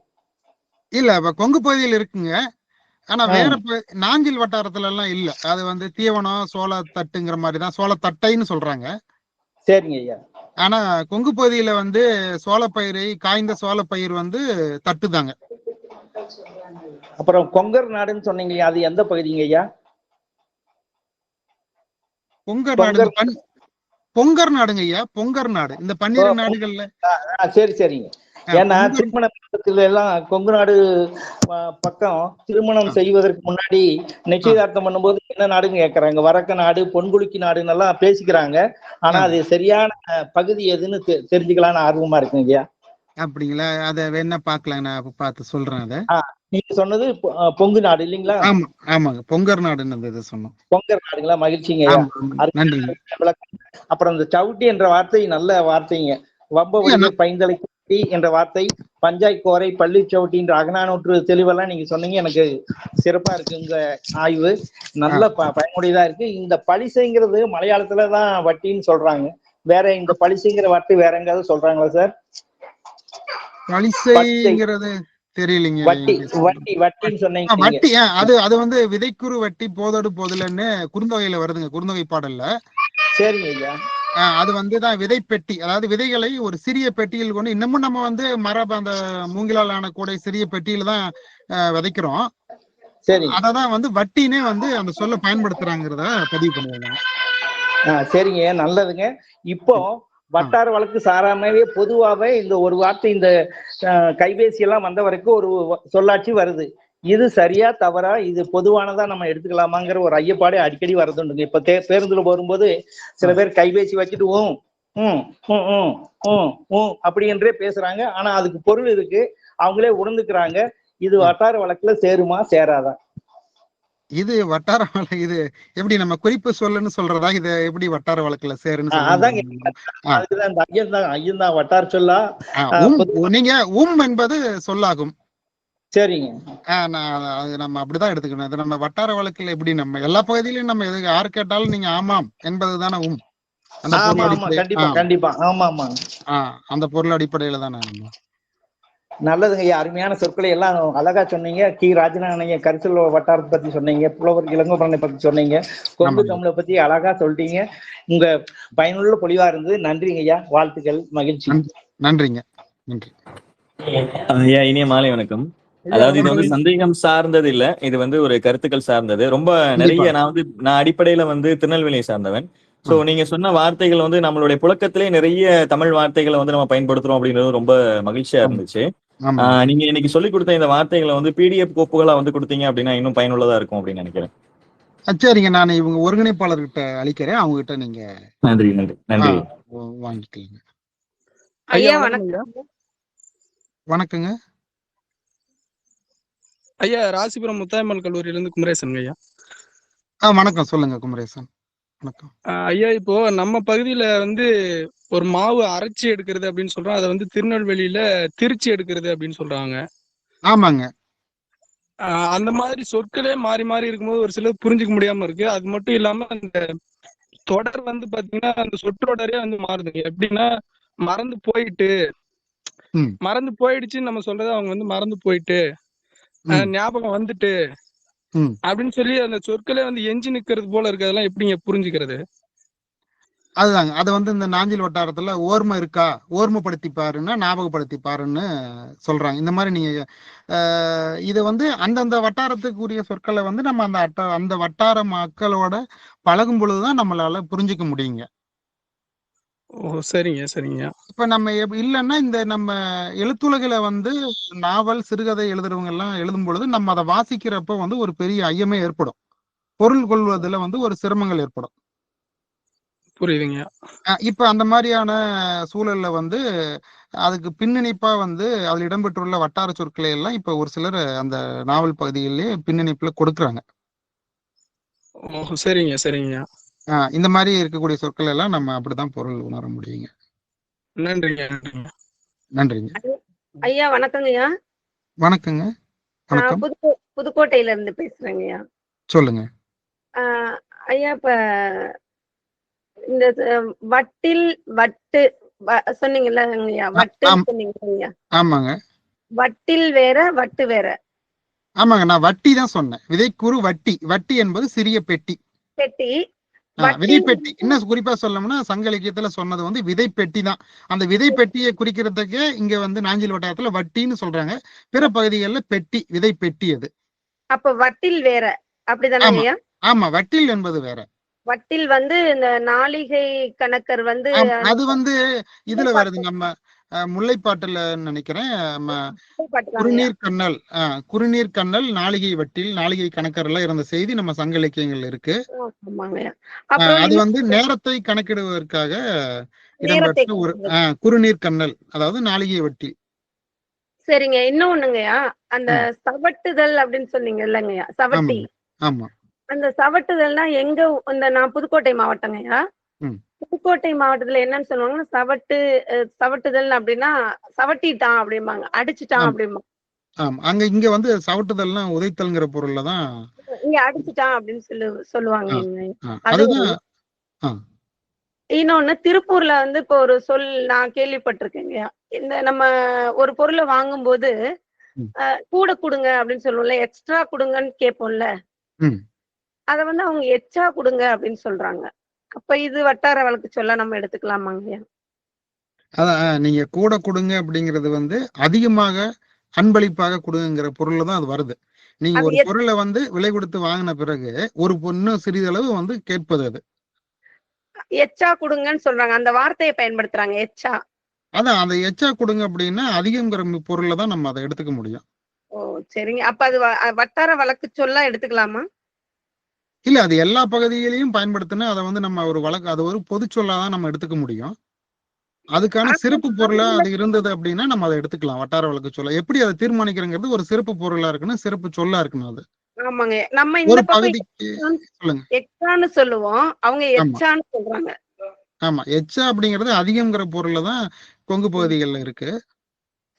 இல்ல, கொங்கு பகுதியில் இருக்குங்க. ஆனா வேற நாஞ்சில் வட்டாரத்துல எல்லாம் இல்ல. அது வந்து தீவனம் சோள தட்டுங்கிற மாதிரிதான் சோளத்தட்டைன்னு சொல்றாங்க. சரிங்க ஐயா. ஆனா கொங்கு பகுதியில வந்து சோளப்பயிரை காய்ந்த சோளப்பயிர் வந்து தட்டுதாங்க. அப்புறம் கொங்கர் நாடுன்னு சொன்னீங்க, அது எந்த பகுதிங்க ஐயா? பொங்கர் நாடு பொங்கர் நாடுங்க ஐயா. பொங்கர் நாடு இந்த 12 நாடுகள்ல. சரி சரிங்க. ஏன்னா திருமண பந்தத்துல எல்லாம் கொங்கு நாடு பக்கம் திருமணம் செய்வதற்கு முன்னாடி நிச்சயதார்த்தம் பண்ணும்போது என்ன நாடுன்னு கேக்குறாங்க. வரக்க நாடு, பொன்குளிக்கு நாடுன்னு எல்லாம் பேசிக்கிறாங்க. ஆனா அது சரியான பகுதி எதுன்னு தெரிஞ்சுக்கலான்னு ஆர்வமா இருக்குங்க ஐயா. அப்படிங்களா? அத வேணா பாக்கலாம், நான் பார்த்து சொல்றேன் அத. நீங்க சொன்னது பொங்கு நாடு இல்லைங்களா? ஆமா ஆமாங்க, பொங்கர் நாடுன்னு அந்த இதை சொன்னோம். பொங்கர் நாடுங்களா? மகிழ்ச்சிங்க. நன்றிங்க. அப்புறம் இந்த சவுட்டி என்ற வார்த்தை நல்ல வார்த்தைங்க. வம்ப வடிகர் பைந்தலை என்ற வார்த்தை, பஞ்சாய் கோரை பள்ளி சவுட்டின்ற அகநானூற்று தெளிவெல்லாம் நீங்க சொன்னீங்க. எனக்கு சிறப்பா இருக்கு உங்க ஆய்வு, நல்ல பயனுடையதா இருக்கு. இந்த பலிசைங்கிறது மலையாளத்துலதான் வட்டின்னு சொல்றாங்க. வேற இந்த பலிசைங்கிற வார்த்தை வேற எங்காவது சொல்றாங்களா சார்? பலிசைங்கிறது தெரியலீங்க. வட்டி வட்டி வட்டின்னு சொன்னீங்க. வட்டி அது வந்து விதைக்குறு வட்டி போதோடு போதலன்னு குறுந்தொகையில வருதுங்க, குறுந்தொகை பாடல்ல. சரிங்க ஐயா. அது வந்துதான் விதை பெட்டி, அதாவது விதைகளை ஒரு சிறிய பெட்டியில் கொண்டு, இன்னமும் நம்ம வந்து அந்த மூங்கிலால் ஆன கூடை சிறிய பெட்டியில தான் விதைக்கிறோம். சரி, அததான் வந்து வட்டினே வந்து அந்த சொல்ல பயன்படுத்துறாங்கிறத பதிவு பண்ணுவாங்க. சரிங்க, நல்லதுங்க. இப்போ வட்டார வழக்கு சாராமவே பொதுவாகவே இந்த ஒரு வார்த்தை, இந்த கைபேசி எல்லாம் வந்த வரைக்கும் ஒரு சொல்லாட்சி வருது. இது சரியா தவறா, இது பொதுவானதா நம்ம எடுத்துக்கலாமாங்கிற ஒரு ஐயப்பாடு அடிக்கடி வரதுண்டுங்க. இப்ப பேருந்துல வரும்போது சில பேர் கைபேசி வச்சுட்டு அப்படி என்றே பேசுறாங்க. ஆனா அதுக்கு பொருள் இருக்கு, அவங்களே உணர்ந்துக்கிறாங்க. இது வட்டார வழக்குல சேருமா சேராதா? இது வட்டார வழக்கு, இது எப்படி நம்ம குறிப்பு சொல்லுன்னு சொல்றதா, இது எப்படி வட்டார வழக்குல சேருன்னு? அதாங்க, அதுதான் ஐயன் தான் வட்டார சொல்லா. நீங்க என்பது சொல்லாகும். சரிங்க, நம்ம அப்படிதான் எடுத்துக்கணும். இது நம்ம வட்டார வழக்குல எப்படி நம்ம எல்லா பகுதியிலும் நம்ம எது யாரு கேட்டாலும் நீங்க ஆமாம் என்பதுதானே அந்த பொருள் கண்டிப்பா கண்டிப்பா, ஆமா ஆமா, அந்த பொருள் அடிப்படையில தானே நம்ம. நல்லதுங்க ஐயா, அருமையான சொற்களை எல்லாம் அழகா சொன்னீங்க. கி ராஜநாதன் கரிசல் வட்டாரத்தை பத்தி சொன்னீங்க, புலவர் இளங்கோவனை பத்தி சொன்னீங்க, கொங்கு தமிழை பத்தி அழகா சொல்லிட்டீங்க. உங்க பயனுள்ள பொழிவா இருந்தது. நன்றிங்க ஐயா, வாழ்த்துக்கள், மகிழ்ச்சி. நன்றிங்க. நன்றி ஐயா. இனிய மாலை வணக்கம். அதாவது இது வந்து சந்தேகம் சார்ந்தது இல்ல, இது வந்து ஒரு கருத்துக்கள் சார்ந்தது. ரொம்ப நிறைய நான் அடிப்படையில வந்து திருநெல்வேலியை சார்ந்தவன். சோ நீங்க சொன்ன வார்த்தைகள் வந்து நம்மளுடைய புழக்கத்திலே நிறைய தமிழ் வார்த்தைகளை வந்து நம்ம பயன்படுத்துறோம் அப்படின்றது ரொம்ப மகிழ்ச்சியா இருந்துச்சு. நீங்க இன்னைக்கு சொல்லிக் கொடுத்த இந்த வார்த்தைகளை வந்து பிடிஎஃப் கோப்புகளா வந்து கொடுத்தீங்க அப்படின்னா இன்னும் பயனுள்ளதா இருக்கும் அப்படின்னு நினைக்கிறேன். சரிங்க, நான் இவங்க ஒருங்கிணைப்பாளர்கிட்ட அளிக்கிறேன், அவங்க கிட்ட நீங்க நன்றி நன்றி நன்றி வாங்கிக்கலீங்க. ஐயா வணக்கம். வணக்கங்க ஐயா, ராசிபுரம் முத்தாயம்மாள் கல்லூரியிலிருந்து குமரேசன் ஐயா. வணக்கம், சொல்லுங்க குமரேசன். வணக்கம் ஐயா. இப்போ நம்ம பகுதியில வந்து ஒரு மாவு அரைச்சி எடுக்கிறது அப்படின்னு சொல்றோம், அதை வந்து திருநெல்வேலியில திருச்சி எடுக்கிறது அப்படின்னு சொல்றாங்க. ஆமாங்க. அந்த மாதிரி சொற்களே மாறி மாறி இருக்கும்போது ஒரு சிலர் புரிஞ்சுக்க முடியாம இருக்கு. அது மட்டும் இல்லாம அந்த தொடர் வந்து பாத்தீங்கன்னா அந்த சொற்றொடரே வந்து மாறுதுங்க. எப்படின்னா மறந்து போயிடுச்சுன்னு நம்ம சொல்றது, அவங்க வந்து மறந்து போயிட்டு ஞாபகம் வந்துட்டு அப்படின்னு சொல்லி அந்த சொற்களே வந்து எஞ்சி நிக்கிறது போல இருக்கு. அதெல்லாம் எப்படிங்க புரிஞ்சுக்கிறது? அதுதாங்க, அது வந்து இந்த நாஞ்சில் வட்டாரத்துல ஓர்மை இருக்கா, ஓர்மைப்படுத்தி பாருன்னா ஞாபகப்படுத்தி பாருன்னு சொல்றாங்க. இந்த மாதிரி நீங்க இது வந்து அந்தந்த வட்டாரத்துக்குரிய சொற்களை வந்து நம்ம அந்த வட்டார மக்களோட பழகும் பொழுதுதான் நம்மளால புரிஞ்சுக்க முடியுங்க. ஓ, சரிங்க சரிங்க. இப்ப நம்ம இல்லைன்னா இந்த நம்ம எழுத்துலகில வந்து நாவல் சிறுகதை எழுதுறவங்க எல்லாம் எழுதும் பொழுது நம்ம அதை வாசிக்கிறப்ப வந்து ஒரு பெரிய ஐயமே ஏற்படும், பொருள் கொள்வதுல வந்து ஒரு சிரமங்கள் ஏற்படும். புரியுதுங்க. இப்ப அந்த மாதிரியான சூழல்ல வந்து அதுக்கு பின்னிணைப்பா வந்து அதுல இடம்பெற்றுள்ள வட்டார சொற்களை எல்லாம் இப்ப ஒரு சிலர் அந்த நாவல் பகுதிகளிலே பின்னிணைப்புல கொடுக்குறாங்க. சரிங்க சரிங்க. இந்த மாதிரி இருக்கக்கூடிய சொற்கள் எல்லாம் நம்ம அப்படிதான் பொருள் உணர முடியுங்க. நன்றிங்க நன்றிங்க. ஐயா வணக்கங்க ஐயா. வணக்கங்க. வணக்கம். புதுக்கோட்டையில இருந்து பேசுறேங்க ஐயா. சொல்லுங்க ஐயா. இப்ப இந்த வட்டில் வட்டு சொன்னீங்கல்ல ஐயா, வட்டு சொன்னீங்க. ஆமாங்க. வட்டில் வேற வட்டு வேற. ஆமாங்க, நான் வட்டி தான் சொன்னேன். விதைக்குறு வட்டி. வட்டி என்பது சிறிய பெட்டி. பெட்டி. விதைப்பெட்டி. இன்னும் குறிப்பா சொல்லணும்னா சங்க இலக்கியத்துல சொன்னது வந்து விதைப்பெட்டி தான். அந்த விதைப்பெட்டியை குறிக்கிறதுக்கு இங்க வந்து நாஞ்சில் வட்டாரத்துல வட்டின்னு சொல்றாங்க, பிற பகுதிகளில் பெட்டி, விதைப்பெட்டி. அது அப்ப வட்டில் வேற அப்படிதானே ஐயா? ஆமா, வட்டில் என்பது வேற. வட்டில் வந்து இந்த நாளிகை கணக்கர் வந்து அது வந்து இதுல வருது, நம்ம முல்லைப்பாட்டுல நினைக்கிறேன். குறுநீர் கண்ணல் நாளிகை வட்டில் நாளிகை கணக்கர் எல்லாம் இருந்த செய்தி நம்ம சங்க இலக்கியங்கள்ல இருக்கு. அது வந்து நேரத்தை கணக்கிடுவதற்காக இடம்பெற்ற ஒரு குறுநீர் கண்ணல், அதாவது நாளிகை வட்டி. சரிங்க. இன்னொன்னுங்கய்யா, அந்த சவட்டுதல் அப்படின்னு சொன்னீங்க இல்லைங்கய்யா, சவட்டி. ஆமா. அந்த சவட்டுதல்னா எங்க நான் புதுக்கோட்டை மாவட்டங்கய்யா. புதுக்கோட்டை மாவட்டத்துல என்னன்னு சொல்லுவாங்கன்னா, சவட்டுதல் அப்படின்னா சவட்டிட்டான் அப்படிம்பாங்க, அடிச்சுட்டான் அப்படிம்பாங்க. ஆமா. இங்க வந்து சவட்டுதல்னா உதைத்தல்ங்கிற பொருள்ல தான். இங்க அடிச்சுட்டான் அப்படின்னு சொல்லுவாங்க. அதுதான். இன்னொன்னு திருப்பூர்ல வந்து இப்போ ஒரு சொல் நான் கேள்விப்பட்டிருக்கேங்க. இந்த நம்ம ஒரு பொருளை வாங்கும்போது கூட கொடுங்க அப்படின்னு சொல்லுவோம்ல, எக்ஸ்ட்ரா கொடுங்கன்னு கேட்போம்ல, அத வந்து அவங்க எச்சா கொடுங்க அப்படின்னு சொல்றாங்க. அப்ப இது வட்டார வழக்கு சொல்ல நம்ம எடுத்துக்கலாமாங்க? அதான் நீங்க கூட கொடுங்க அப்படிங்கிறது வந்து அதிகமாக அன்பளிப்பாக கொடுங்கிற பொருள்ல தான் அது வருது. நீங்க ஒரு பொருளை வந்து விலை கொடுத்து வாங்கின பிறகு ஒரு பொண்ணு சிறிதளவு வந்து கேட்பது அது. எச்சா கொடுங்கன்னு சொல்றாங்க, அந்த வார்த்தையை பயன்படுத்துறாங்க, எச்சா. அதான் அந்த எச்சா கொடுங்க அப்படின்னா அதிகங்கிற பொருள்ல தான் நம்ம அதை எடுத்துக்க முடியும். ஓ சரிங்க. அப்ப அது வட்டார வழக்கு சொல்ல எடுத்துக்கலாமா? இல்ல, அது எல்லா பகுதியிலையும் பயன்படுத்தினா அதை வந்து நம்ம ஒரு வழக்கு, அது ஒரு பொது சொல்லாதான் நம்ம எடுத்துக்க முடியும். அதுக்கான சிறப்பு பொருளா அது இருந்தது அப்படின்னா நம்ம அதை எடுத்துக்கலாம். வட்டார வழக்கு சொல்ல எப்படி அதை தீர்மானிக்கிறங்கிறது ஒரு சிறப்பு பொருளா இருக்கணும், சிறப்பு சொல்லா இருக்கணும். அது ஆமாங்க. நம்ம இந்த பகுதிக்கு சொல்லுங்க. எச்சான்னு சொல்லுவோம், அவங்க எச்சான்னு சொல்றாங்க. ஆமா, எச்சா அப்படிங்கிறது அதிகம்ங்கிற பொருள்ல தான் கொங்கு பகுதிகள்ல இருக்கு.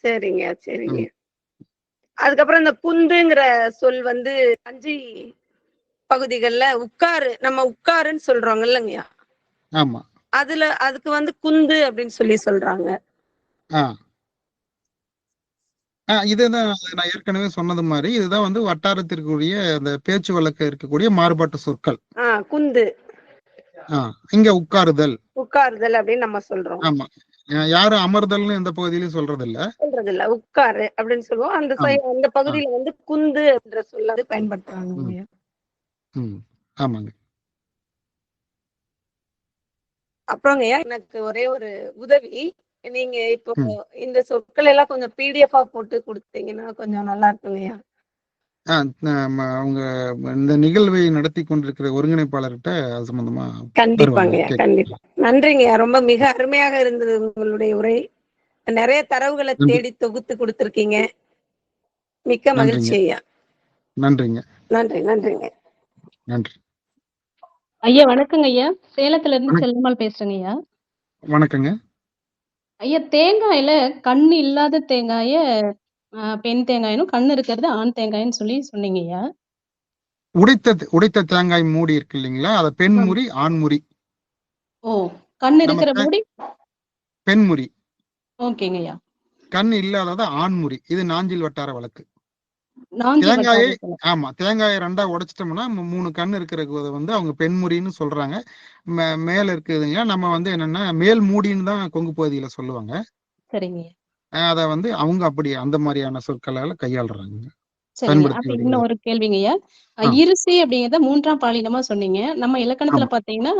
சரிங்க சரிங்க. அதுக்கப்புறம் இந்த குந்துங்கிற சொல் வந்து தஞ்சை பகுதிகள்ல உட்காரு, நம்ம உட்காருன்னு சொல்றோம் இல்லைங்கய்யா. ஆமா. அதுக்கு வந்து குந்து அப்படின்னு சொல்றாங்க. இதுதான் நான் ஏற்கனவே சொன்னது மாதிரி இதுதான் வந்து வட்டாரத்திற்குரிய அந்த பேச்சு வழக்கு இருக்கக்கூடிய மாறுபாட்டு சொற்கள். குந்து. இங்க உட்காருதல் அப்படின்னு நம்ம சொல்றோம். ஆமா. யாரும் அமர்தல்னு எந்த பகுதியிலும் சொல்றது இல்ல, உட்காரு அப்படின்னு சொல்லுவோம். அந்த பகுதியில வந்து குந்து என்ற சொல்ல பயன்படுத்துறாங்க. ஆமாங்க. அப்புறங்கய்யா, எனக்கு ஒரே ஒரு உதவி. நீங்க இப்போ இந்த சொற்கள் எல்லாம் கொஞ்சம் பிடிஎஃப் போட்டு கொடுத்தீங்கன்னா கொஞ்சம் நல்லா இருக்குங்கய்யா. அவங்க இந்த நிகழ்வை நடத்தி கொண்டிருக்கிற ஒருங்கிணைப்பாளர்கிட்ட அது சம்பந்தமா கண்டிப்பாங்க, கண்டிப்பா. நன்றிங்கய்யா, ரொம்ப மிக அருமையாக இருந்தது உங்களுடைய உரை. நிறைய தரவுகளை தேடி தொகுத்து கொடுத்திருக்கீங்க. மிக்க மகிழ்ச்சி ஐயா. நன்றிங்க. நன்றிங்க. நன்றி ஐயா. வணக்கங்க ஐயா, சேலத்துல இருந்து செல்லம்மாள் பேசுறேங்க ஐயா. வணக்கங்க ஐயா. தேங்காயில கண்ணு இல்லாத தேங்காய பெண் தேங்காயினும், கண்ணு இருக்கிறது ஆண் தேங்காயின்னு சொன்னீங்க ஐயா. உடைத்த தேங்காய் மூடி இருக்கு இல்லைங்களா, அத பெண்முறி ஆண்முறி. ஓ, கண்ணு இருக்கிற மூடி பெண்முறி. ஓகேங்க ஐயா. கண் இல்லாதது ஆண்முறி. இது நாஞ்சில் வட்டார வழக்கு. தேங்காயை ரெண்டா உடைச்சிட்டோம்னா 3 கண் இருக்கிறது வந்து அவங்க பெண்முறின்னு சொல்றாங்க. மேல இருக்குதுங்க, நம்ம வந்து என்னன்னா மேல் மூடின்னு தான் கொங்கு பகுதியில சொல்லுவாங்க. சரிங்க. அத வந்து அவங்க அப்படி அந்த மாதிரியான சொற்களால கையாளுறாங்க. சரிங்க. அப்ப இன்னும் ஒரு கேள்விங்க ஐயா. இருசி அப்படிங்கறத 3ஆம் பாலினமா சொன்னீங்க. நம்ம இலக்கணத்துல பாத்தீங்கன்னா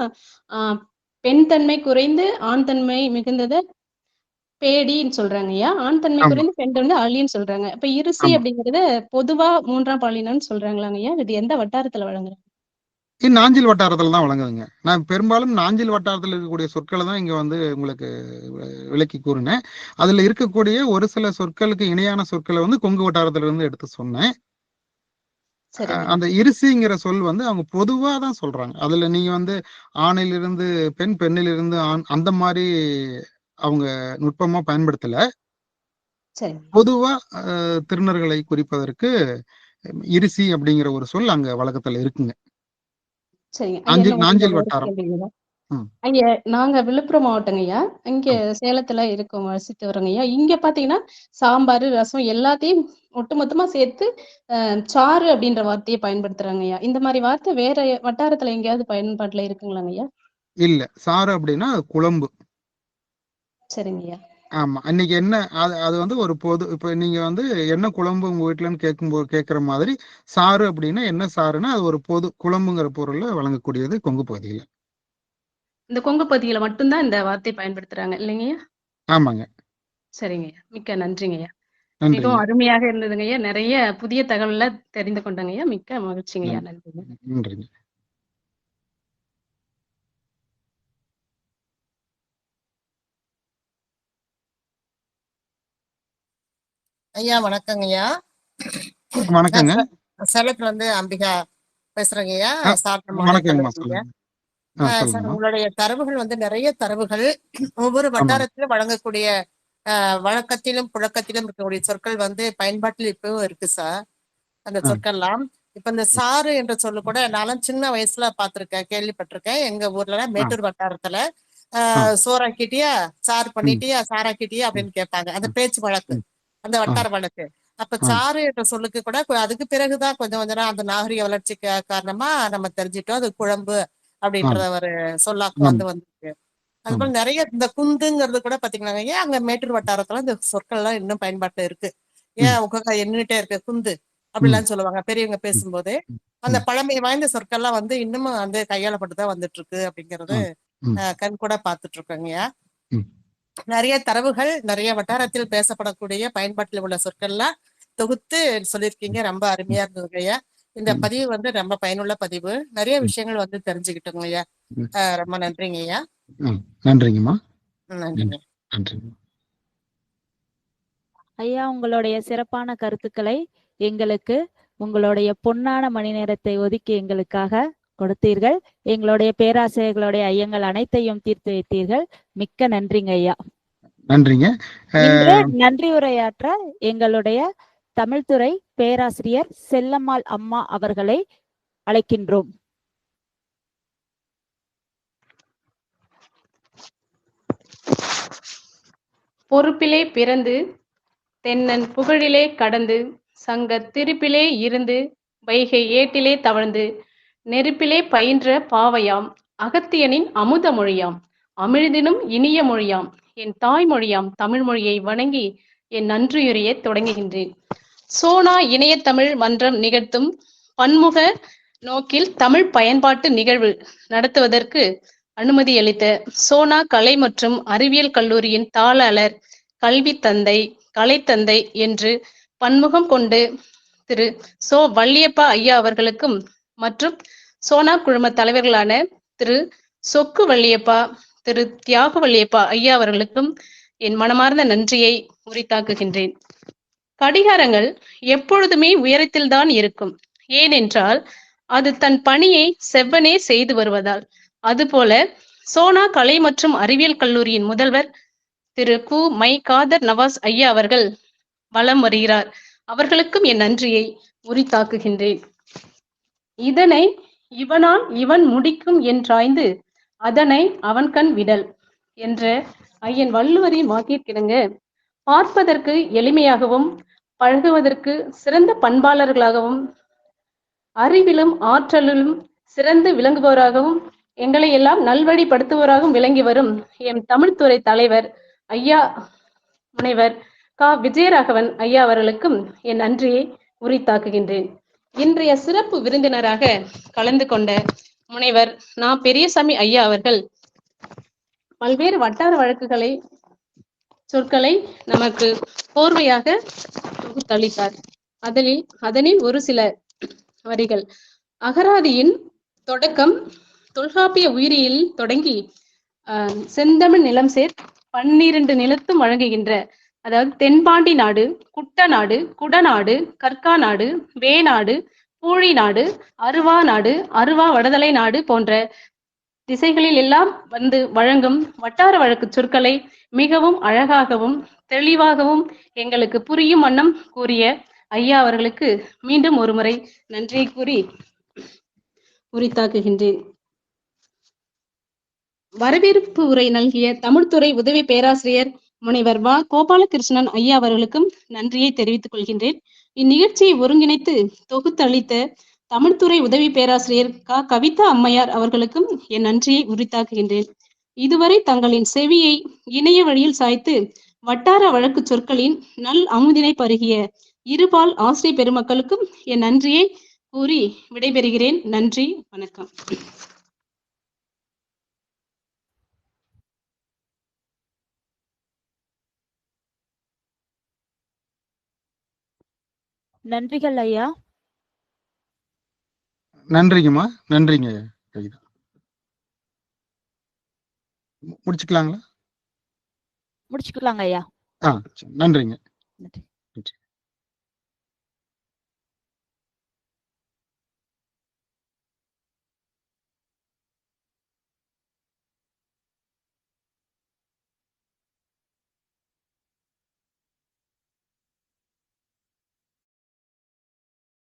பெண் தன்மை குறைந்து ஆண் தன்மை மிகுந்தத பேடின்னு சொல்றாங்க ஐயா. ஆண் தன்மை குறைந்து பெண் தன்மை அழின்னு சொல்றாங்க. இப்ப இருசி அப்படிங்கறத பொதுவா 3ஆம் பாலினம்னு சொல்றாங்களாங்க ஐயா. இது எந்த வட்டாரத்துல வழங்குறாங்க? நாஞ்சில் வட்டாரத்துல தான் வழங்குதுங்க. நான் பெரும்பாலும் நாஞ்சில் வட்டாரத்தில் இருக்கக்கூடிய சொற்களை தான் இங்க வந்து உங்களுக்கு விளக்கி கூறினேன். அதுல இருக்கக்கூடிய ஒரு சில சொற்களுக்கு இணையான சொற்களை வந்து கொங்கு வட்டாரத்துல இருந்து எடுத்து சொன்னேன். அந்த இருசிங்கிற சொல் வந்து அவங்க பொதுவா தான் சொல்றாங்க. அதுல நீங்க வந்து ஆணிலிருந்து பெண், பெண்ணிலிருந்து ஆண் அந்த மாதிரி அவங்க நுட்பமா பயன்படுத்தல. பொதுவா திருநர்களை குறிப்பதற்கு இருசி அப்படிங்கிற ஒரு சொல் அங்க வழக்கத்துல இருக்குங்க. நாஞ்சில் வட்டாரம். ஐயா, நாங்க விழுப்புரம் மாவட்டங்க ஐயா. இங்க சேலத்துல இருக்கோம், வசித்து வரோங்க ஐயா. இங்க பாத்தீங்கன்னா சாம்பார், ரசம் எல்லாத்தையும் ஒட்டுமொத்தமா சேர்த்து சாறு அப்படின்ற வார்த்தையை பயன்படுத்துறாங்க ஐயா. இந்த மாதிரி வார்த்தை வேற வட்டாரத்துல எங்கேயாவது பயன்பாட்டுல இருக்குங்களாங்க ஐயா? இல்ல, சாறு அப்படின்னா குழம்பு. சரிங்க ஐயா. ஆமா, அன்னைக்கு என்ன அது வந்து ஒரு பொது, இப்ப நீங்க வந்து என்ன குழம்பு உங்க வீட்டுலன்னு கேட்கிற மாதிரி சாறு அப்படின்னா என்ன சாறுன்னா அது ஒரு பொது குழம்புங்கிற பொருள்ல வழங்கக்கூடியது கொங்கு பகுதியில. இந்த கொங்கு பகுதியில மட்டும்தான் இந்த வார்த்தை பயன்படுத்துறாங்க இல்லைங்கய்யா? ஆமாங்க. சரிங்கய்யா, மிக்க நன்றிங்கய்யா. மிகவும் அருமையாக இருந்ததுங்கய்யா. நிறைய புதிய தகவல்ல தெரிந்து கொண்டங்கய்யா. மிக்க மகிழ்ச்சிங்கய்யா. நன்றிங்க. நன்றிங்க. ஐயா வணக்கங்க ஐயா. வணக்கங்க. சேலத்துல இருந்து அம்பிகா பேசுறேங்க ஐயா. வணக்கங்கம்மா, சொல்லுங்க. சார், உங்களுடைய தரவுகள் வந்து நிறைய தரவுகள் ஒவ்வொரு வட்டாரத்திலும் வழங்கக்கூடிய வழக்கத்திலும் புழக்கத்திலும் இருக்கக்கூடிய சொற்கள் வந்து பயன்பாட்டில் இப்பவும் இருக்கு சார். அந்த சொற்கள்லாம் இப்ப இந்த சாறு என்ற சொல்லு கூட நானும் சின்ன வயசுல பாத்திருக்கேன், கேள்விப்பட்டிருக்கேன். எங்க ஊர்ல மேட்டூர் வட்டாரத்துல சோறாக்கிட்டியா, சாறு பண்ணிட்டியா, சாராக்கிட்டியா அப்படின்னு கேட்பாங்க. அந்த பேச்சு வழக்கு, அந்த வட்டார வழக்கு. அப்ப சாறு என்ற சொல்லுக்கு கூட அதுக்கு பிறகுதான் கொஞ்சம் கொஞ்சம் அந்த நாகரிக வளர்ச்சி காரணமா நம்ம தெரிஞ்சிட்டோம் அது குழம்பு அப்படின்ற ஒரு சொல்லாக்கு வந்திருக்கு. அது போல நிறைய இந்த குந்துங்கிறது கூட பாத்தீங்கன்னா ஏன் அங்க மேட்டூர் வட்டாரத்துல இந்த சொற்கள் எல்லாம் இன்னும் பயன்பாட்டுல இருக்கு. ஏன் உங்க எண்ணிட்டே இருக்கு குந்து அப்படிலாம் சொல்லுவாங்க பெரியவங்க பேசும்போது. அந்த பழமை வாய்ந்த சொற்கள்லாம் வந்து இன்னமும் வந்து கையாளப்பட்டுதான் வந்துட்டு இருக்கு அப்படிங்கறது கண் கூட பாத்துட்டு இருக்கோங்கய்யா. நிறைய தரவுகள் நிறைய வட்டாரத்தில் பேசப்படக்கூடிய பயன்பாட்டில் உள்ள சொற்கள்லாம் தொகுத்து சொல்லியிருக்கீங்க. ரொம்ப அருமையா இருந்ததுங்க ஐயா. இந்த பதிவு வந்து ரொம்ப பயனுள்ள பதிவு. நிறைய விஷயங்கள் வந்து தெரிஞ்சுக்கிட்டோங்க ஐயா. ரொம்ப நன்றிங்க ஐயா. நன்றிங்கம்மா. நன்றிங்க. நன்றிங்க ஐயா, உங்களுடைய சிறப்பான கருத்துக்களை எங்களுக்கு உங்களுடைய பொன்னான மணி நேரத்தை ஒதுக்கி எங்களுக்காக கொடுத்தீர்கள். எங்களுடைய பேராசிரியர்களுடைய ஐயங்கள் அனைத்தையும் தீர்த்து வைத்தீர்கள். மிக்க நன்றிங்க ஐயா. நன்றிங்க. நன்றி உரையாற்ற எங்களுடைய தமிழ்துறை பேராசிரியர் செல்லம்மாள் அம்மா அவர்களை அழைக்கின்றோம். பொறுப்பிலே பிறந்து தென்னன் புகழிலே கடந்து சங்க திருப்பிலே இருந்து வைகை ஏட்டிலே தவழ்ந்து நெருப்பிலே பயின்ற பாவையாம் அகத்தியனின் அமுத மொழியாம் அமிழ்தினும் இனிய மொழியாம் என் தாய்மொழியாம் தமிழ் மொழியை வணங்கி என் நன்றியுரையை தொடங்குகின்றேன். சோனா இணைய தமிழ் மன்றம் நிகழ்த்தும் பன்முக நோக்கில் தமிழ் பயன்பாட்டு நிகழ்வு நடத்துவதற்கு அனுமதி அளித்த சோனா கலை மற்றும் அறிவியல் கல்லூரியின் தாளாளர், கல்வி தந்தை, கலைத்தந்தை என்று பன்முகம் கொண்டு திரு சோ வள்ளியப்பா ஐயா அவர்களுக்கும் மற்றும் சோனா குழும தலைவர்களான திரு சொக்கு வள்ளியப்பா, திரு தியாக வள்ளியப்பா ஐயா அவர்களுக்கும் என் மனமார்ந்த நன்றியை உரித்தாக்குகின்றேன். கடிகாரங்கள் எப்பொழுதுமே உயரத்தில்தான் இருக்கும். ஏனென்றால் அது தன் பணியை செவ்வனே செய்து வருவதால். அதுபோல சோனா கலை மற்றும் அறிவியல் கல்லூரியின் முதல்வர் திரு கு மை காதர் நவாஸ் ஐயா அவர்கள் வலம் வருகிறார். அவர்களுக்கும் என் நன்றியை உரித்தாக்குகின்றேன். இதனை இவனால் இவன் முடிக்கும் என்றாய்ந்து அதனை அவன் கண் விடல் என்ற ஐயன் வள்ளுவரின் வாக்கிற்கிணங்க பார்ப்பதற்கு எளிமையாகவும் பழகுவதற்கு சிறந்த பண்பாளர்களாகவும் அறிவிலும் ஆற்றலிலும் சிறந்து விளங்குபவராகவும் எங்களை எல்லாம் நல்வழிப்படுத்துவோராகவும் விளங்கி வரும் எம் தமிழ்துறை தலைவர் ஐயா முனைவர் கா விஜயராகவன் ஐயா அவர்களுக்கும் என் நன்றியை உரித்தாக்குகின்றேன். இன்றைய சிறப்பு விருந்தினராக கலந்து கொண்ட முனைவர் நா பெரியசாமி ஐயா அவர்கள் பல்வேறு வட்டார வழக்குகளை சொற்களை நமக்கு கோர்வையாக தொகுத்தளித்தார். அதனில் ஒரு சில வரிகள். அகராதியின் தொடக்கம் தொல்காப்பிய உயிரியலில் தொடங்கி செந்தமிழ் நிலம் சேர் 12 நிலத்தும் வழங்குகின்ற, அதாவது தென்பாண்டி நாடு, குட்டநாடு, குடநாடு, கற்காநாடு, வேநாடு, பூழி நாடு, அருவா நாடு, அருவா வடதலை நாடு போன்ற திசைகளில் எல்லாம் வந்து வழங்கும் வட்டார வழக்கு சொற்களை மிகவும் அழகாகவும் தெளிவாகவும் எங்களுக்கு புரியும் வண்ணம் கூறிய ஐயா அவர்களுக்கு மீண்டும் ஒரு முறை நன்றியை கூறி உரித்தாக்குகின்றேன். வரவேற்பு உரை நல்கிய தமிழ்துறை உதவி பேராசிரியர் முனைவர் வ கோபாலகிருஷ்ணன் ஐயா அவர்களுக்கும் நன்றியை தெரிவித்துக் கொள்கின்றேன். இந்நிகழ்ச்சியை ஒருங்கிணைத்து தொகுத்தளித்த தமிழ்துறை உதவி பேராசிரியர் க கவிதா அம்மையார் அவர்களுக்கும் என் நன்றியை உரித்தாக்குகின்றேன். இதுவரை தங்களின் செவியை இணைய வழியில் சாய்த்து வட்டார வழக்கு சொற்களின் நல் அமுதினை பருகிய இருபால் ஆசிரிய பெருமக்களுக்கும் என் நன்றியை கூறி விடைபெறுகிறேன். நன்றி, வணக்கம். நன்றிகள் ஐயா. நன்றிங்கம்மா. நன்றிங்க கவிதா. முடிச்சுக்கலாங்களா? முடிச்சுக்கலாங்க ஐயா. நன்றிங்க. நன்றி.